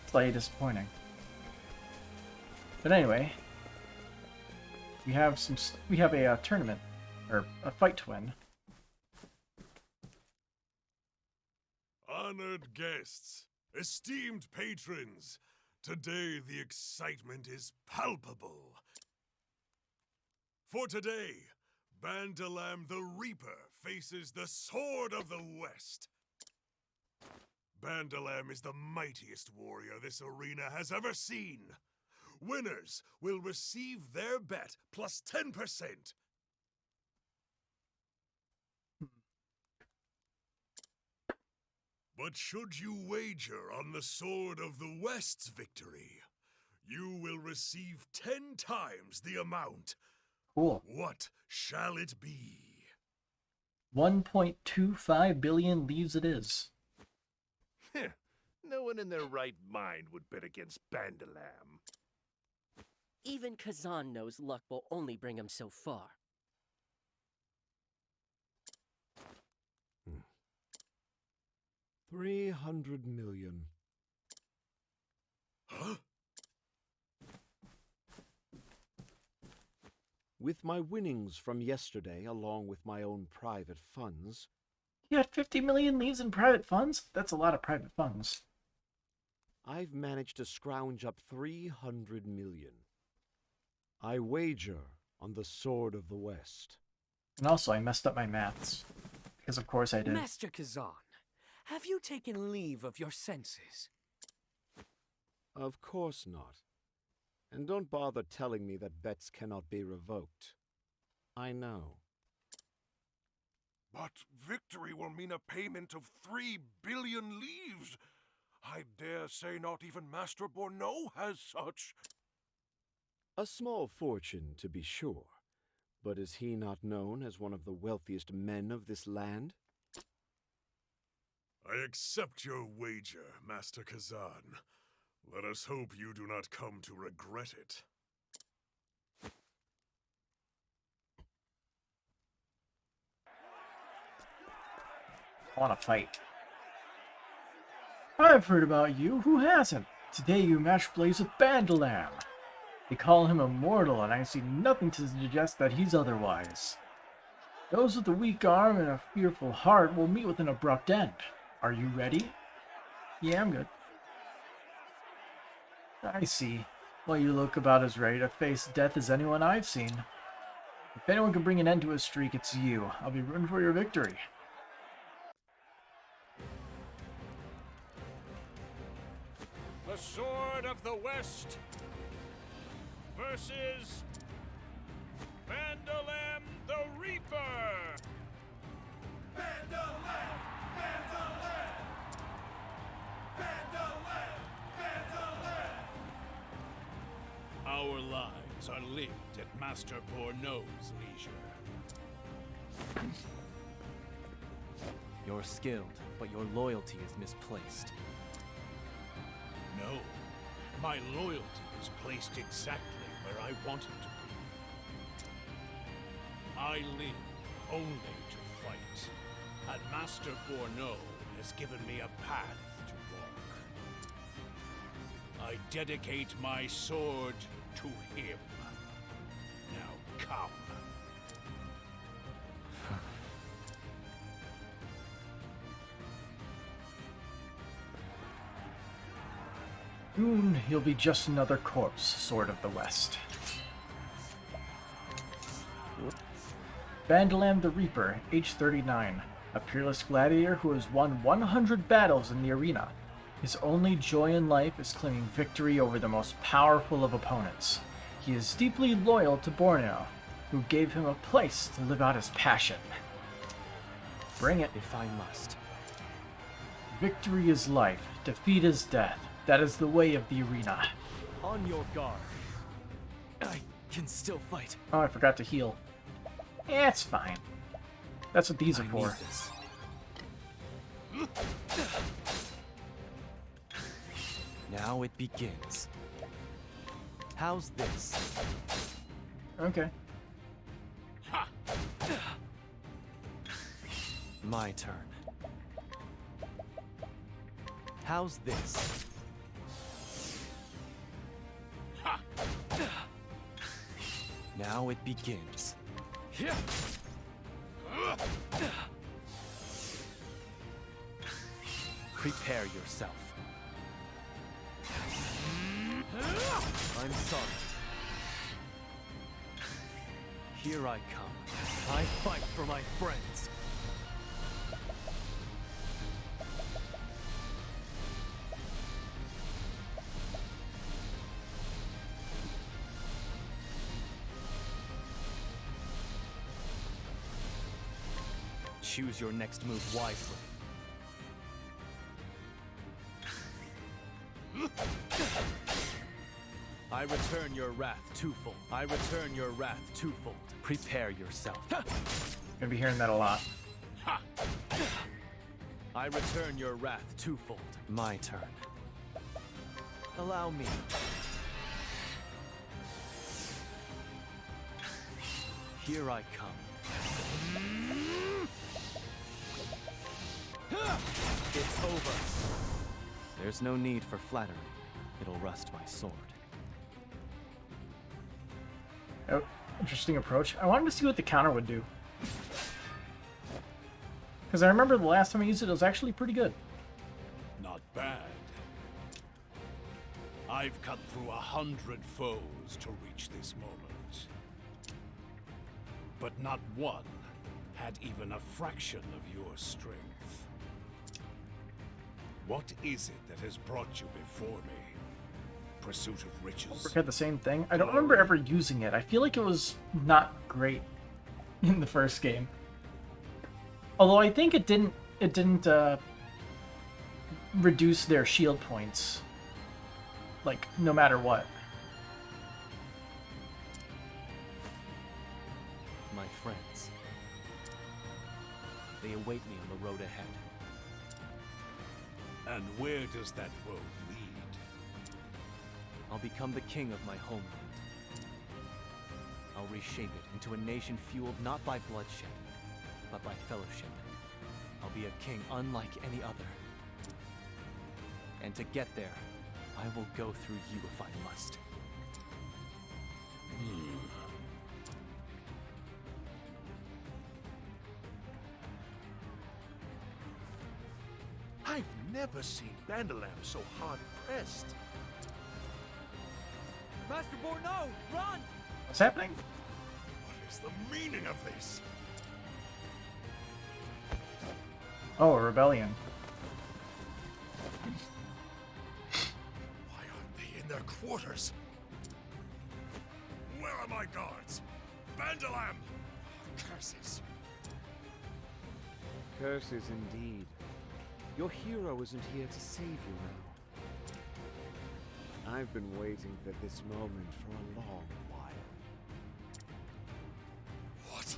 Slightly disappointing. But anyway, we have a tournament, or a fight to win. Honored guests, esteemed patrons, today the excitement is palpable. For today, Bandalam the Reaper faces the Sword of the West. Bandalam is the mightiest warrior this arena has ever seen. Winners will receive their bet plus 10%. But should you wager on the Sword of the West's victory, you will receive 10 times the amount. Cool. What shall it be? 1.25 billion leaves it is. No one in their right mind would bet against Bandalam. Even Kazan knows luck will only bring him so far. 300 million. Huh? With my winnings from yesterday, along with my own private funds... You had 50 million leaves in private funds? That's a lot of private funds. I've managed to scrounge up 300 million. I wager on the Sword of the West. And also, I messed up my maths. Because of course I did. Master Kazan, have you taken leave of your senses? Of course not. And don't bother telling me that bets cannot be revoked. I know. But victory will mean a payment of 3 billion leaves. I dare say not even Master Borneau has such. A small fortune, to be sure. But is he not known as one of the wealthiest men of this land? I accept your wager, Master Kazan. Let us hope you do not come to regret it. I want to fight. I've heard about you. Who hasn't? Today you match Blaze with Bandalam. They call him immortal, and I see nothing to suggest that he's otherwise. Those with a weak arm and a fearful heart will meet with an abrupt end. Are you ready? Yeah, I'm good. I see. Well, you look about as ready to face death as anyone I've seen. If anyone can bring an end to his streak, it's you. I'll be rooting for your victory. The Sword of the West versus Bandalam the Reaper! Bandalam! Bandalam! Bandalam! Bandalam! Our lives are lived at Master Borneau's leisure. You're skilled, but your loyalty is misplaced. No, my loyalty is placed exactly where I want it to be. I live only to fight, and Master Borneau has given me a path to walk. I dedicate my sword to him. Now come. Soon he'll be just another corpse, Sword of the West. Bandalam the Reaper, age 39, a peerless gladiator who has won 100 battles in the arena. His only joy in life is claiming victory over the most powerful of opponents. He is deeply loyal to Borneo, who gave him a place to live out his passion. Bring it. If I must. Victory is life, defeat is death. That is the way of the arena. On your guard. I can still fight. Oh, I forgot to heal. Yeah, it's fine. That's what these are for. Now it begins. How's this? Okay. My turn. How's this? Now it begins. Prepare yourself. I'm sorry. Here I come. I fight for my friends. Choose your next move wisely. I return your wrath twofold. I return your wrath twofold. Prepare yourself. Gonna be hearing that a lot. I return your wrath twofold. My turn. Allow me. Here I come. It's over. There's no need for flattery. It'll rust my sword. Oh, interesting approach. I wanted to see what the counter would do. Because I remember the last time I used it, it was actually pretty good. Not bad. I've cut through 100 foes to reach this moment. But not one had even a fraction of your strength. What is it that has brought you before me? Pursuit of riches? I had the same thing. I don't remember ever using it. I feel like it was not great in the first game. Although I think it didn't reduce their shield points, like, no matter what. My friends, they await me on the road ahead. And where does that road lead? I'll become the king of my homeland. I'll reshape it into a nation fueled not by bloodshed, but by fellowship. I'll be a king unlike any other. And to get there, I will go through you if I must. I've never seen Bandalam so hard-pressed. Master Borno, run! What's happening? What is the meaning of this? Oh, a rebellion. Why aren't they in their quarters? Where are my guards? Bandalam! Curses. Curses indeed. Your hero isn't here to save you now. I've been waiting for this moment for a long while. What?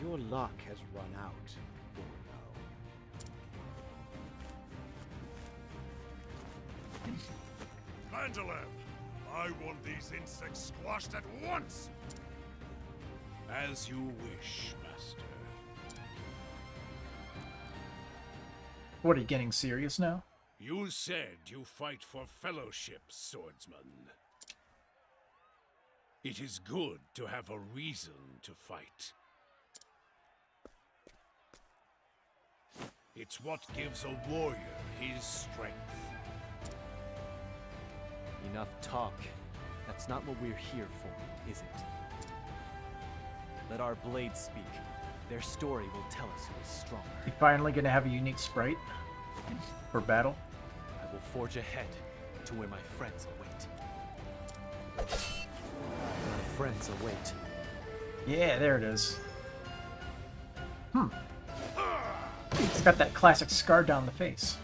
Your luck has run out, Borno. Bandalam! I want these insects squashed at once! As you wish, Master. What, are you getting serious now? You said you fight for fellowship, swordsman. It is good to have a reason to fight. It's what gives a warrior his strength. Enough talk. That's not what we're here for, is it? Let our blades speak. Their story will tell us who is stronger. You finally gonna have a unique sprite for battle? I will forge ahead to where my friends await. My friends await. Yeah, there it is. It's got that classic scar down the face.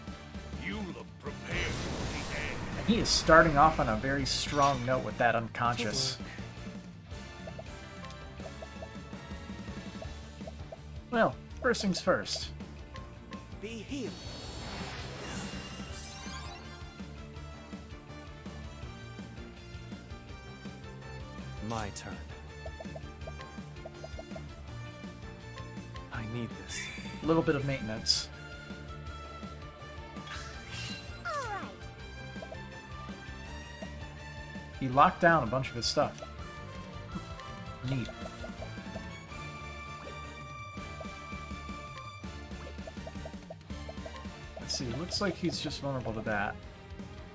You look prepared for the end. And he is starting off on a very strong note with that unconscious. Well, first things first. Be healed. My turn. I need this. A little bit of maintenance. He locked down a bunch of his stuff. Neat. Let's see, looks like he's just vulnerable to that.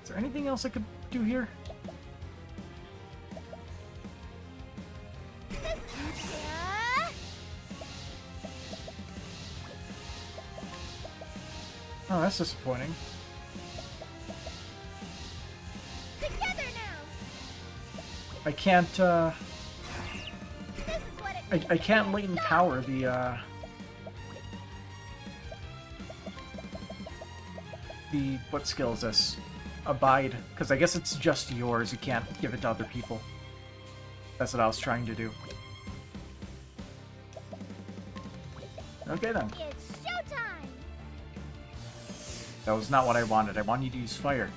Is there anything else I could do here? Oh, that's disappointing. Together now. I can't, This is what it I can't latent power the what skill is this? Abide, because I guess it's just yours. You can't give it to other people. That's what I was trying to do. Okay then. It's showtime! That was not what I wanted. I wanted you to use fire.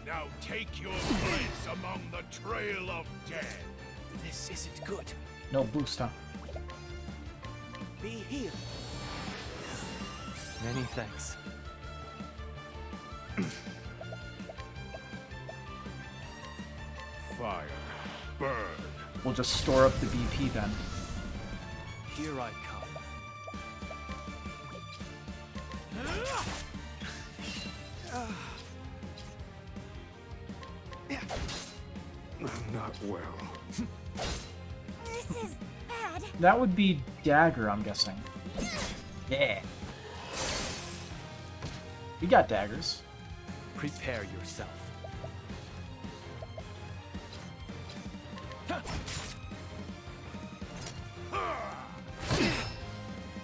Now take your place among the trail of dead. This isn't good. No boost, huh? Be healed. Many thanks. Fire. Burn. We'll just store up the BP then. Here I come. Not well. This is bad. That would be dagger, I'm guessing. Yeah. We got daggers. Prepare yourself.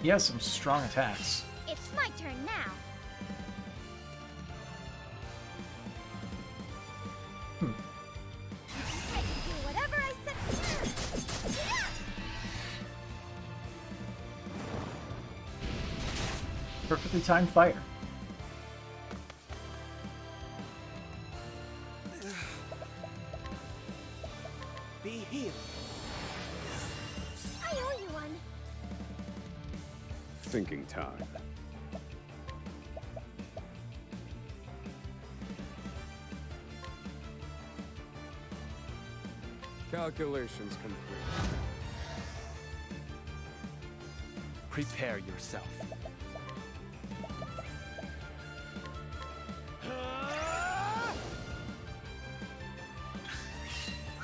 He has some strong attacks. It's my turn now. I can do whatever I set to do. Perfectly timed fire. Be healed. I owe you one. Thinking time. Calculations complete. Prepare yourself.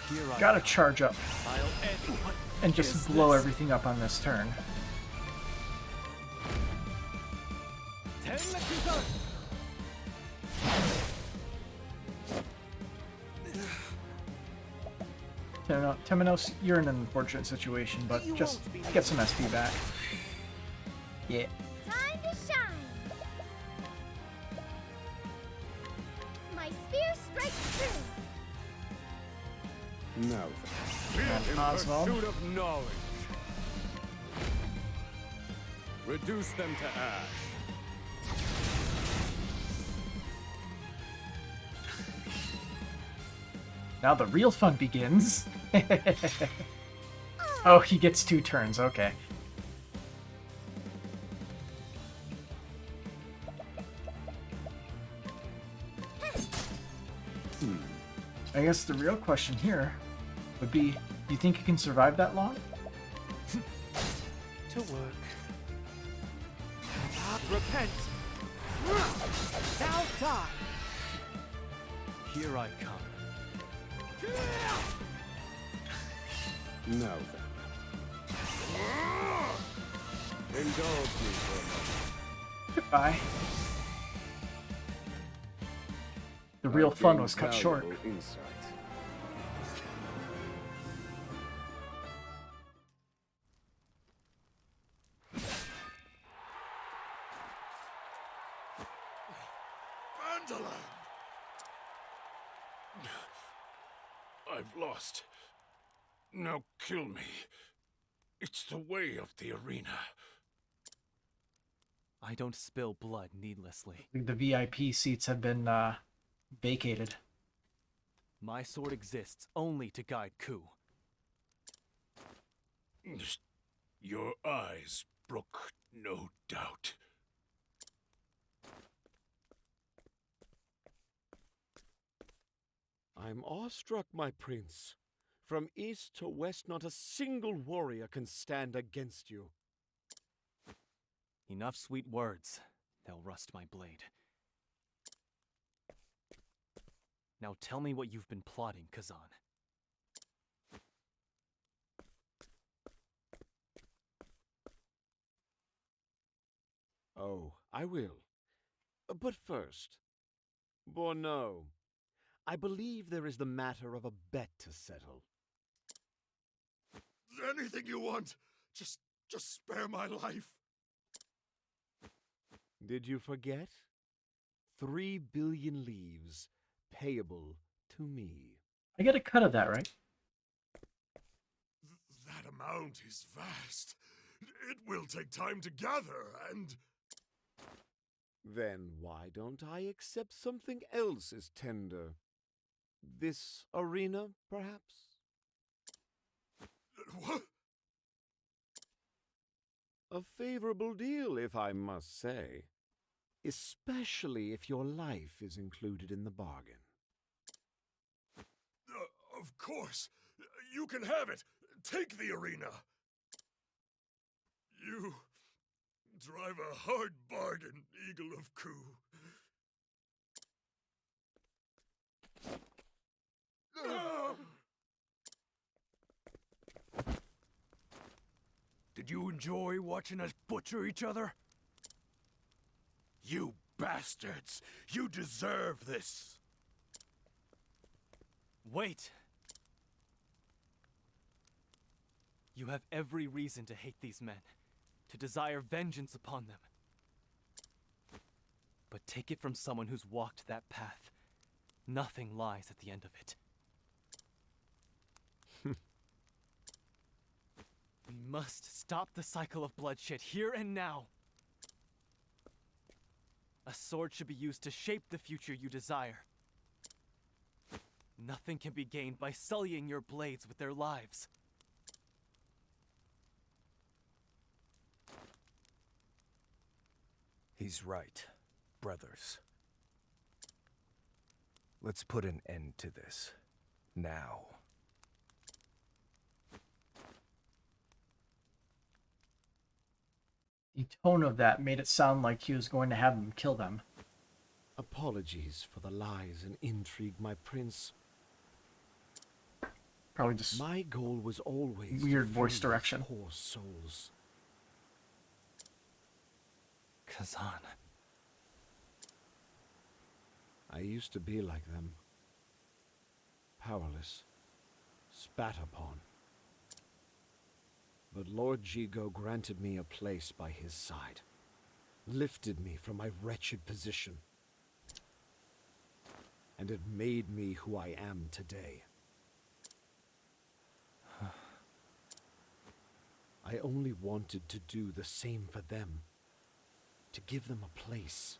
Here I Gotta charge up I'll end what and just is blow this? everything up on this turn. Temenos, you're in an unfortunate situation, but just get some SP back. Yeah. Time to shine. My spear strikes true. Now And Oswald. pursuit of knowledge. Reduce them to ash. Now the real fun begins. Oh, he gets 2 turns, okay. I guess the real question here would be, do you think you can survive that long? To work. Repent. Now die. Here I come. Now then. Indulge me for a moment. Goodbye. The real I've fun gained was cut short. valuable insight. I've lost. Now kill me. It's the way of the arena. I don't spill blood needlessly. The VIP seats have been vacated. My sword exists only to guide Ku. Your eyes brook no doubt. I'm awestruck, my prince. From east to west, not a single warrior can stand against you. Enough sweet words. They'll rust my blade. Now tell me what you've been plotting, Kazan. Oh, I will. But first, Borno, I believe there is the matter of a bet to settle. Anything you want. Just spare my life. Did you forget? 3 billion leaves, payable to me. I get a cut of that, right? That amount is vast. It will take time to gather, and... Then why don't I accept something else as tender? This arena, perhaps? What? A favorable deal, if I must say. Especially if your life is included in the bargain. Of course. You can have it. Take the arena. You drive a hard bargain, Eagle of Ku. Did you enjoy watching us butcher each other? You bastards! You deserve this! Wait! You have every reason to hate these men, to desire vengeance upon them. But take it from someone who's walked that path. Nothing lies at the end of it. We must stop the cycle of bloodshed here and now. A sword should be used to shape the future you desire. Nothing can be gained by sullying your blades with their lives. He's right, brothers. Let's put an end to this. Now. The tone of that made it sound like he was going to have them kill them. Apologies for the lies and intrigue, my prince. Probably just my goal was always weird voice direction. Poor souls. Kazan. I used to be like them. Powerless. Spat upon. But Lord Jigo granted me a place by his side. Lifted me from my wretched position. And it made me who I am today. I only wanted to do the same for them. To give them a place.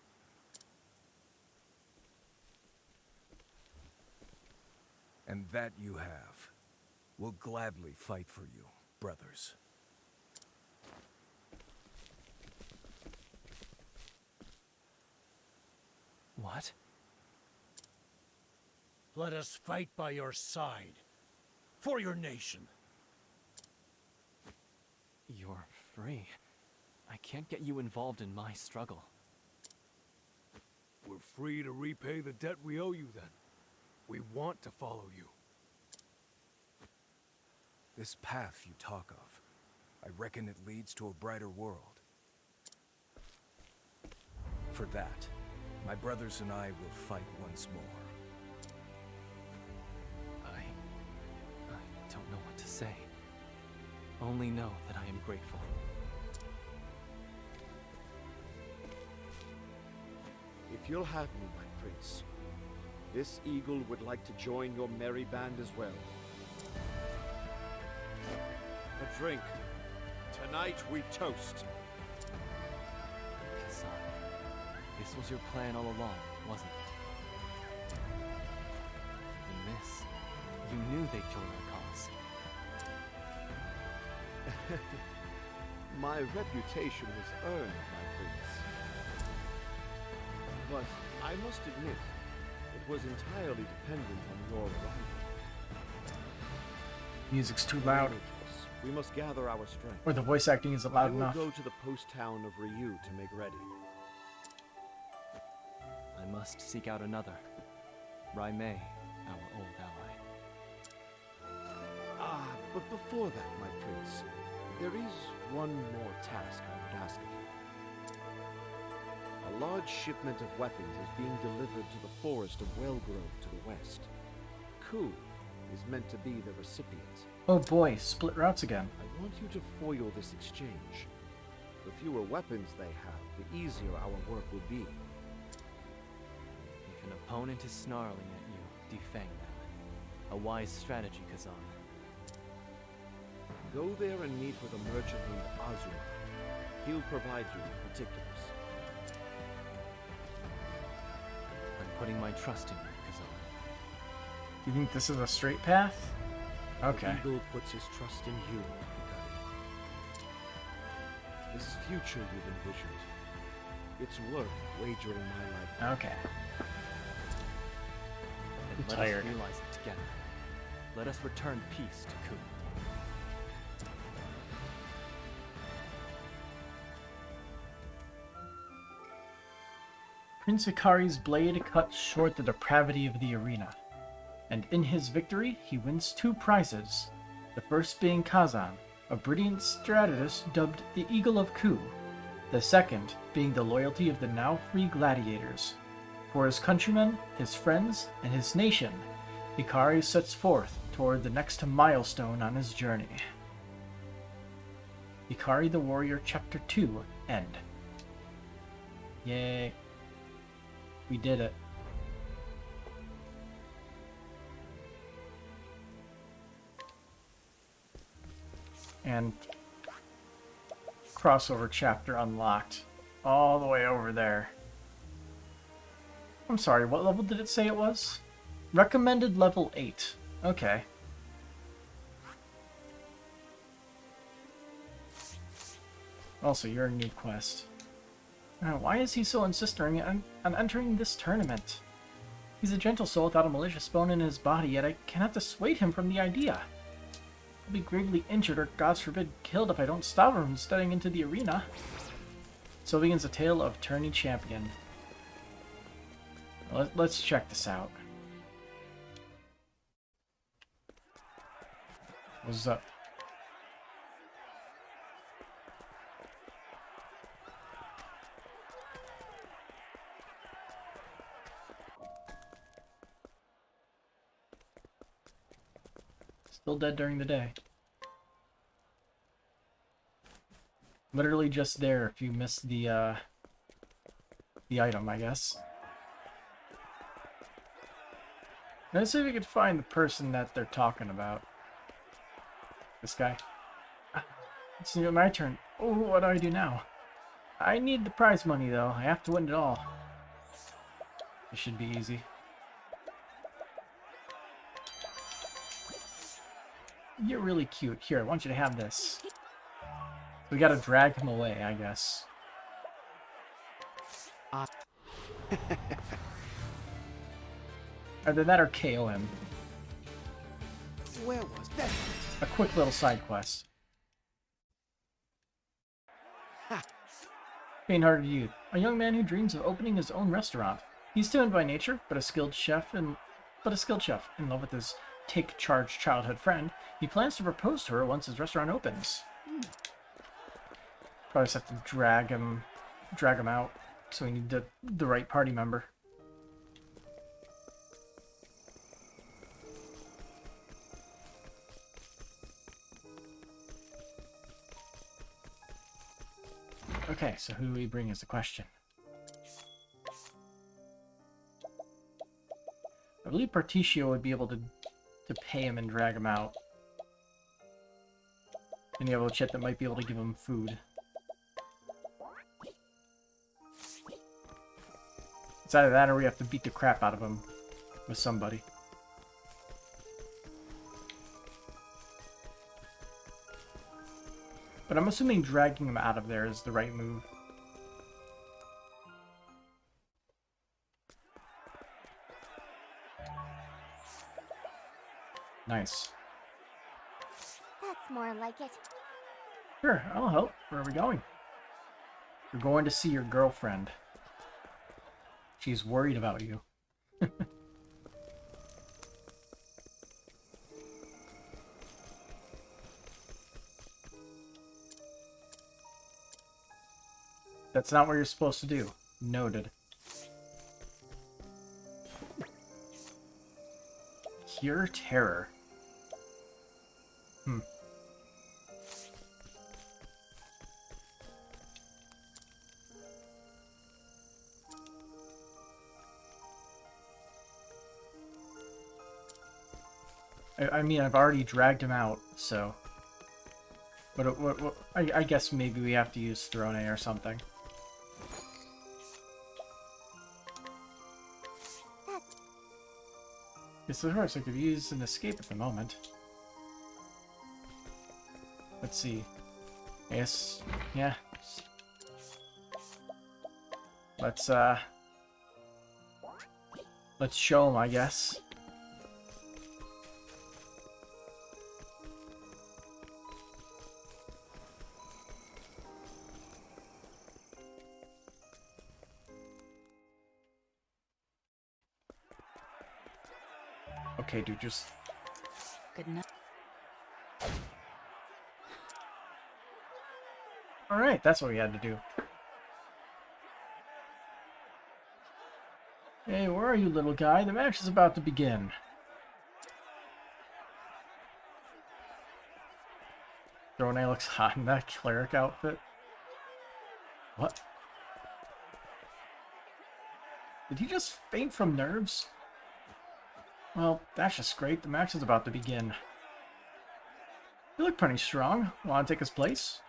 And that you have. We'll gladly fight for you, brothers. What? Let us fight by your side. For your nation. You're free. I can't get you involved in my struggle. We're free to repay the debt we owe you, then. We want to follow you. This path you talk of, I reckon it leads to a brighter world. For that, my brothers and I will fight once more. I don't know what to say. Only know that I am grateful. If you'll have me, my prince, this eagle would like to join your merry band as well. A drink. Tonight we toast. Kazan, this was your plan all along, wasn't it? In this, you knew they'd join our cause. My reputation was earned, my prince. But I must admit, it was entirely dependent on your arrival. Music's too loud. We must gather our strength. Or the voice acting isn't loud I enough. will go to the post town of Ryu to make ready. I must seek out another. Raimei, our old ally. Ah, but before that, my prince, there is one more task I would ask of you. A large shipment of weapons is being delivered to the forest of Wellgrove to the west. Ku, is meant to be the recipient. Oh boy, split routes again. I want you to foil this exchange. The fewer weapons they have, the easier our work will be. If an opponent is snarling at you, defang them. A wise strategy, Kazan. Go there and meet with a merchant named Azuma. He'll provide you with particulars. I'm putting my trust in you, Kazan. You think this is a straight path? Okay. The eagle puts his trust in you, Hikari. This future you've envisioned, it's worth wagering my life. Okay. And I'm let tired. us realize it together. Let us return peace to Ku. Prince Hikari's blade cuts short the depravity of the arena, and in his victory he wins 2 prizes, the first being Kazan, a brilliant strategist dubbed the Eagle of Ku, the second being the loyalty of the now free gladiators. For his countrymen, his friends, and his nation, Hikari sets forth toward the next milestone on his journey. Hikari the Warrior Chapter 2 End. Yay. We did it. And crossover chapter unlocked. All the way over there. I'm sorry, what level did it say it was? Recommended level 8. Okay. Also, you're a new quest. Why is he so insisting on entering this tournament? He's a gentle soul without a malicious bone in his body, yet I cannot dissuade him from the idea. I'll be gravely injured or, God forbid, killed if I don't stop him from stepping into the arena. So begins the tale of Tourney Champion. Let's check this out. What's up? Still dead during the day. Literally just there if you missed the item, I guess. Let's see if we can find the person that they're talking about. This guy. It's my turn. Oh, what do I do now? I need the prize money, though. I have to win it all. This should be easy. You're really cute. Here, I want you to have this. We gotta drag him away, I guess. Either that or KO him. Where was that? A quick little side quest. Faint-hearted youth. A young man who dreams of opening his own restaurant. He's timid by nature, but a skilled chef in love with his take-charge childhood friend. He plans to propose to her once his restaurant opens. Probably just have to drag him out. So we need the right party member. Okay, so who do we bring is the question. I believe Particio would be able to pay him and drag him out. And you have Ochette that might be able to give him food. It's either that or we have to beat the crap out of him with somebody. But I'm assuming dragging him out of there is the right move. Nice. That's more like it. Sure, I'll help. Where are we going? You're going to see your girlfriend. She's worried about you. That's not what you're supposed to do. Noted. Pure terror. I mean, I've already dragged him out, so... But I guess maybe we have to use Throne or something. Yes, of course, I could use an escape at the moment. Let's see. Yes, yeah. Let's show him, I guess. Okay, dude, just... Good enough. Alright, that's what we had to do. Hey, where are you, little guy? The match is about to begin. Throne looks hot in that cleric outfit. What? Did he just faint from nerves? Well, that's just great. The match is about to begin. You look pretty strong. Want to take his place?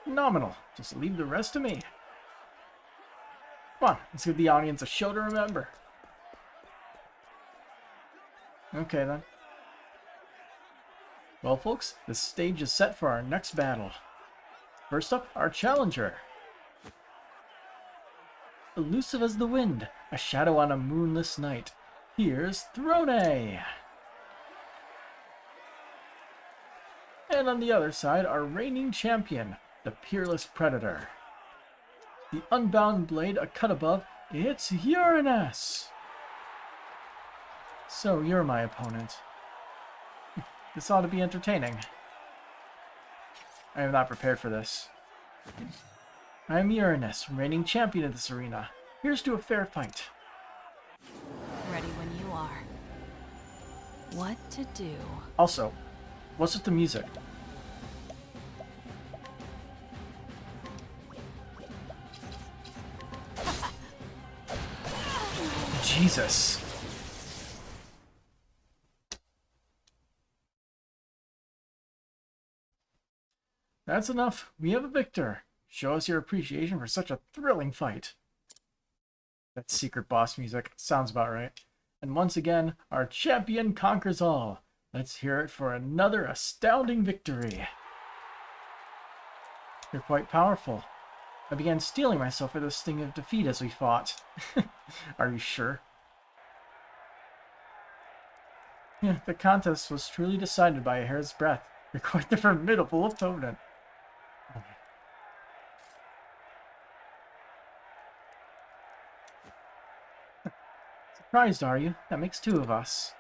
Phenomenal. Just leave the rest to me. Come on, let's give the audience a show to remember. Okay, then. Well, folks, the stage is set for our next battle. First up, our challenger. Elusive as the wind, a shadow on a moonless night. Here's Throne. And on the other side, our reigning champion, the peerless predator. The unbound blade, a cut above, it's Uranus! So, you're my opponent. This ought to be entertaining. I am not prepared for this. I am Uranus, reigning champion of this arena. Here's to a fair fight. Ready when you are. What to do? Also, what's with the music? Jesus. That's enough. We have a victor. Show us your appreciation for such a thrilling fight. That secret boss music sounds about right. And once again, our champion conquers all. Let's hear it for another astounding victory. You're quite powerful. I began steeling myself for this sting of defeat as we fought. Are you sure? Yeah, the contest was truly decided by a hair's breadth. You're quite the formidable opponent. Surprised, are you? That makes two of us.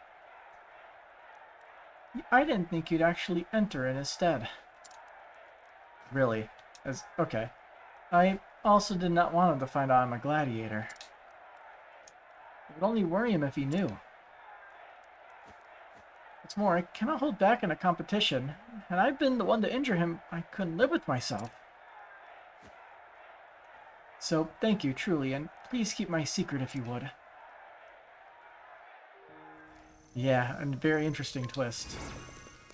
I didn't think you'd actually enter in his stead. Really? Okay. I also did not want him to find out I'm a gladiator. It would only worry him if he knew. What's more, I cannot hold back in a competition. Had I been the one to injure him, I couldn't live with myself. So, thank you, truly, and please keep my secret if you would. Yeah, a very interesting twist.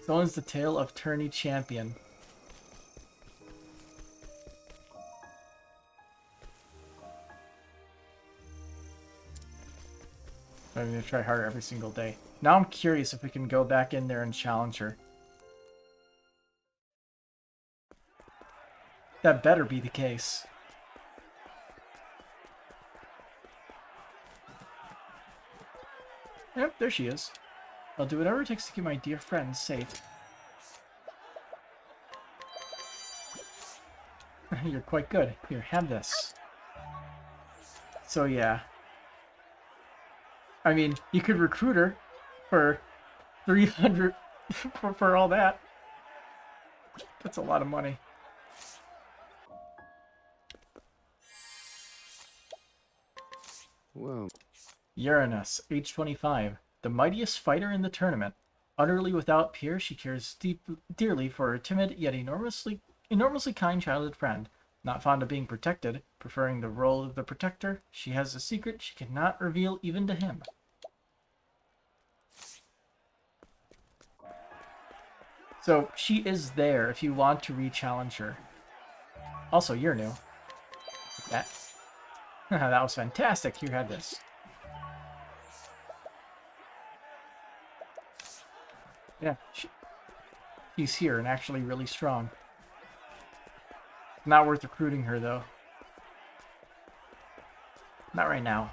So is the tale of Tourney Champion. I'm going to try harder every single day. Now I'm curious if we can go back in there and challenge her. That better be the case. Yep, there she is. I'll do whatever it takes to keep my dear friends safe. You're quite good. Here, have this. So yeah. I mean, you could recruit her for 300 for all that. That's a lot of money. Whoa. Uranus, age 25, the mightiest fighter in the tournament. Utterly without peer, she cares dearly for her timid yet enormously kind childhood friend. Not fond of being protected, preferring the role of the protector, she has a secret she cannot reveal even to him. So she is there if you want to re-challenge her. Also, you're new. That. That was fantastic. You had this. Yeah, she's here and actually really strong. Not worth recruiting her, though. Not right now.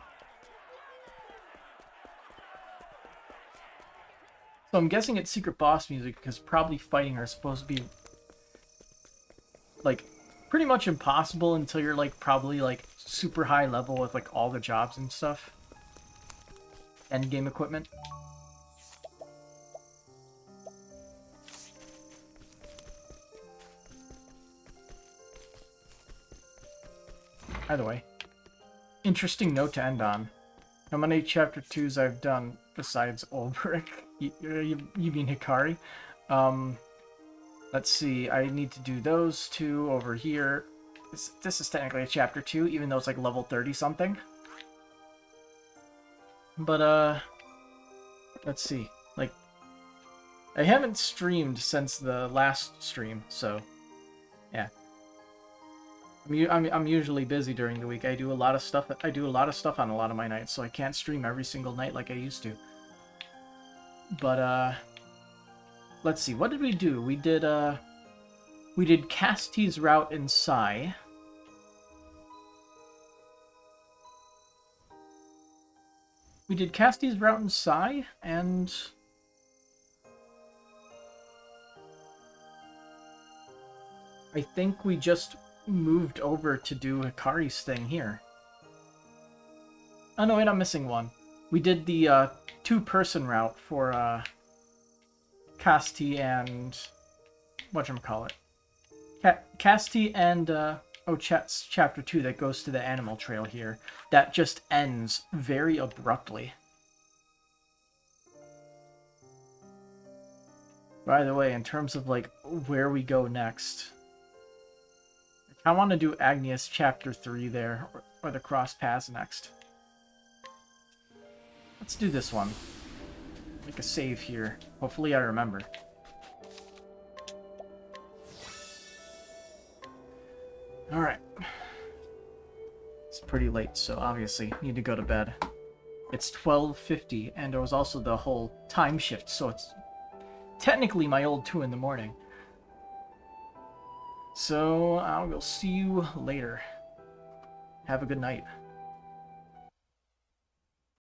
So I'm guessing it's secret boss music because probably fighting her is supposed to be like pretty much impossible until you're like probably like super high level with like all the jobs and stuff. End game equipment. Either way, interesting note to end on. How many chapter 2s I've done besides Ulbrich? You mean Hikari? Let's see, I need to do those two over here. This is technically a chapter 2, even though it's like level 30 something. But let's see. Like, I haven't streamed since the last stream, so yeah. I'm usually busy during the week. I do a lot of stuff. I do a lot of stuff on a lot of my nights, so I can't stream every single night like I used to. But let's see. What did we do? We did Castti's route in Sai. We did Castti's route in Sai, and I think we just moved over to do Hikari's thing here. Oh no, wait, I'm missing one. We did the two-person route for Castti and whatchamacallit. Castti and Ochette's chapter 2 that goes to the animal trail here. That just ends very abruptly. By the way, in terms of like where we go next, I want to do Agnias chapter 3 there, or the cross paths next. Let's do this one. Make a save here. Hopefully I remember. Alright. It's pretty late, so obviously need to go to bed. It's 12:50, and there was also the whole time shift, so it's technically my old 2 in the morning. So I will see you later. Have a good night.